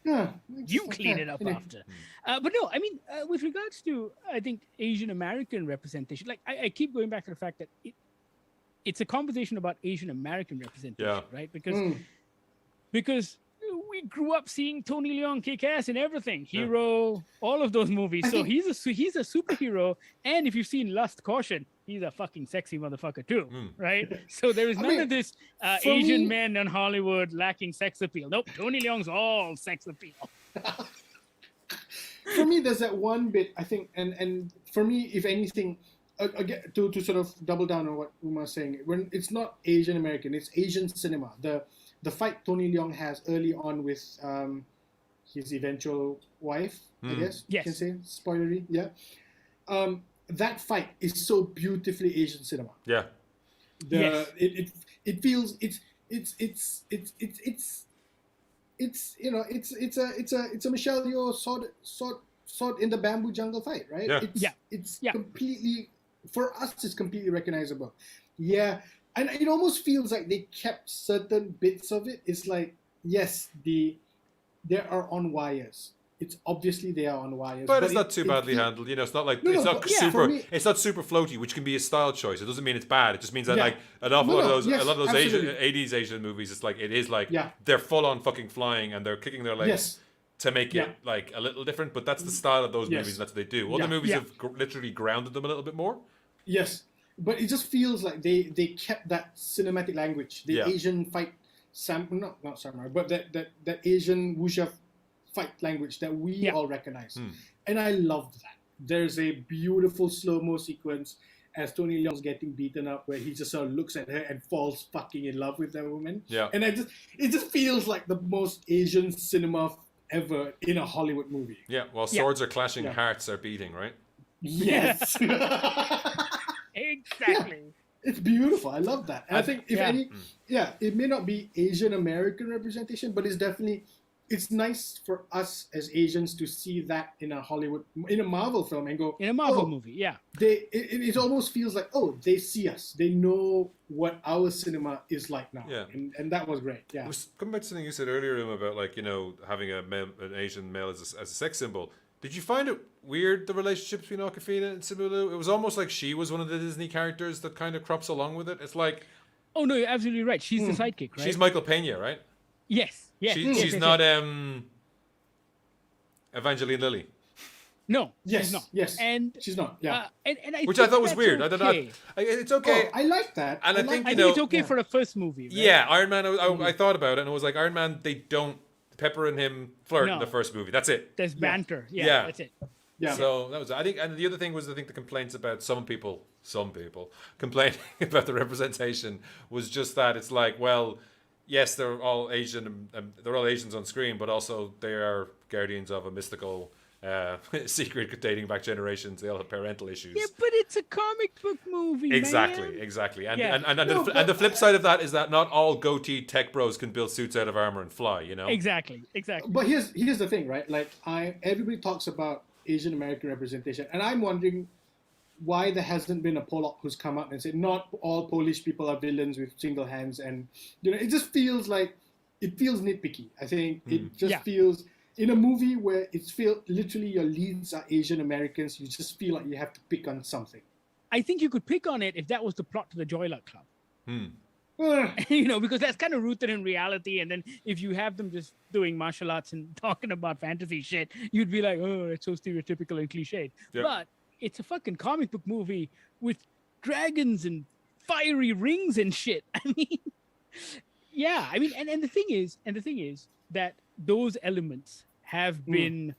Yeah, You clean it up after. But no, I mean, with regards to, I think, Asian American representation, like I keep going back to the fact that it's a conversation about Asian American representation, right? Because we grew up seeing Tony Leung kick ass in everything, Hero, all of those movies. So he's a superhero, and if you've seen Lust, Caution, he's a fucking sexy motherfucker too, right? So there is none of this Asian men in Hollywood lacking sex appeal. Nope, Tony Leung's all sex appeal. For me, there's that one bit, I think, and for me, if anything, again, to sort of double down on what Uma's saying, when it's not Asian American, it's Asian cinema. The fight Tony Leung has early on with his eventual wife, I guess you can say, spoilery, yeah. That fight is so beautifully Asian cinema. Yeah. It feels it's you know it's a Michelle Yeoh sword in the bamboo jungle fight, right? Yeah. It's completely, for us, it's completely recognizable. Yeah. And it almost feels like they kept certain bits of it. It's like, yes, they are on wires. It's obviously they are on wires. But it's not too badly handled. You know, it's not like it's not super floaty, which can be a style choice. It doesn't mean it's bad. It just means that like an awful lot of those absolutely. 80s Asian movies, it's like they're full on fucking flying and they're kicking their legs to make it like a little different. But that's the style of those movies. And that's what they do. Other movies have literally grounded them a little bit more. Yes. But it just feels like they kept that cinematic language, the Asian fight, not samurai, but that Asian wuxia fight language that we all recognize. And I loved that. There's a beautiful slow-mo sequence as Tony Leung's getting beaten up where he just sort of looks at her and falls fucking in love with that woman. Yeah. And it just feels like the most Asian cinema ever in a Hollywood movie. Yeah, while swords are clashing, hearts are beating, right? Yes. Exactly. It's beautiful. I love that. And I think if any, it may not be Asian American representation, but it's nice for us as Asians to see that in a Marvel film and go, in a Marvel movie, it almost feels like, they see us. They know what our cinema is like now. Yeah. And that was great. Yeah. Coming back to something you said earlier, about like, having an Asian male as a sex symbol. Did you find it weird, the relationship between Awkwafina and Simulu? It was almost like she was one of the Disney characters that kind of crops along with it. It's like... Oh, no, you're absolutely right. She's the sidekick, right? She's Michael Pena, right? Yes. She's not Evangeline Lilly. No, yes, she's not. Yes, and she's not. Yeah, and which I thought was weird. Okay. It's okay. I like that, and I think it's okay for the first movie. Right? Yeah, Iron Man. I thought about it, and it was like Iron Man. They don't Pepper and him flirt in the first movie. That's it. There's banter. Yeah, that's it. Yeah. So that was, I think, and the other thing was, the complaints about some people complaining about the representation was just that it's like, well, yes, they're all Asian, they're all Asians on screen, but also they are guardians of a mystical secret dating back generations. They all have parental issues. Yeah, but it's a comic book movie. Exactly. And the flip side of that is that not all goatee tech bros can build suits out of armor and fly. Exactly. But here's the thing, right? Like everybody talks about Asian American representation, and I'm wondering why there hasn't been a Pollock who's come up and said not all Polish people are villains with single hands, and it just feels like it feels nitpicky. I think it just feels, in a movie where literally your leads are Asian Americans, you just feel like you have to pick on something. I think you could pick on it if that was the plot to the Joy Luck Club. Because that's kind of rooted in reality, and then if you have them just doing martial arts and talking about fantasy shit, you'd be like, oh, it's so stereotypical and cliched. Yep. But it's a fucking comic book movie with dragons and fiery rings and shit. I mean, and the thing is that those elements have been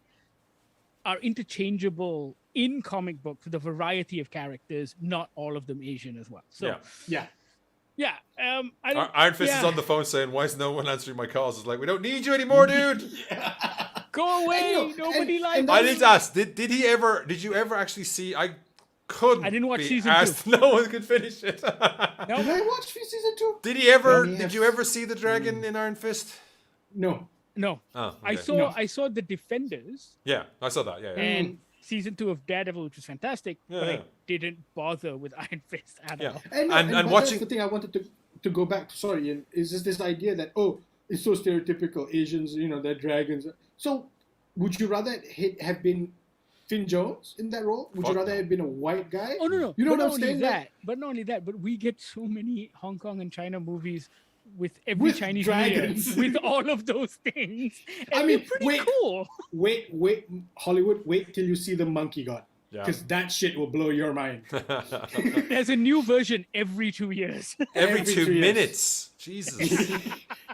are interchangeable in comic book for the variety of characters, not all of them Asian as well. So Yeah. I don't. Iron Fist is yeah. on the phone saying, "Why is no one answering my calls?" It's like, we don't need you anymore, dude. Go away. And no, Nobody and- likes. and I that's- need to ask, did you ever actually see? I couldn't. I didn't watch be season asked. 2. No one could finish it. Did I watch season 2? Did he ever? Let me Did you have- ever see the dragon in Iron Fist? No. No. Oh, I okay. saw. No. I saw the Defenders Yeah, I saw that. Yeah, yeah. and season 2 of Daredevil, which was fantastic, but Yeah. I didn't bother with Iron Fist at Yeah. all. And, And but watching- that's the thing I wanted to go back to. Sorry, Ian, is just this idea that it's so stereotypical Asians, they're dragons. So, would you rather have been Finn Jones in that role? Would Fuck you rather no. have been a white guy? Oh no! You know but what not I'm only saying? that, but not only that, but we get so many Hong Kong and China movies with every With Chinese New Year, dragons. with all of those things. And I mean, they're pretty wait. cool. Wait, Hollywood, wait till you see the Monkey God. Yeah. Because that shit will blow your mind. There's a new version every 2 years. Every Every 2 2 years. minutes. Jesus.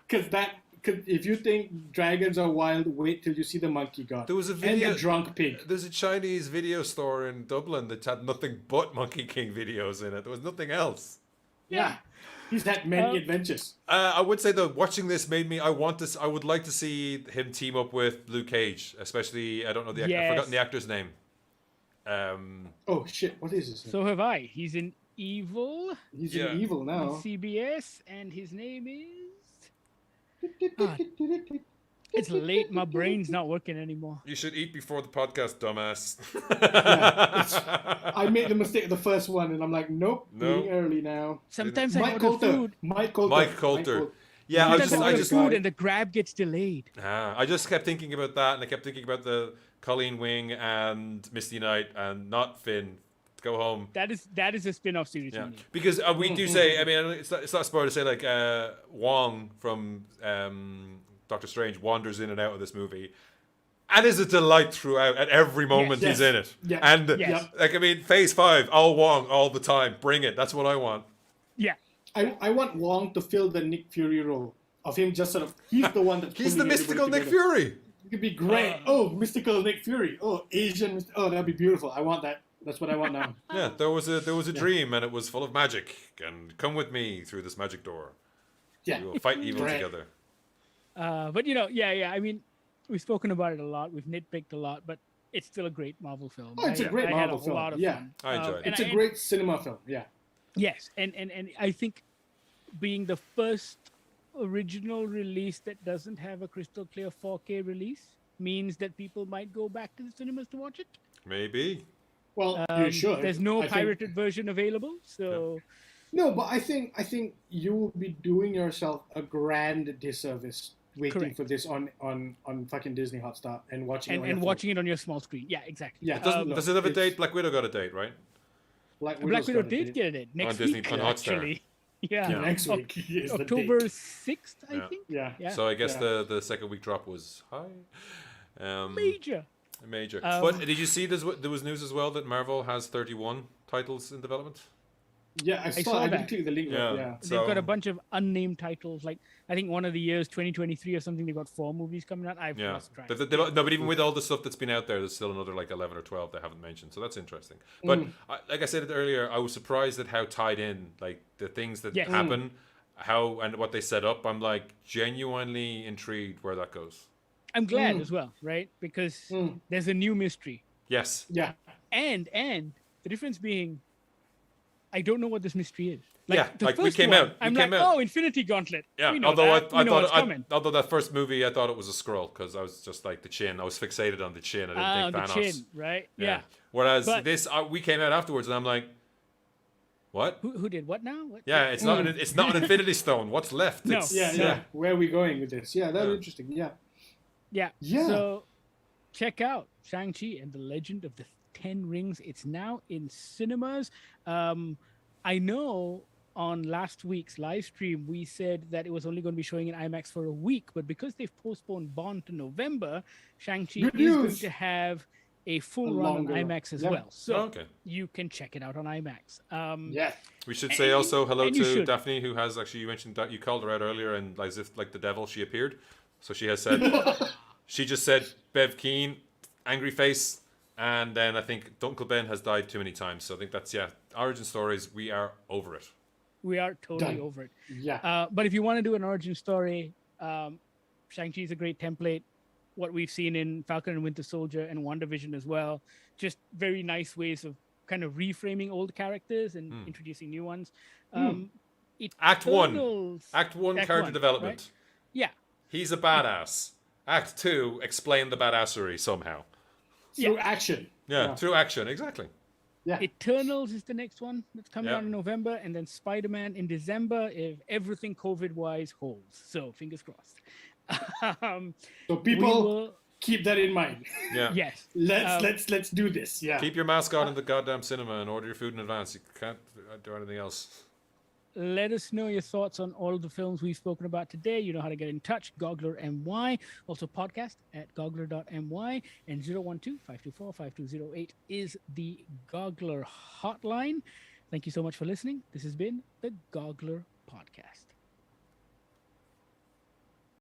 Because if you think dragons are wild, wait till you see the Monkey God. There was a And video. the drunk pig. There's a Chinese video store in Dublin that had nothing but Monkey King videos in it. There was nothing else. Yeah. He's had many adventures. I would say though, watching this made me. I would like to see him team up with Luke Cage, especially. I don't know the. I've Yes. forgotten the actor's name. Oh shit! What is this? So have I. He's in Evil, He's Yeah. in evil on now. CBS, and his name is. It's late. My brain's not working anymore. You should eat before the podcast, dumbass. I made the mistake of the first one, and I'm like, nope, No. eating early now. Sometimes I Mike order Coulter. food. Mike Coulter. Mike Coulter. Yeah, Sometimes I I order just, food and the grab gets delayed. I just kept thinking about that, and I kept thinking about the Colleen Wing and Misty Knight, and not Finn. Go home. That is a spin-off series. Yeah, for me. because we do say. I mean, it's not a spoiler to say like Wong from Doctor Strange wanders in and out of this movie, and is a delight throughout. At every moment Yes. he's in it, Yeah. and Yes. like I mean, Phase 5, all Wong all the time. Bring it. That's what I want. Yeah. I want Wong to fill the Nick Fury role of him just sort of. He's the one that's. He's the pulling mystical everybody Nick together. Fury. It could be great. Mystical Nick Fury. Oh, Asian. Oh, that'd be beautiful. I want that. That's what I want now. Yeah, there was a dream, and it was full of magic. And come with me through this magic door. Yeah. We will fight evil Right. together. But yeah. I mean, we've spoken about it a lot. We've nitpicked a lot, but it's still a great Marvel film. Oh, it's a great I Marvel had a film. lot of Yeah. fun. I enjoyed it. and It's a great cinema film. Yeah. Yes, and I think being the first original release that doesn't have a crystal clear 4K release means that people might go back to the cinemas to watch it. Maybe. Well, you should. There's no I think- pirated version available, so No, but I think you will be doing yourself a grand disservice waiting Correct. for this on fucking Disney Hotstar and watching it on your and phone. watching it on your small screen. Yeah, exactly. Yeah. Doesn't, does it have a it's- date? Black Widow got a date, right? Black Black Widow got a did date. get it next Disney- week, on Hotstar. actually. Yeah, Yeah. Next week is the October date. 6th, I Yeah. think. Yeah. Yeah. So I guess Yeah. the second week drop was high. Major. Major. Um, But did you see there was news as well that Marvel has 31 titles in development? Yeah, I saw. saw I that. didn't click the link. Yeah. Yeah. They've got a So- bunch of unnamed titles. Like I think one of the years, 2023 or something, they've got 4 movies coming out. I've Yeah. lost track. No, but even with all the stuff that's been out there, there's still another like 11 or 12 they haven't mentioned. So that's interesting. But like I said it earlier, I was surprised at how tied in, like the things that Yes. happen, how and what they set up. I'm like genuinely intrigued where that goes. I'm glad as well, right? Because there's a new mystery, Yes. Yeah. and the difference being, I don't know what this mystery is. Yeah, the like, we first came one, out- we I'm came like, out. oh, Infinity Gauntlet. Yeah. We know Although that. I We know what's thought coming. although that first movie, I thought it was a scroll because I was just like the chin. I was fixated on the chin. I didn't the think Thanos. chin, right? Yeah. Whereas But- this, we came out afterwards, and I'm like, what? Who did what now? What? Yeah, it's not. It's not an Infinity Stone. What's left? No. It's, Yeah. Yeah. Where are we going with this? Yeah, that's Yeah. interesting. Yeah. Yeah. Yeah. So check out Shang-Chi and the Legend of the Ten Rings. It's now in cinemas. I know on last week's live stream we said that it was only going to be showing in IMAX for a week, but because they've postponed Bond to November, Shang-Chi Good is going news. to have a full A run on longer- IMAX as yeah. well. So Oh, okay. you can check it out on IMAX. Yeah. We should say And- also hello and you to should. Daphne, who has actually, you mentioned that you called her out earlier, and like, as if like the devil, she appeared. So she has said, she just said Bev Keane, angry face, and then I think Uncle Ben has died too many times. So I think that's origin stories. We are over it. We are totally Done. over it. Yeah. But if you want to do an origin story, Shang-Chi is a great template. What we've seen in Falcon and Winter Soldier and WandaVision as well, just very nice ways of kind of reframing old characters and introducing new ones. Act one. Eternals- Act one, Act character one, development. right? Yeah. He's a badass. Act two, explain the badassery somehow. Through action. Yeah, through action, exactly. Yeah. Eternals is the next one that's coming Yeah. out in November, and then Spider-Man in December if everything COVID-wise holds. So fingers crossed. So we people will- keep that in mind. Yeah. yes. Let's do this. Yeah. Keep your mask on in the goddamn cinema and order your food in advance. You can't do anything else. Let us know your thoughts on all of the films we've spoken about today. You know how to get in touch, Goggler MY. Also podcast at goggler.my, and 012-524-5208 is the Goggler hotline. Thank you so much for listening. This has been the Goggler Podcast.